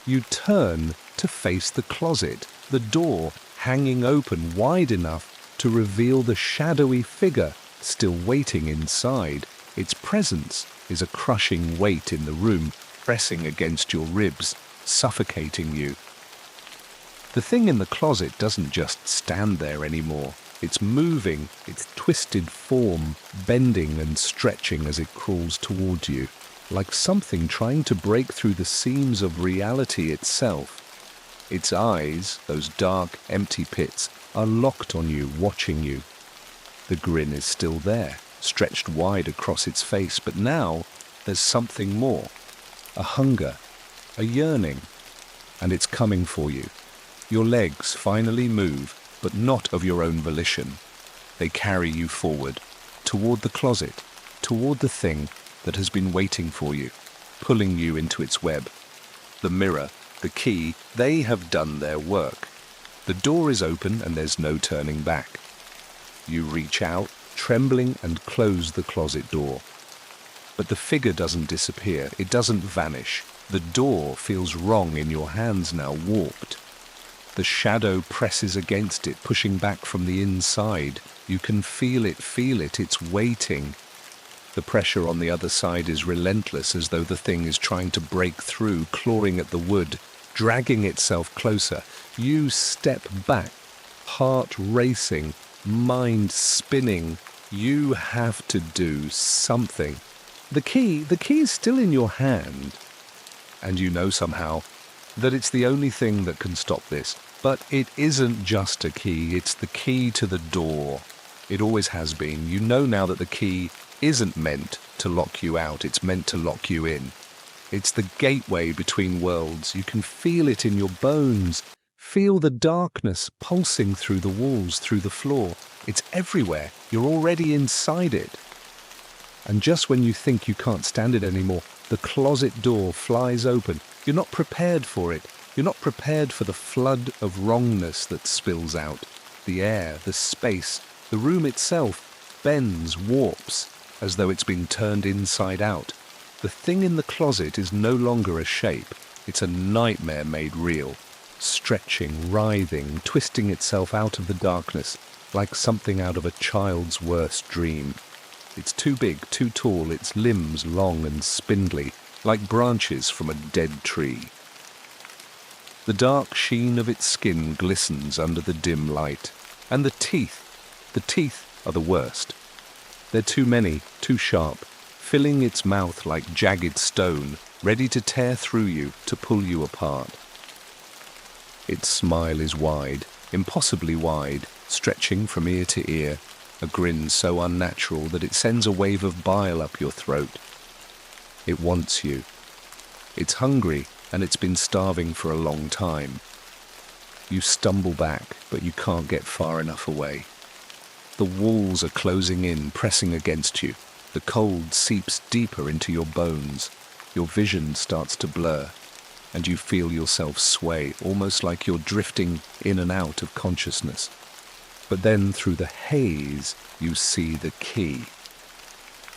Speaker 1: You turn to face the closet, the door hanging open wide enough to reveal the shadowy figure still waiting inside. Its presence is a crushing weight in the room, pressing against your ribs, suffocating you. The thing in the closet doesn't just stand there anymore. It's moving, its twisted form bending and stretching as it crawls toward you, like something trying to break through the seams of reality itself. Its eyes, those dark, empty pits, are locked on you, watching you. The grin is still there, stretched wide across its face, but now there's something more. A hunger, a yearning, and it's coming for you. Your legs finally move, but not of your own volition. They carry you forward, toward the closet, toward the thing that has been waiting for you, pulling you into its web. The mirror, the key, they have done their work. The door is open and there's no turning back. You reach out, trembling, and close the closet door. But the figure doesn't disappear. It doesn't vanish. The door feels wrong in your hands now, warped. The shadow presses against it, pushing back from the inside. You can feel it, it's waiting. The pressure on the other side is relentless, as though the thing is trying to break through, clawing at the wood, dragging itself closer. You step back, heart racing, mind spinning. You have to do something. The key is still in your hand. And you know somehow that it's the only thing that can stop this. But it isn't just a key, it's the key to the door. It always has been. You know now that the key isn't meant to lock you out, it's meant to lock you in. It's the gateway between worlds. You can feel it in your bones. Feel the darkness pulsing through the walls, through the floor. It's everywhere. You're already inside it. And just when you think you can't stand it anymore, the closet door flies open. You're not prepared for it. You're not prepared for the flood of wrongness that spills out. The air, the space, the room itself bends, warps, as though it's been turned inside out. The thing in the closet is no longer a shape. It's a nightmare made real, stretching, writhing, twisting itself out of the darkness like something out of a child's worst dream. It's too big, too tall, its limbs long and spindly, like branches from a dead tree. The dark sheen of its skin glistens under the dim light. And the teeth are the worst. They're too many, too sharp, filling its mouth like jagged stone, ready to tear through you, to pull you apart. Its smile is wide, impossibly wide, stretching from ear to ear, a grin so unnatural that it sends a wave of bile up your throat. It wants you. It's hungry, and it's been starving for a long time. You stumble back, but you can't get far enough away. The walls are closing in, pressing against you. The cold seeps deeper into your bones. Your vision starts to blur, and you feel yourself sway, almost like you're drifting in and out of consciousness. But then through the haze, you see the key.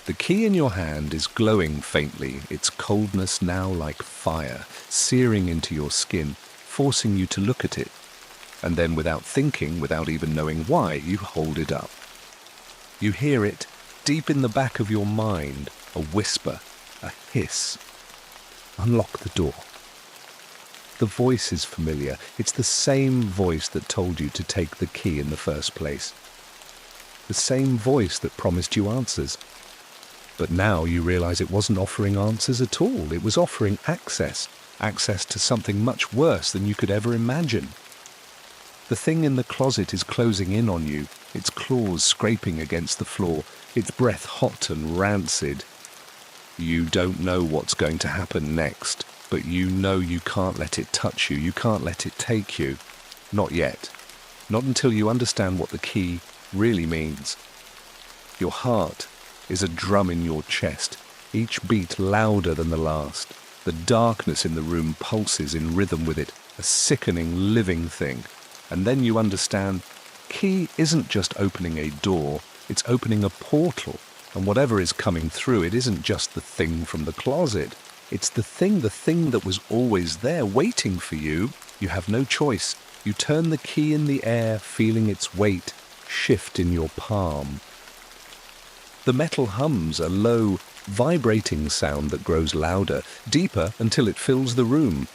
Speaker 1: The key in your hand is glowing faintly, its coldness now like fire, searing into your skin, forcing you to look at it. And then without thinking, without even knowing why, you hold it up. You hear it deep in the back of your mind, a whisper, a hiss. Unlock the door. The voice is familiar. It's the same voice that told you to take the key in the first place. The same voice that promised you answers. But now you realize it wasn't offering answers at all. It was offering access to something much worse than you could ever imagine. The thing in the closet is closing in on you, its claws scraping against the floor, its breath hot and rancid. You don't know what's going to happen next, but you know you can't let it touch you, you can't let it take you. Not yet. Not until you understand what the key really means. Your heart is a drum in your chest, each beat louder than the last. The darkness in the room pulses in rhythm with it, a sickening living thing. And then you understand, key isn't just opening a door, it's opening a portal. And whatever is coming through it isn't just the thing from the closet. It's the thing that was always there, waiting for you. You have no choice. You turn the key in the air, feeling its weight shift in your palm. The metal hums a low, vibrating sound that grows louder, deeper until it fills the room.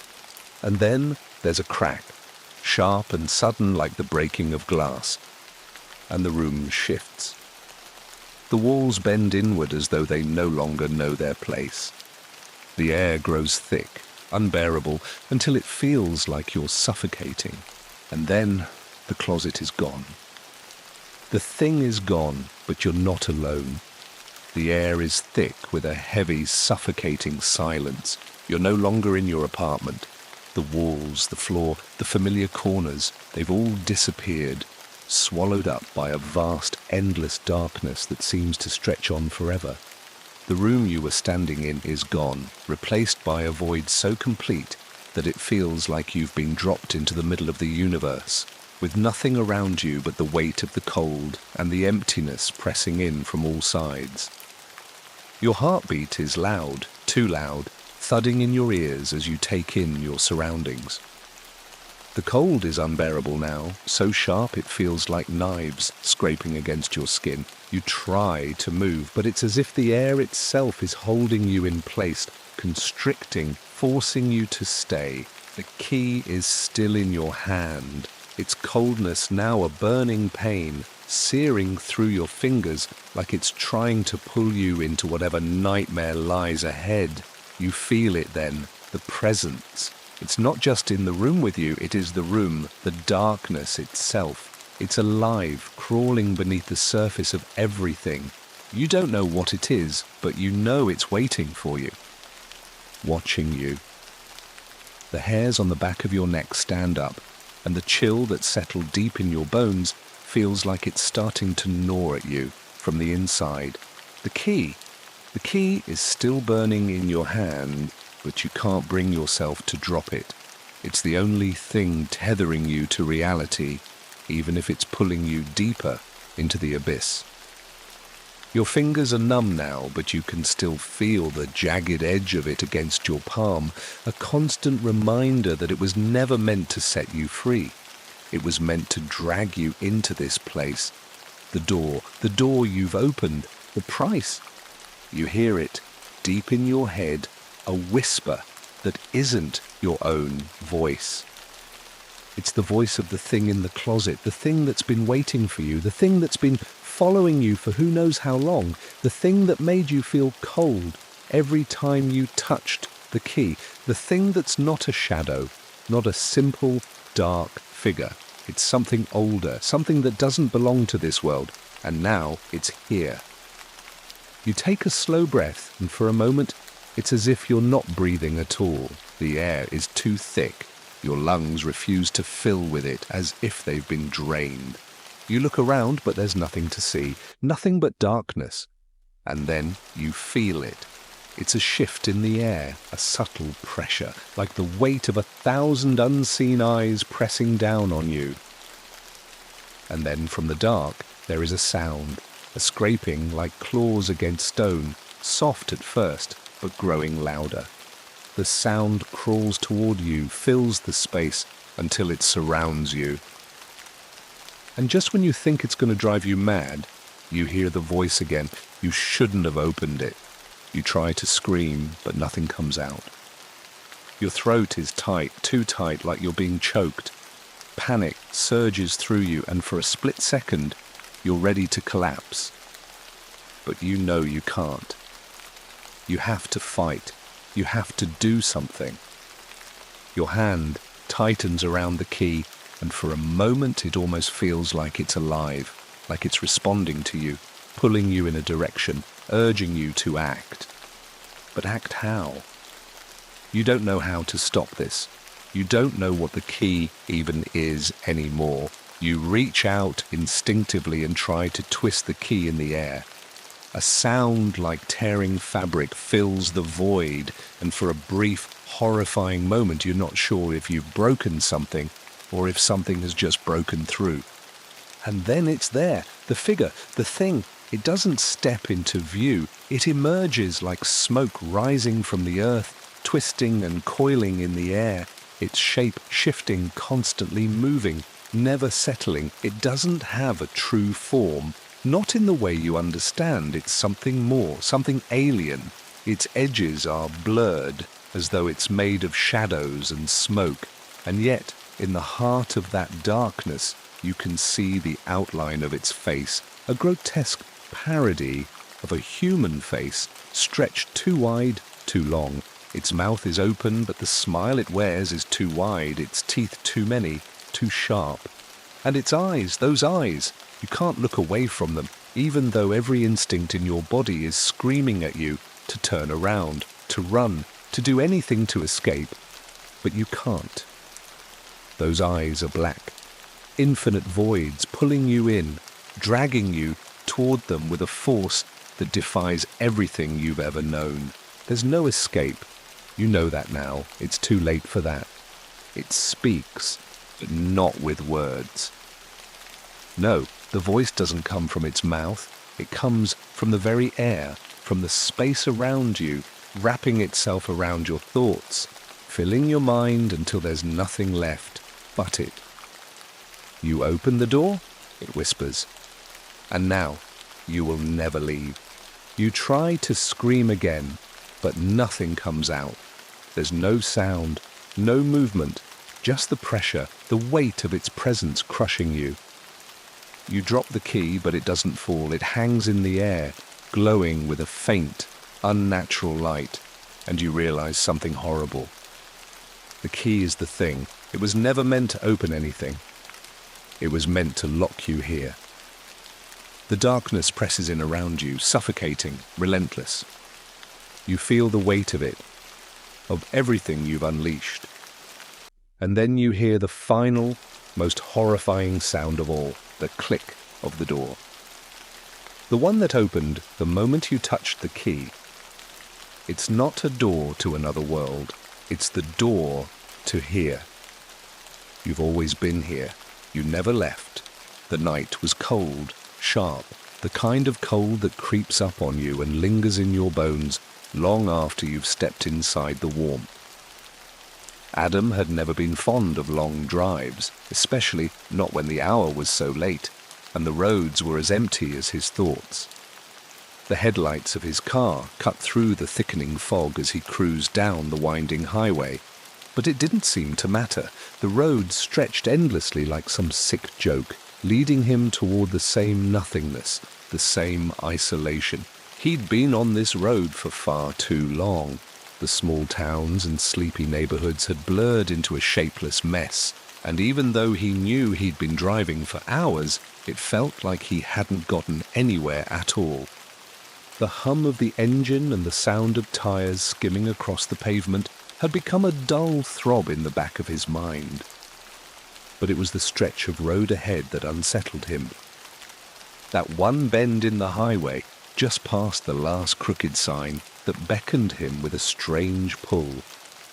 Speaker 1: And then there's a crack, sharp and sudden like the breaking of glass. And the room shifts. The walls bend inward as though they no longer know their place. The air grows thick, unbearable, until it feels like you're suffocating. And then the closet is gone. The thing is gone, but you're not alone. The air is thick with a heavy, suffocating silence. You're no longer in your apartment. The walls, the floor, the familiar corners, they've all disappeared, swallowed up by a vast, endless darkness that seems to stretch on forever. The room you were standing in is gone, replaced by a void so complete that it feels like you've been dropped into the middle of the universe, with nothing around you but the weight of the cold and the emptiness pressing in from all sides. Your heartbeat is loud, too loud, thudding in your ears as you take in your surroundings. The cold is unbearable now, so sharp it feels like knives scraping against your skin. You try to move, but it's as if the air itself is holding you in place, constricting, forcing you to stay. The key is still in your hand, its coldness now a burning pain, searing through your fingers like it's trying to pull you into whatever nightmare lies ahead. You feel it then, the presence. It's not just in the room with you, it is the room, the darkness itself. It's alive, crawling beneath the surface of everything. You don't know what it is, but you know it's waiting for you, watching you. The hairs on the back of your neck stand up, and the chill that settled deep in your bones feels like it's starting to gnaw at you from the inside. The key is still burning in your hand, but you can't bring yourself to drop it. It's the only thing tethering you to reality, even if it's pulling you deeper into the abyss. Your fingers are numb now, but you can still feel the jagged edge of it against your palm, a constant reminder that it was never meant to set you free. It was meant to drag you into this place. The door you've opened, the price. You hear it, deep in your head, a whisper that isn't your own voice. It's the voice of the thing in the closet, the thing that's been waiting for you, the thing that's been following you for who knows how long, the thing that made you feel cold every time you touched the key, the thing that's not a shadow, not a simple, dark figure. It's something older, something that doesn't belong to this world, and now it's here. You take a slow breath, and for a moment, it's as if you're not breathing at all. The air is too thick. Your lungs refuse to fill with it, as if they've been drained. You look around, but there's nothing to see, nothing but darkness. And then you feel it. It's a shift in the air, a subtle pressure, like the weight of 1,000 unseen eyes pressing down on you. And then from the dark, there is a sound, a scraping like claws against stone, soft at first, but growing louder. The sound crawls toward you, fills the space until it surrounds you. And just when you think it's going to drive you mad, you hear the voice again. You shouldn't have opened it. You try to scream, but nothing comes out. Your throat is tight, too tight, like you're being choked. Panic surges through you, and for a split second, you're ready to collapse. But you know you can't. You have to fight. You have to do something. Your hand tightens around the key, and for a moment it almost feels like it's alive, like it's responding to you, pulling you in a direction, urging you to act. But act how? You don't know how to stop this. You don't know what the key even is anymore. You reach out instinctively and try to twist the key in the air. A sound like tearing fabric fills the void, and for a brief, horrifying moment you're not sure if you've broken something or if something has just broken through. And then it's there, the figure, the thing. It doesn't step into view. It emerges like smoke rising from the earth, twisting and coiling in the air, its shape shifting, constantly moving, never settling. It doesn't have a true form. Not in the way you understand. It's something more, something alien. Its edges are blurred, as though it's made of shadows and smoke. And yet, in the heart of that darkness, you can see the outline of its face, a grotesque parody of a human face, stretched too wide, too long. Its mouth is open, but the smile it wears is too wide, its teeth too many, too sharp. And its eyes, those eyes, you can't look away from them, even though every instinct in your body is screaming at you to turn around, to run, to do anything to escape. But you can't. Those eyes are black, infinite voids pulling you in, dragging you toward them with a force that defies everything you've ever known. There's no escape. You know that now. It's too late for that. It speaks, but not with words. No, the voice doesn't come from its mouth. It comes from the very air, from the space around you, wrapping itself around your thoughts, filling your mind until there's nothing left but it. You open the door, it whispers, and now you will never leave. You try to scream again, but nothing comes out. There's no sound, no movement, just the pressure, the weight of its presence crushing you. You drop the key, but it doesn't fall. It hangs in the air, glowing with a faint, unnatural light, and you realize something horrible. The key is the thing. It was never meant to open anything. It was meant to lock you here. The darkness presses in around you, suffocating, relentless. You feel the weight of it, of everything you've unleashed. And then you hear the final, most horrifying sound of all, the click of the door. The one that opened the moment you touched the key. It's not a door to another world. It's the door to here. You've always been here. You never left. The night was cold, sharp, the kind of cold that creeps up on you and lingers in your bones long after you've stepped inside the warmth. Adam had never been fond of long drives, especially not when the hour was so late, and the roads were as empty as his thoughts. The headlights of his car cut through the thickening fog as he cruised down the winding highway, but it didn't seem to matter. The road stretched endlessly like some sick joke, leading him toward the same nothingness, the same isolation. He'd been on this road for far too long. The small towns and sleepy neighborhoods had blurred into a shapeless mess, and even though he knew he'd been driving for hours, it felt like he hadn't gotten anywhere at all. The hum of the engine and the sound of tires skimming across the pavement had become a dull throb in the back of his mind. But it was the stretch of road ahead that unsettled him. That one bend in the highway, just past the last crooked sign, that beckoned him with a strange pull.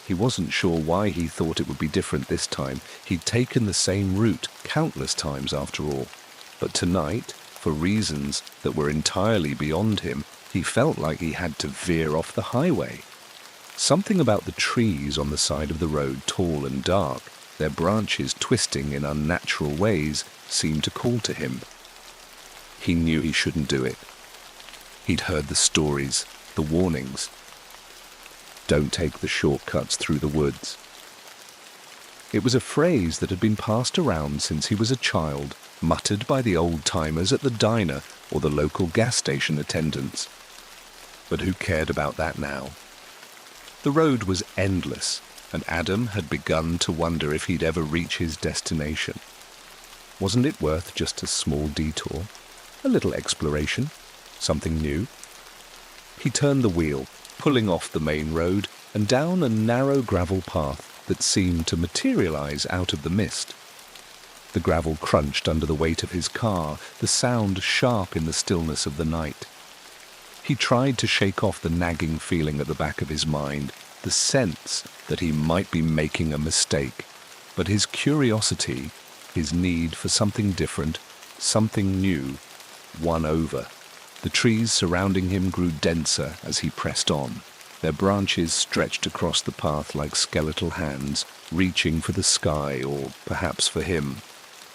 Speaker 1: He wasn't sure why he thought it would be different this time. He'd taken the same route countless times after all. But tonight, for reasons that were entirely beyond him, he felt like he had to veer off the highway. Something about the trees on the side of the road, tall and dark, their branches twisting in unnatural ways, seemed to call to him. He knew he shouldn't do it. He'd heard the stories, the warnings. Don't take the shortcuts through the woods. It was a phrase that had been passed around since he was a child, muttered by the old-timers at the diner or the local gas station attendants. But who cared about that now? The road was endless, and Adam had begun to wonder if he'd ever reach his destination. Wasn't it worth just a small detour? A little exploration? Something new? He turned the wheel, pulling off the main road and down a narrow gravel path that seemed to materialize out of the mist. The gravel crunched under the weight of his car, the sound sharp in the stillness of the night. He tried to shake off the nagging feeling at the back of his mind, the sense that he might be making a mistake. But his curiosity, his need for something different, something new, won over. The trees surrounding him grew denser as he pressed on. Their branches stretched across the path like skeletal hands, reaching for the sky or perhaps for him.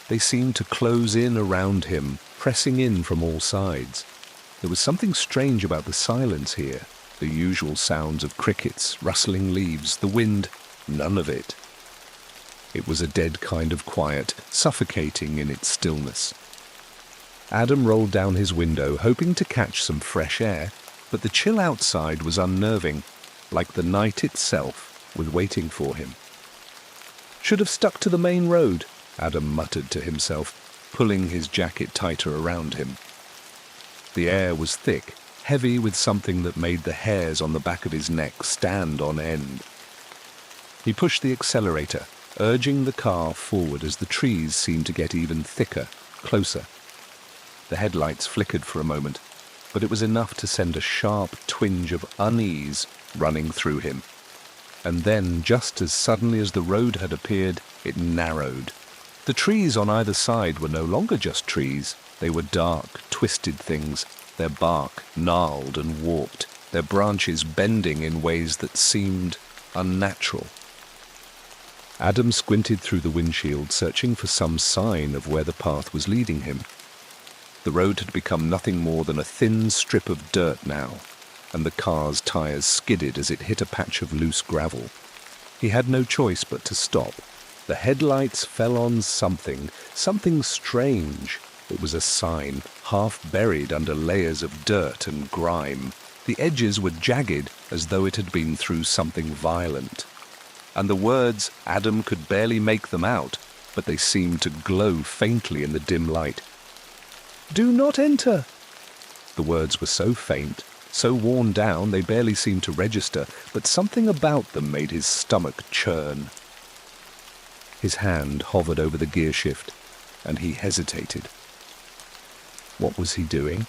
Speaker 1: They seemed to close in around him, pressing in from all sides. There was something strange about the silence here. The usual sounds of crickets, rustling leaves, the wind, none of it. It was a dead kind of quiet, suffocating in its stillness. Adam rolled down his window, hoping to catch some fresh air, but the chill outside was unnerving, like the night itself was waiting for him. "Should have stuck to the main road," Adam muttered to himself, pulling his jacket tighter around him. The air was thick, heavy with something that made the hairs on the back of his neck stand on end. He pushed the accelerator, urging the car forward as the trees seemed to get even thicker, closer. The headlights flickered for a moment, but it was enough to send a sharp twinge of unease running through him. And then, just as suddenly as the road had appeared, it narrowed. The trees on either side were no longer just trees. They were dark, twisted things, their bark gnarled and warped, their branches bending in ways that seemed unnatural. Adam squinted through the windshield, searching for some sign of where the path was leading him. The road had become nothing more than a thin strip of dirt now, and the car's tires skidded as it hit a patch of loose gravel. He had no choice but to stop. The headlights fell on something strange. It was a sign, half buried under layers of dirt and grime. The edges were jagged as though it had been through something violent. And the words, Adam could barely make them out, but they seemed to glow faintly in the dim light. "Do not enter." The words were so faint, so worn down they barely seemed to register, but something about them made his stomach churn. His hand hovered over the gear shift, and he hesitated. What was he doing?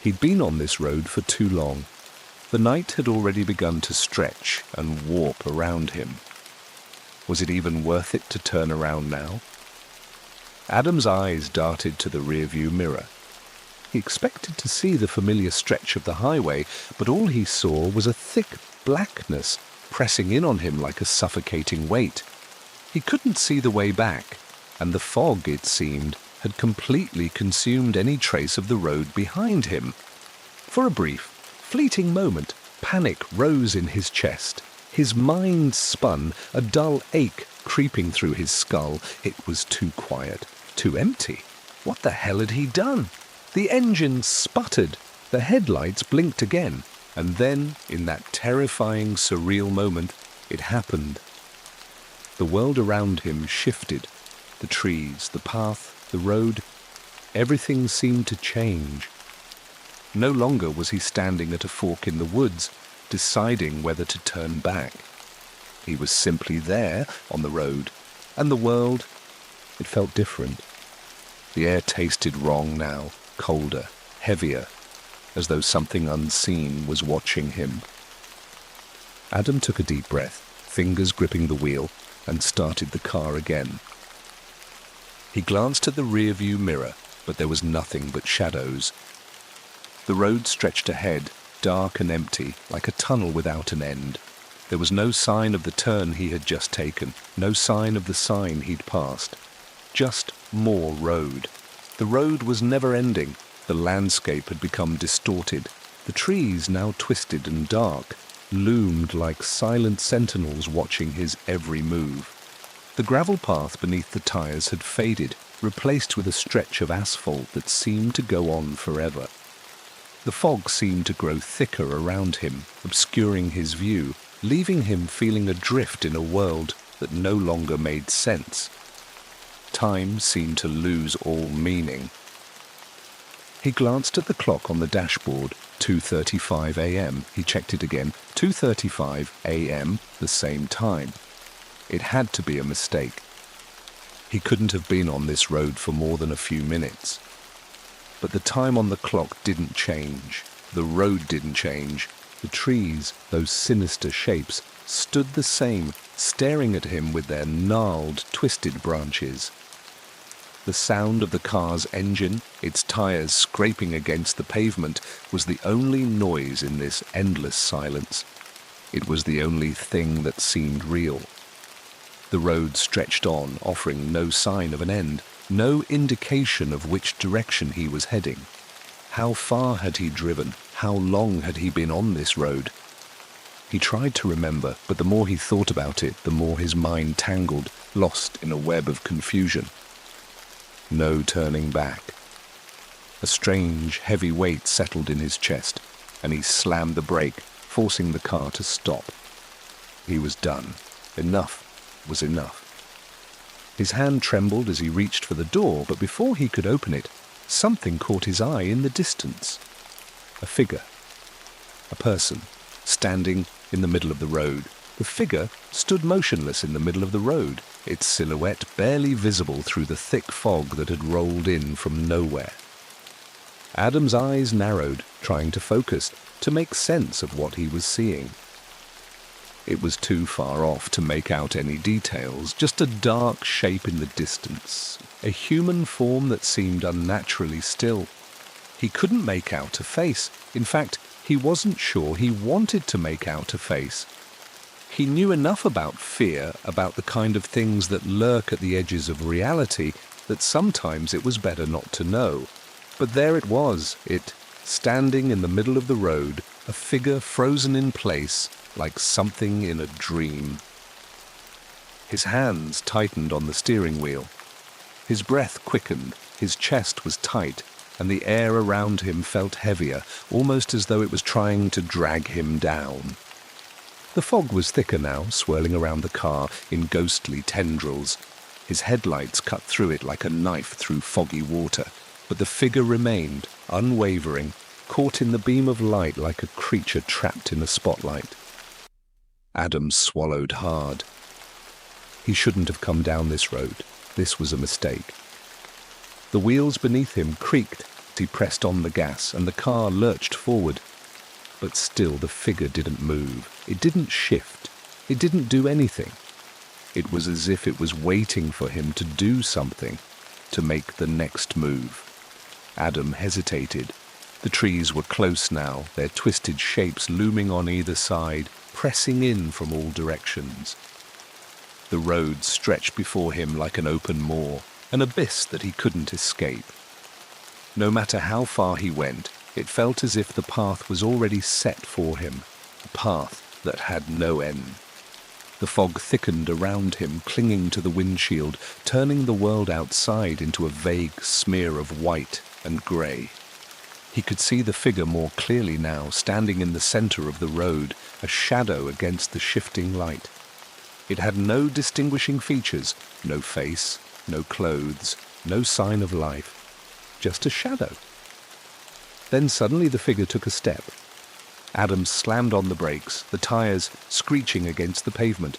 Speaker 1: He'd been on this road for too long. The night had already begun to stretch and warp around him. Was it even worth it to turn around now? Adam's eyes darted to the rearview mirror. He expected to see the familiar stretch of the highway, but all he saw was a thick blackness pressing in on him like a suffocating weight. He couldn't see the way back, and the fog, it seemed, had completely consumed any trace of the road behind him. For a brief, fleeting moment, panic rose in his chest. His mind spun, a dull ache creeping through his skull. It was too quiet, too empty. What the hell had he done? The engine sputtered, the headlights blinked again, and then, in that terrifying, surreal moment, it happened. The world around him shifted. The trees, the path, the road, everything seemed to change. No longer was he standing at a fork in the woods, deciding whether to turn back. He was simply there on the road, and the world, it felt different. The air tasted wrong now, colder, heavier, as though something unseen was watching him. Adam took a deep breath, fingers gripping the wheel, and started the car again. He glanced at the rearview mirror, but there was nothing but shadows. The road stretched ahead, dark and empty, like a tunnel without an end. There was no sign of the turn he had just taken, no sign of the sign he'd passed. Just more road. The road was never ending. The landscape had become distorted. The trees, now twisted and dark, loomed like silent sentinels watching his every move. The gravel path beneath the tires had faded, replaced with a stretch of asphalt that seemed to go on forever. The fog seemed to grow thicker around him, obscuring his view, leaving him feeling adrift in a world that no longer made sense. Time seemed to lose all meaning. He glanced at the clock on the dashboard. 2:35 a.m. He checked it again. 2:35 a.m., the same time. It had to be a mistake. He couldn't have been on this road for more than a few minutes. But the time on the clock didn't change. The road didn't change. The trees, those sinister shapes, stood the same, staring at him with their gnarled, twisted branches. The sound of the car's engine, its tires scraping against the pavement, was the only noise in this endless silence. It was the only thing that seemed real. The road stretched on, offering no sign of an end, no indication of which direction he was heading. How far had he driven? How long had he been on this road? He tried to remember, but the more he thought about it, the more his mind tangled, lost in a web of confusion. No turning back. A strange, heavy weight settled in his chest, and he slammed the brake, forcing the car to stop. He was done. Enough was enough. His hand trembled as he reached for the door, but before he could open it, something caught his eye in the distance. A figure. A person, standing in the middle of the road. The figure stood motionless in the middle of the road, its silhouette barely visible through the thick fog that had rolled in from nowhere. Adam's eyes narrowed, trying to focus, to make sense of what he was seeing. It was too far off to make out any details, just a dark shape in the distance, a human form that seemed unnaturally still. He couldn't make out a face. In fact, he wasn't sure he wanted to make out a face. He knew enough about fear, about the kind of things that lurk at the edges of reality, that sometimes it was better not to know. But there it was, standing in the middle of the road, a figure frozen in place, like something in a dream. His hands tightened on the steering wheel. His breath quickened, his chest was tight, and the air around him felt heavier, almost as though it was trying to drag him down. The fog was thicker now, swirling around the car in ghostly tendrils. His headlights cut through it like a knife through foggy water, but the figure remained, unwavering, caught in the beam of light like a creature trapped in a spotlight. Adam swallowed hard. He shouldn't have come down this road. This was a mistake. The wheels beneath him creaked as he pressed on the gas, and the car lurched forward. But still the figure didn't move. It didn't shift. It didn't do anything. It was as if it was waiting for him to do something, to make the next move. Adam hesitated. The trees were close now, their twisted shapes looming on either side, pressing in from all directions. The road stretched before him like an open maw, an abyss that he couldn't escape. No matter how far he went, it felt as if the path was already set for him, a path that had no end. The fog thickened around him, clinging to the windshield, turning the world outside into a vague smear of white and grey. He could see the figure more clearly now, standing in the center of the road, a shadow against the shifting light. It had no distinguishing features, no face, no clothes, no sign of life, just a shadow. Then suddenly the figure took a step. Adam slammed on the brakes, the tires screeching against the pavement.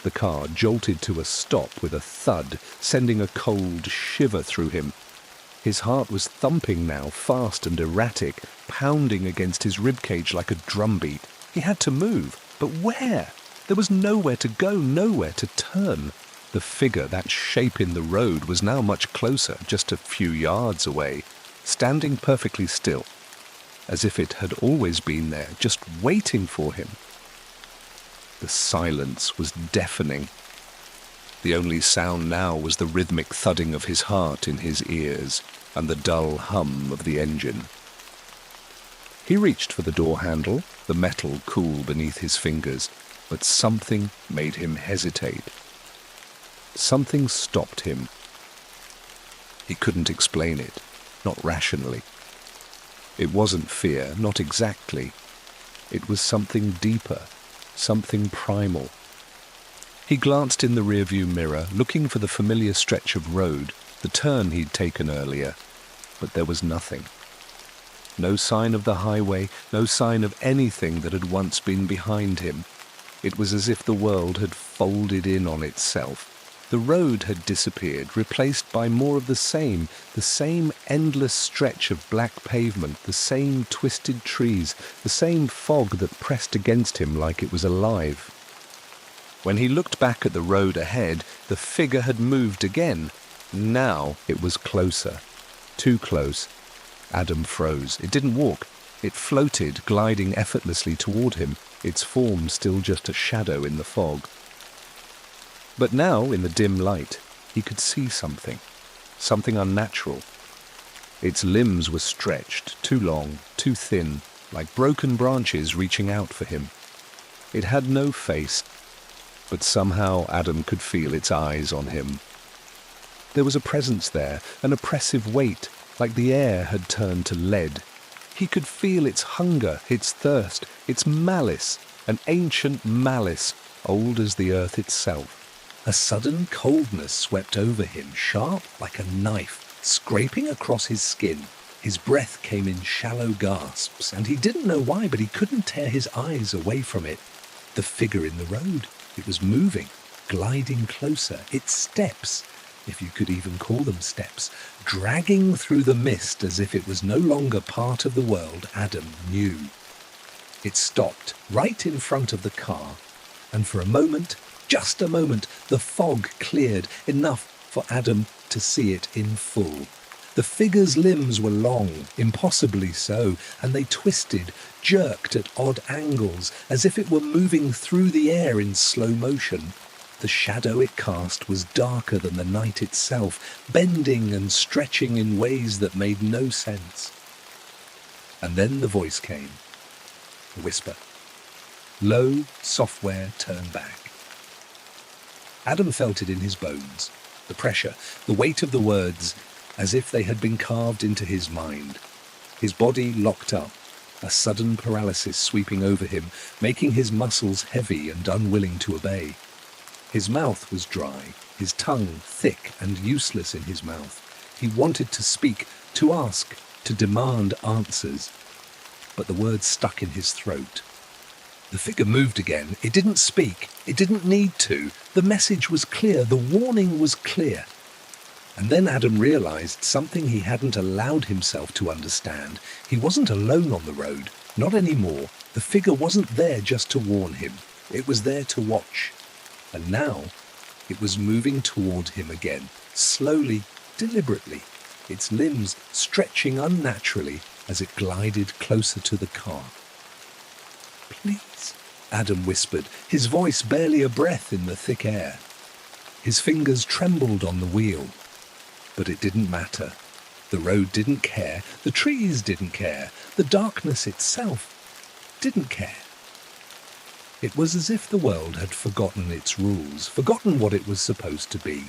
Speaker 1: The car jolted to a stop with a thud, sending a cold shiver through him. His heart was thumping now, fast and erratic, pounding against his ribcage like a drumbeat. He had to move, but where? There was nowhere to go, nowhere to turn. The figure, that shape in the road, was now much closer, just a few yards away, standing perfectly still, as if it had always been there, just waiting for him. The silence was deafening. The only sound now was the rhythmic thudding of his heart in his ears and the dull hum of the engine. He reached for the door handle, the metal cool beneath his fingers, but something made him hesitate. Something stopped him. He couldn't explain it, not rationally. It wasn't fear, not exactly. It was something deeper, something primal. He glanced in the rearview mirror, looking for the familiar stretch of road, the turn he'd taken earlier, but there was nothing. No sign of the highway, no sign of anything that had once been behind him. It was as if the world had folded in on itself. The road had disappeared, replaced by more of the same endless stretch of black pavement, the same twisted trees, the same fog that pressed against him like it was alive. When he looked back at the road ahead, the figure had moved again. Now it was closer. Too close. Adam froze. It didn't walk. It floated, gliding effortlessly toward him, its form still just a shadow in the fog. But now, in the dim light, he could see something unnatural. Its limbs were stretched, too long, too thin, like broken branches reaching out for him. It had no face, but somehow Adam could feel its eyes on him. There was a presence there, an oppressive weight, like the air had turned to lead. He could feel its hunger, its thirst, its malice, an ancient malice, old as the earth itself. A sudden coldness swept over him, sharp like a knife, scraping across his skin. His breath came in shallow gasps, and he didn't know why, but he couldn't tear his eyes away from it. The figure in the road. It was moving, gliding closer, its steps, if you could even call them steps, dragging through the mist as if it was no longer part of the world Adam knew. It stopped right in front of the car, and for a moment, just a moment, the fog cleared enough for Adam to see it in full. The figure's limbs were long, impossibly so, and they twisted, jerked at odd angles, as if it were moving through the air in slow motion. The shadow it cast was darker than the night itself, bending and stretching in ways that made no sense. And then the voice came, a whisper. Low, software, turn back. Adam felt it in his bones, the pressure, the weight of the words, as if they had been carved into his mind. His body locked up, a sudden paralysis sweeping over him, making his muscles heavy and unwilling to obey. His mouth was dry, his tongue thick and useless in his mouth. He wanted to speak, to ask, to demand answers, but the words stuck in his throat. The figure moved again. It didn't speak. It didn't need to. The message was clear. The warning was clear. And then Adam realized something he hadn't allowed himself to understand. He wasn't alone on the road. Not anymore. The figure wasn't there just to warn him. It was there to watch. And now it was moving toward him again, slowly, deliberately, its limbs stretching unnaturally as it glided closer to the car. Please, Adam whispered, his voice barely a breath in the thick air. His fingers trembled on the wheel. But it didn't matter. The road didn't care. The trees didn't care. The darkness itself didn't care. It was as if the world had forgotten its rules, forgotten what it was supposed to be.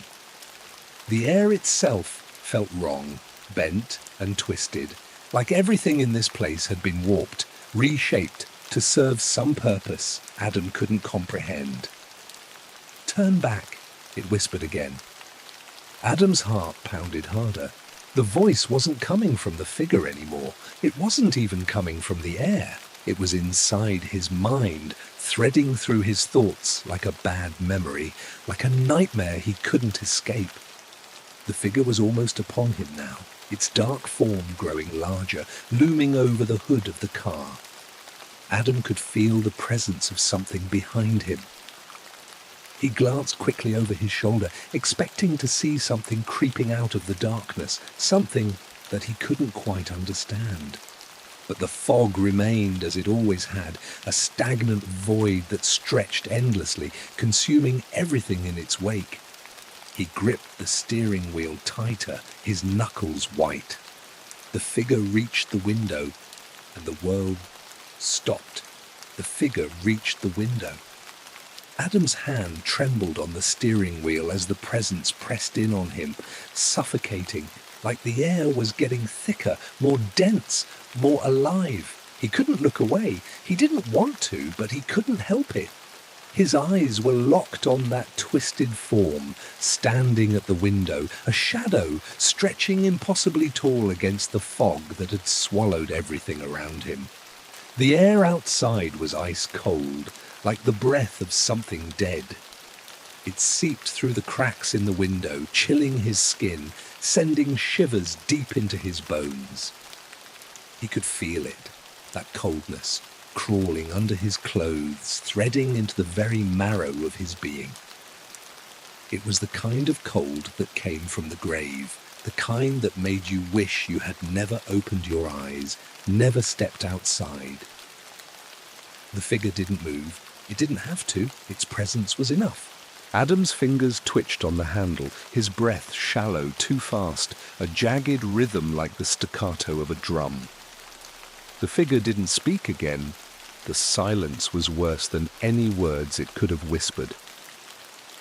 Speaker 1: The air itself felt wrong, bent and twisted, like everything in this place had been warped, reshaped to serve some purpose Adam couldn't comprehend. Turn back, it whispered again. Adam's heart pounded harder. The voice wasn't coming from the figure anymore. It wasn't even coming from the air. It was inside his mind, threading through his thoughts like a bad memory, like a nightmare he couldn't escape. The figure was almost upon him now, its dark form growing larger, looming over the hood of the car. Adam could feel the presence of something behind him. He glanced quickly over his shoulder, expecting to see something creeping out of the darkness, something that he couldn't quite understand. But the fog remained as it always had, a stagnant void that stretched endlessly, consuming everything in its wake. He gripped the steering wheel tighter, his knuckles white. The figure reached the window, and the world stopped. The figure reached the window. Adam's hand trembled on the steering wheel as the presence pressed in on him, suffocating, like the air was getting thicker, more dense, more alive. He couldn't look away. He didn't want to, but he couldn't help it. His eyes were locked on that twisted form, standing at the window, a shadow stretching impossibly tall against the fog that had swallowed everything around him. The air outside was ice cold, like the breath of something dead. It seeped through the cracks in the window, chilling his skin, sending shivers deep into his bones. He could feel it, that coldness, crawling under his clothes, threading into the very marrow of his being. It was the kind of cold that came from the grave, the kind that made you wish you had never opened your eyes, never stepped outside. The figure didn't move. It didn't have to. Its presence was enough. Adam's fingers twitched on the handle, his breath shallow, too fast, a jagged rhythm like the staccato of a drum. The figure didn't speak again. The silence was worse than any words it could have whispered.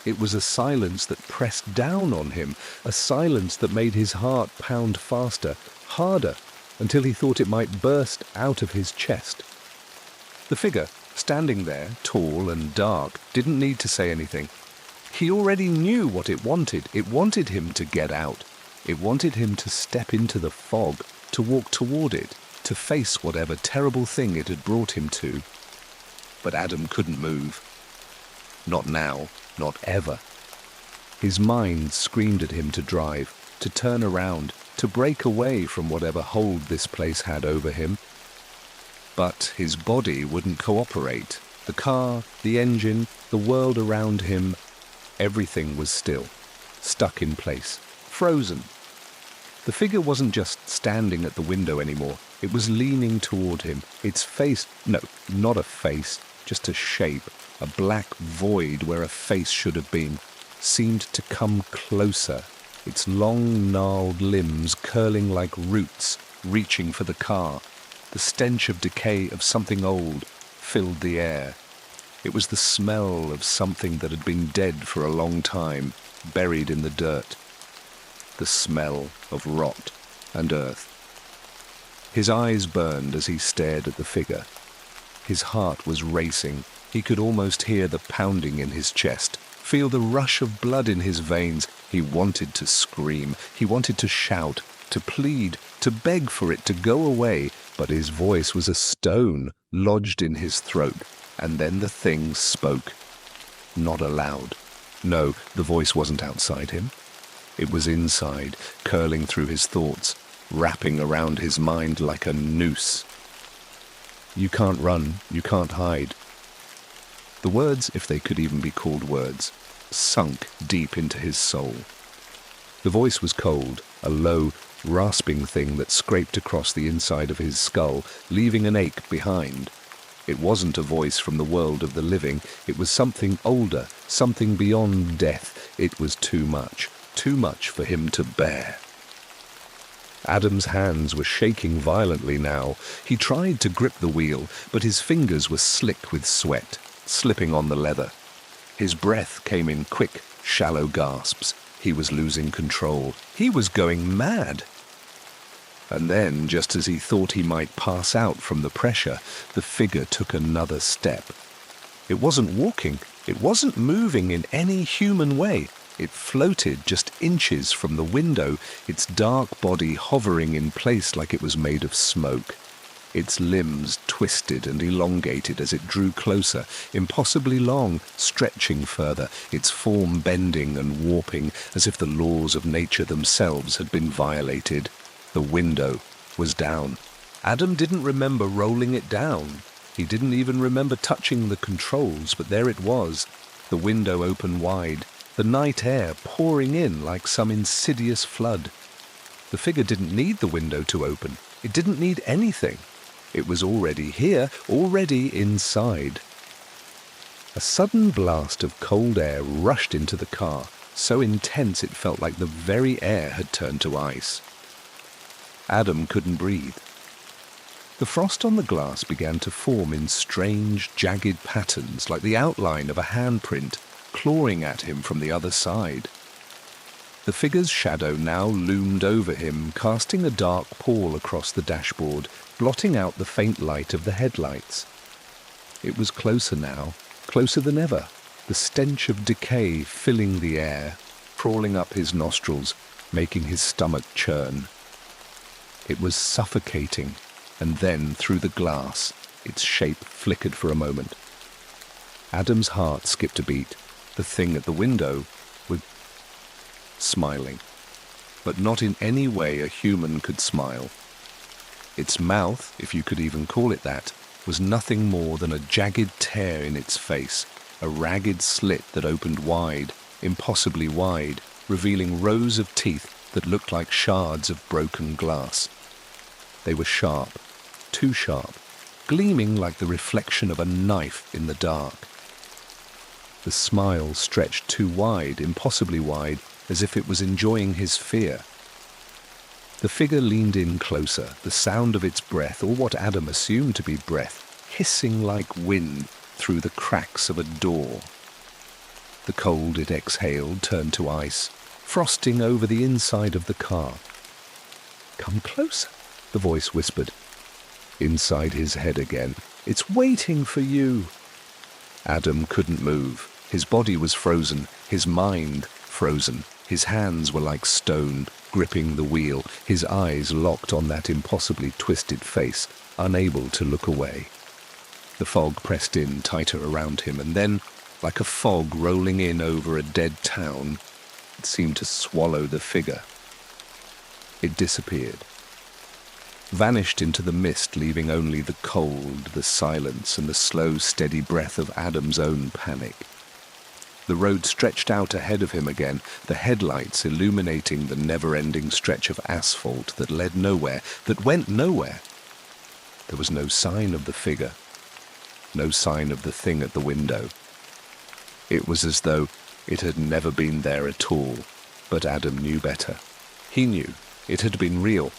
Speaker 1: It was a silence that pressed down on him, a silence that made his heart pound faster, harder, until he thought it might burst out of his chest. The figure, standing there, tall and dark, didn't need to say anything. He already knew what it wanted. It wanted him to get out. It wanted him to step into the fog, to walk toward it, to face whatever terrible thing it had brought him to. But Adam couldn't move. Not now, not ever. His mind screamed at him to drive, to turn around, to break away from whatever hold this place had over him. But his body wouldn't cooperate. The car, the engine, the world around him, everything was still, stuck in place, frozen. The figure wasn't just standing at the window anymore. It was leaning toward him. Its face, no, not a face, just a shape, a black void where a face should have been, seemed to come closer, its long, gnarled limbs curling like roots, reaching for the car. The stench of decay of something old filled the air. It was the smell of something that had been dead for a long time, buried in the dirt. The smell of rot and earth. His eyes burned as he stared at the figure. His heart was racing. He could almost hear the pounding in his chest, feel the rush of blood in his veins. He wanted to scream. He wanted to shout, to plead, to beg for it to go away, but his voice was a stone lodged in his throat. And then the thing spoke. Not aloud. No, the voice wasn't outside him. It was inside, curling through his thoughts, wrapping around his mind like a noose. You can't run, you can't hide. The words, if they could even be called words, sunk deep into his soul. The voice was cold, a low, rasping thing that scraped across the inside of his skull, leaving an ache behind. It wasn't a voice from the world of the living. It was something older, something beyond death. It was too much for him to bear. Adam's hands were shaking violently now. He tried to grip the wheel, but his fingers were slick with sweat, slipping on the leather. His breath came in quick, shallow gasps. He was losing control. He was going mad. And then, just as he thought he might pass out from the pressure, the figure took another step. It wasn't walking. It wasn't moving in any human way. It floated just inches from the window, its dark body hovering in place like it was made of smoke. Its limbs twisted and elongated as it drew closer, impossibly long, stretching further, its form bending and warping as if the laws of nature themselves had been violated. The window was down. Adam didn't remember rolling it down. He didn't even remember touching the controls, but there it was. the window open wide, the night air pouring in like some insidious flood. The figure didn't need the window to open. It didn't need anything. It was already here, already inside. A sudden blast of cold air rushed into the car, so intense it felt like the very air had turned to ice. Adam couldn't breathe. The frost on the glass began to form in strange, jagged patterns like the outline of a handprint clawing at him from the other side. The figure's shadow now loomed over him, casting a dark pall across the dashboard, blotting out the faint light of the headlights. It was closer now, closer than ever, the stench of decay filling the air, crawling up his nostrils, making his stomach churn. It was suffocating, and then through the glass, its shape flickered for a moment. Adam's heart skipped a beat. The thing at the window was smiling, but not in any way a human could smile. Its mouth, if you could even call it that, was nothing more than a jagged tear in its face, a ragged slit that opened wide, impossibly wide, revealing rows of teeth that looked like shards of broken glass. They were sharp, too sharp, gleaming like the reflection of a knife in the dark. The smile stretched too wide, impossibly wide, as if it was enjoying his fear. The figure leaned in closer, the sound of its breath, or what Adam assumed to be breath, hissing like wind through the cracks of a door. The cold it exhaled turned to ice, frosting over the inside of the car. "Come closer," the voice whispered. Inside his head again. "It's waiting for you." Adam couldn't move. His body was frozen, his mind frozen. His hands were like stone, gripping the wheel, his eyes locked on that impossibly twisted face, unable to look away. The fog pressed in tighter around him, and then, like a fog rolling in over a dead town, it seemed to swallow the figure. It disappeared, vanished into the mist, leaving only the cold, the silence, and the slow, steady breath of Adam's own panic. The road stretched out ahead of him again, the headlights illuminating the never-ending stretch of asphalt that led nowhere, that went nowhere. There was no sign of the figure, no sign of the thing at the window. It was as though it had never been there at all, but Adam knew better. He knew it had been real,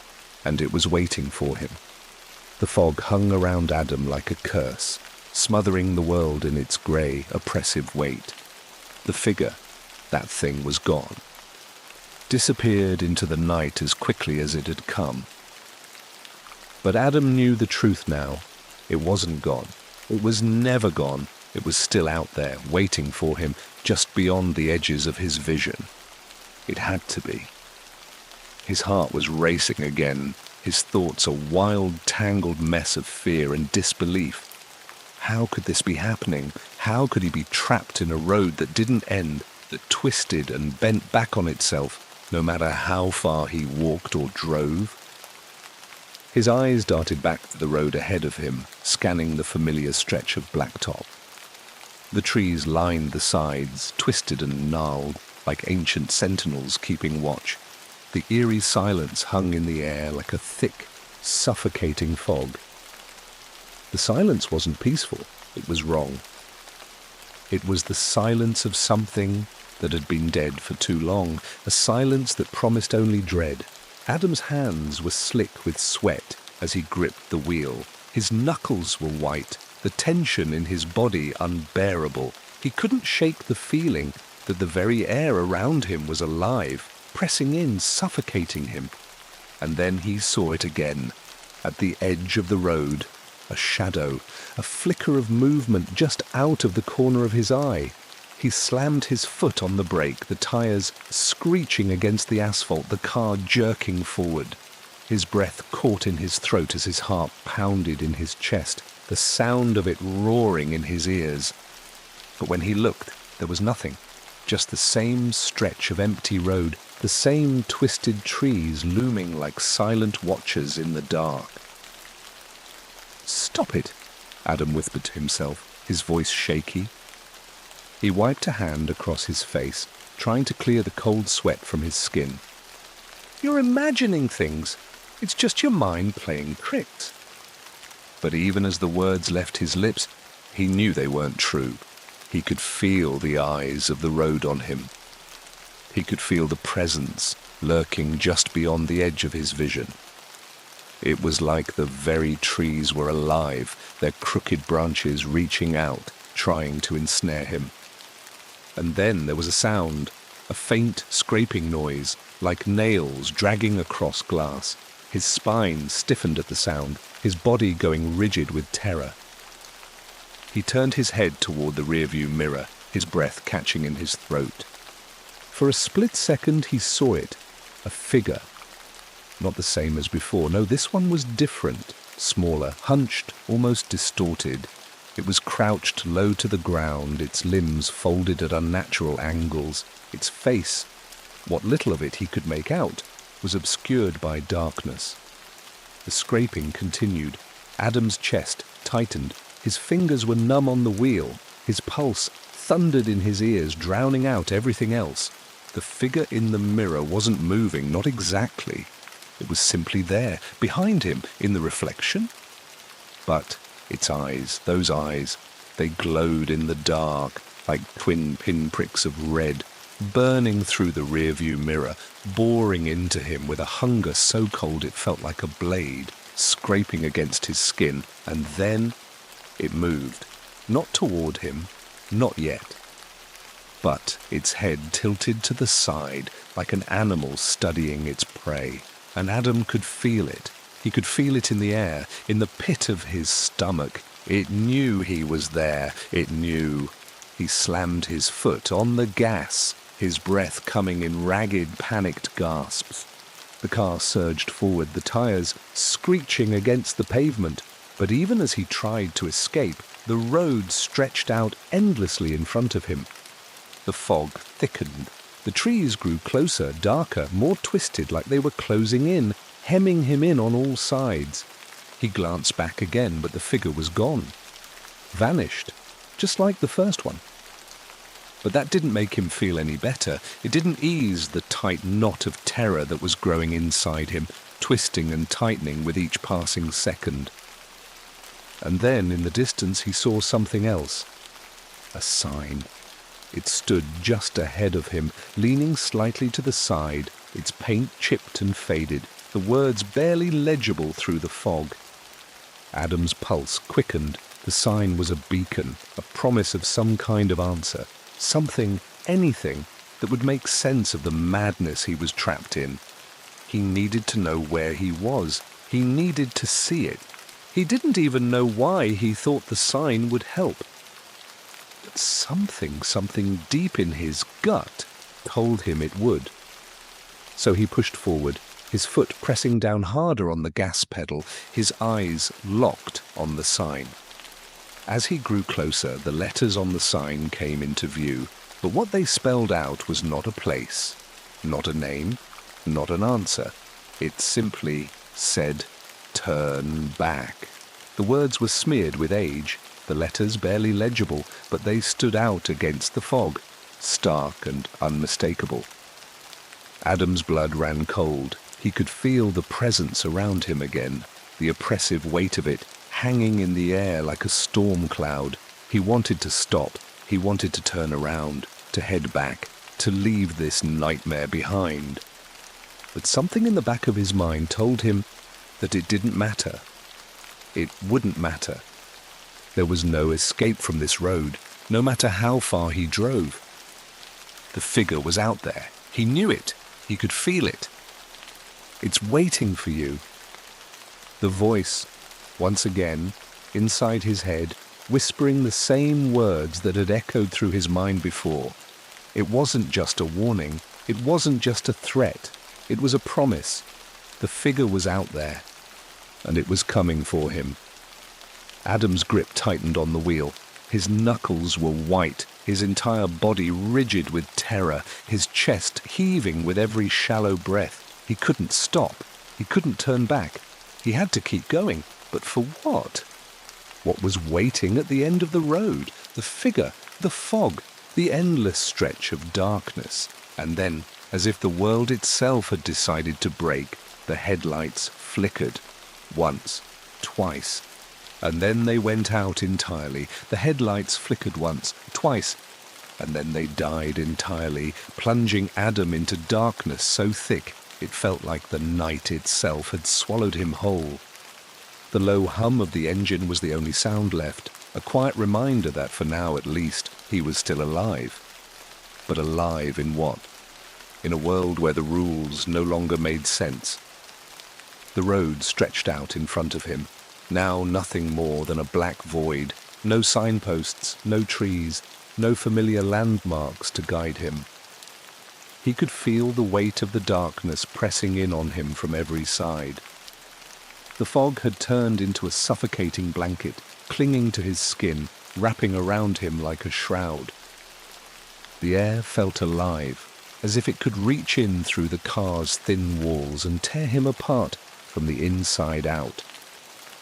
Speaker 1: and it was waiting for him. The fog hung around Adam like a curse, smothering the world in its grey, oppressive weight. The figure, that thing, was gone, disappeared into the night as quickly as it had come. But Adam knew the truth now. It wasn't gone. It was never gone. It was still out there, waiting for him, just beyond the edges of his vision. It had to be. His heart was racing again, his thoughts a wild, tangled mess of fear and disbelief. How could this be happening? How could he be trapped in a road that didn't end, that twisted and bent back on itself, no matter how far he walked or drove? His eyes darted back to the road ahead of him, scanning the familiar stretch of blacktop. The trees lined the sides, twisted and gnarled, like ancient sentinels keeping watch. The eerie silence hung in the air like a thick, suffocating fog. The silence wasn't peaceful. It was wrong. It was the silence of something that had been dead for too long, a silence that promised only dread. Adam's hands were slick with sweat as he gripped the wheel. His knuckles were white, the tension in his body unbearable. He couldn't shake the feeling that the very air around him was alive, pressing in, suffocating him. And then he saw it again, at the edge of the road, a shadow, a flicker of movement just out of the corner of his eye. He slammed his foot on the brake, the tires screeching against the asphalt, the car jerking forward. His breath caught in his throat as his heart pounded in his chest, the sound of it roaring in his ears. But when he looked, there was nothing, just the same stretch of empty road, the same twisted trees looming like silent watchers in the dark. "Stop it," Adam whispered to himself, his voice shaky. He wiped a hand across his face, trying to clear the cold sweat from his skin.
Speaker 2: You're imagining things. It's just your mind playing tricks.
Speaker 1: But even as the words left his lips, he knew they weren't true. He could feel the eyes of the road on him. He could feel the presence lurking just beyond the edge of his vision. It was like the very trees were alive, their crooked branches reaching out, trying to ensnare him. And then there was a sound, a faint scraping noise, like nails dragging across glass. His spine stiffened at the sound, his body going rigid with terror. He turned his head toward the rearview mirror, his breath catching in his throat. For a split second he saw it, a figure. Not the same as before. No, this one was different, smaller, hunched, almost distorted. It was crouched low to the ground, its limbs folded at unnatural angles. Its face, what little of it he could make out, was obscured by darkness. The scraping continued. Adam's chest tightened. His fingers were numb on the wheel. His pulse thundered in his ears, drowning out everything else. The figure in the mirror wasn't moving, not exactly. It was simply there, behind him, in the reflection. But its eyes, those eyes, they glowed in the dark, like twin pinpricks of red, burning through the rearview mirror, boring into him with a hunger so cold it felt like a blade, scraping against his skin. And then it moved, not toward him, not yet. But its head tilted to the side, like an animal studying its prey. And Adam could feel it. He could feel it in the air, in the pit of his stomach. It knew he was there. It knew. He slammed his foot on the gas, his breath coming in ragged, panicked gasps. The car surged forward, the tires screeching against the pavement. But even as he tried to escape, the road stretched out endlessly in front of him. The fog thickened. The trees grew closer, darker, more twisted, like they were closing in, hemming him in on all sides. He glanced back again, but the figure was gone. Vanished, just like the first one. But that didn't make him feel any better. It didn't ease the tight knot of terror that was growing inside him, twisting and tightening with each passing second. And then, in the distance, he saw something else. A sign. It stood just ahead of him, leaning slightly to the side, its paint chipped and faded, the words barely legible through the fog. Adam's pulse quickened. The sign was a beacon, a promise of some kind of answer, something, anything, that would make sense of the madness he was trapped in. He needed to know where he was. He needed to see it. He didn't even know why he thought the sign would help. But something deep in his gut told him it would. So he pushed forward, his foot pressing down harder on the gas pedal, his eyes locked on the sign. As he grew closer, the letters on the sign came into view, but what they spelled out was not a place, not a name, not an answer. It simply said, "Turn back." The words were smeared with age, the letters barely legible, but they stood out against the fog, stark and unmistakable. Adam's blood ran cold. He could feel the presence around him again, the oppressive weight of it, hanging in the air like a storm cloud. He wanted to stop. He wanted to turn around, to head back, to leave this nightmare behind. But something in the back of his mind told him that it didn't matter. It wouldn't matter. There was no escape from this road, no matter how far he drove. The figure was out there. He knew it. He could feel it. It's waiting for you. The voice, once again, inside his head, whispering the same words that had echoed through his mind before. It wasn't just a warning. It wasn't just a threat. It was a promise. The figure was out there, and it was coming for him. Adam's grip tightened on the wheel. His knuckles were white, his entire body rigid with terror, his chest heaving with every shallow breath. He couldn't stop. He couldn't turn back. He had to keep going. But for what? What was waiting at the end of the road? The figure, the fog, the endless stretch of darkness, and then, as if the world itself had decided to break, the headlights flickered. Once, twice, and then they went out entirely. The headlights flickered once, twice, and then they died entirely, plunging Adam into darkness so thick it felt like the night itself had swallowed him whole. The low hum of the engine was the only sound left, a quiet reminder that, for now at least, he was still alive. But alive in what? In a world where the rules no longer made sense. The road stretched out in front of him, now nothing more than a black void, no signposts, no trees, no familiar landmarks to guide him. He could feel the weight of the darkness pressing in on him from every side. The fog had turned into a suffocating blanket, clinging to his skin, wrapping around him like a shroud. The air felt alive, as if it could reach in through the car's thin walls and tear him apart from the inside out.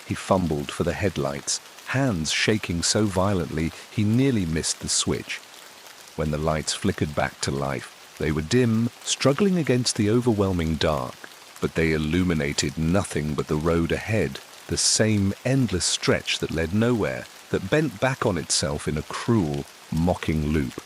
Speaker 1: He fumbled for the headlights, hands shaking so violently he nearly missed the switch. When the lights flickered back to life, they were dim, struggling against the overwhelming dark, but they illuminated nothing but the road ahead, the same endless stretch that led nowhere, that bent back on itself in a cruel, mocking loop.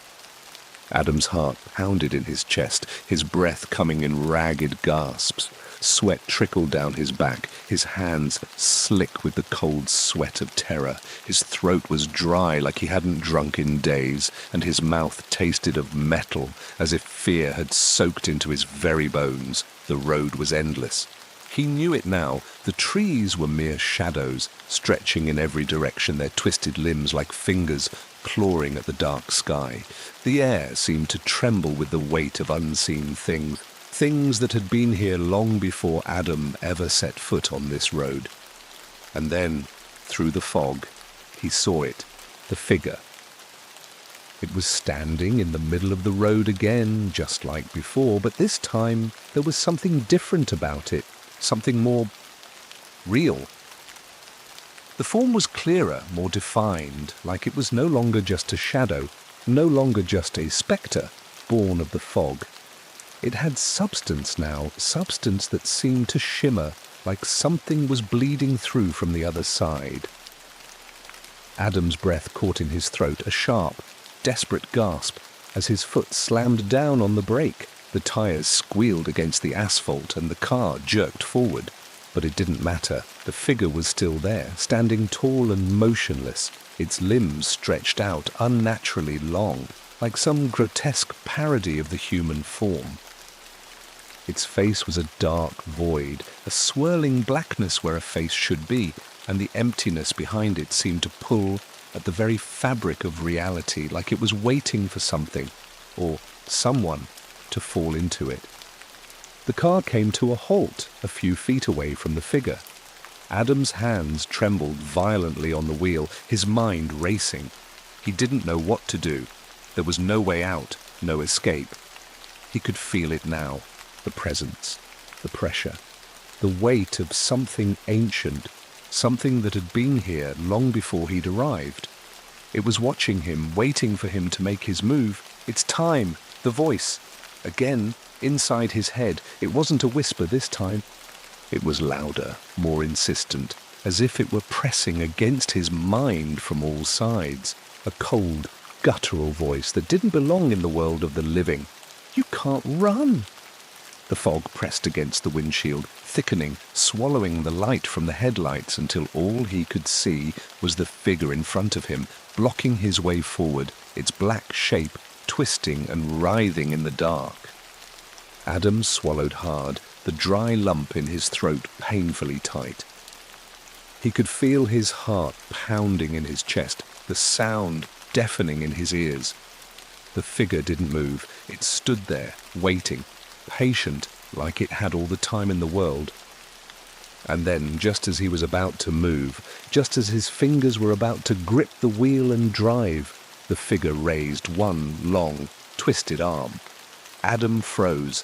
Speaker 1: Adam's heart pounded in his chest, his breath coming in ragged gasps. Sweat trickled down his back, his hands slick with the cold sweat of terror. His throat was dry like he hadn't drunk in days, and his mouth tasted of metal, as if fear had soaked into his very bones. The road was endless. He knew it now. The trees were mere shadows, stretching in every direction, their twisted limbs like fingers clawing at the dark sky. The air seemed to tremble with the weight of unseen things, things that had been here long before Adam ever set foot on this road. And then, through the fog, he saw it, the figure. It was standing in the middle of the road again, just like before, but this time there was something different about it, something more real. The form was clearer, more defined, like it was no longer just a shadow, no longer just a spectre born of the fog. It had substance now, substance that seemed to shimmer, like something was bleeding through from the other side. Adam's breath caught in his throat, a sharp, desperate gasp, as his foot slammed down on the brake. The tires squealed against the asphalt and the car jerked forward. But it didn't matter. The figure was still there, standing tall and motionless, its limbs stretched out unnaturally long, like some grotesque parody of the human form. Its face was a dark void, a swirling blackness where a face should be, and the emptiness behind it seemed to pull at the very fabric of reality, like it was waiting for something, or someone, to fall into it. The car came to a halt a few feet away from the figure. Adam's hands trembled violently on the wheel, his mind racing. He didn't know what to do. There was no way out, no escape. He could feel it now, the presence, the pressure, the weight of something ancient, something that had been here long before he'd arrived. It was watching him, waiting for him to make his move. It's time, the voice. Again, inside his head, it wasn't a whisper this time. It was louder, more insistent, as if it were pressing against his mind from all sides. A cold, guttural voice that didn't belong in the world of the living. You can't run! The fog pressed against the windshield, thickening, swallowing the light from the headlights until all he could see was the figure in front of him, blocking his way forward, its black shape twisting and writhing in the dark. Adam swallowed hard, the dry lump in his throat painfully tight. He could feel his heart pounding in his chest, the sound deafening in his ears. The figure didn't move. It stood there, waiting, patient, like it had all the time in the world. And then, just as he was about to move, just as his fingers were about to grip the wheel and drive, the figure raised one long, twisted arm. Adam froze.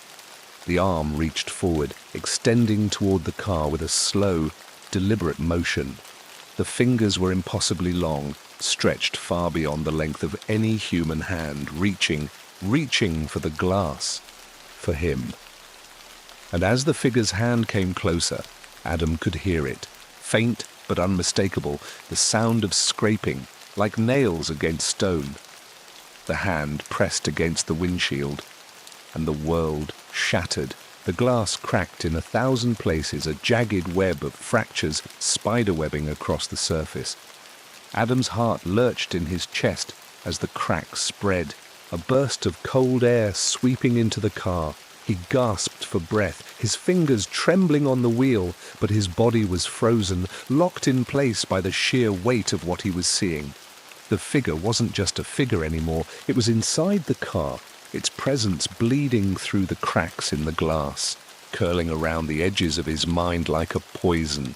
Speaker 1: The arm reached forward, extending toward the car with a slow, deliberate motion. The fingers were impossibly long, stretched far beyond the length of any human hand, reaching for the glass, for him. And as the figure's hand came closer, Adam could hear it, faint but unmistakable, the sound of scraping, like nails against stone. The hand pressed against the windshield, and the world shattered. The glass cracked in 1,000 places, a jagged web of fractures spiderwebbing across the surface. Adam's heart lurched in his chest as the crack spread, a burst of cold air sweeping into the car. He gasped for breath, his fingers trembling on the wheel, but his body was frozen, locked in place by the sheer weight of what he was seeing. The figure wasn't just a figure anymore, it was inside the car, its presence bleeding through the cracks in the glass, curling around the edges of his mind like a poison.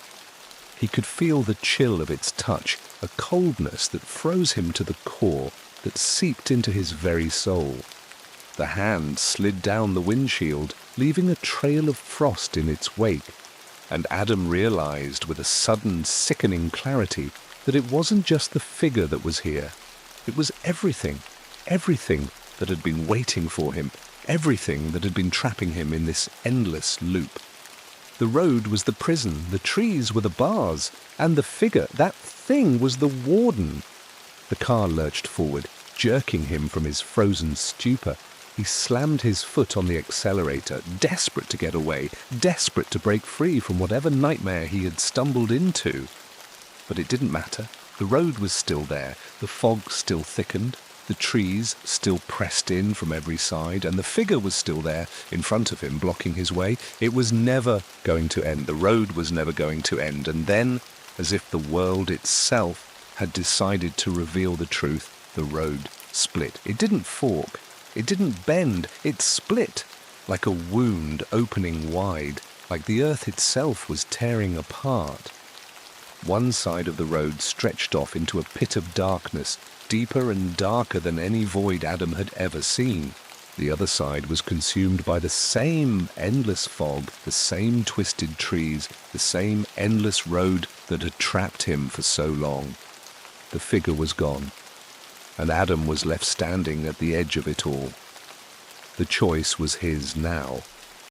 Speaker 1: He could feel the chill of its touch, a coldness that froze him to the core, that seeped into his very soul. The hand slid down the windshield, leaving a trail of frost in its wake, and Adam realized with a sudden, sickening clarity that it wasn't just the figure that was here. It was everything that had been waiting for him, everything that had been trapping him in this endless loop. The road was the prison, the trees were the bars, and the figure, that thing, was the warden. The car lurched forward, jerking him from his frozen stupor. He slammed his foot on the accelerator, desperate to get away, desperate to break free from whatever nightmare he had stumbled into. But it didn't matter. The road was still there, the fog still thickened, the trees still pressed in from every side, and the figure was still there, in front of him, blocking his way. It was never going to end. The road was never going to end. And then, as if the world itself had decided to reveal the truth, the road split. It didn't fork. It didn't bend. It split, like a wound opening wide, like the earth itself was tearing apart. One side of the road stretched off into a pit of darkness, deeper and darker than any void Adam had ever seen. The other side was consumed by the same endless fog, the same twisted trees, the same endless road that had trapped him for so long. The figure was gone, and Adam was left standing at the edge of it all. The choice was his now.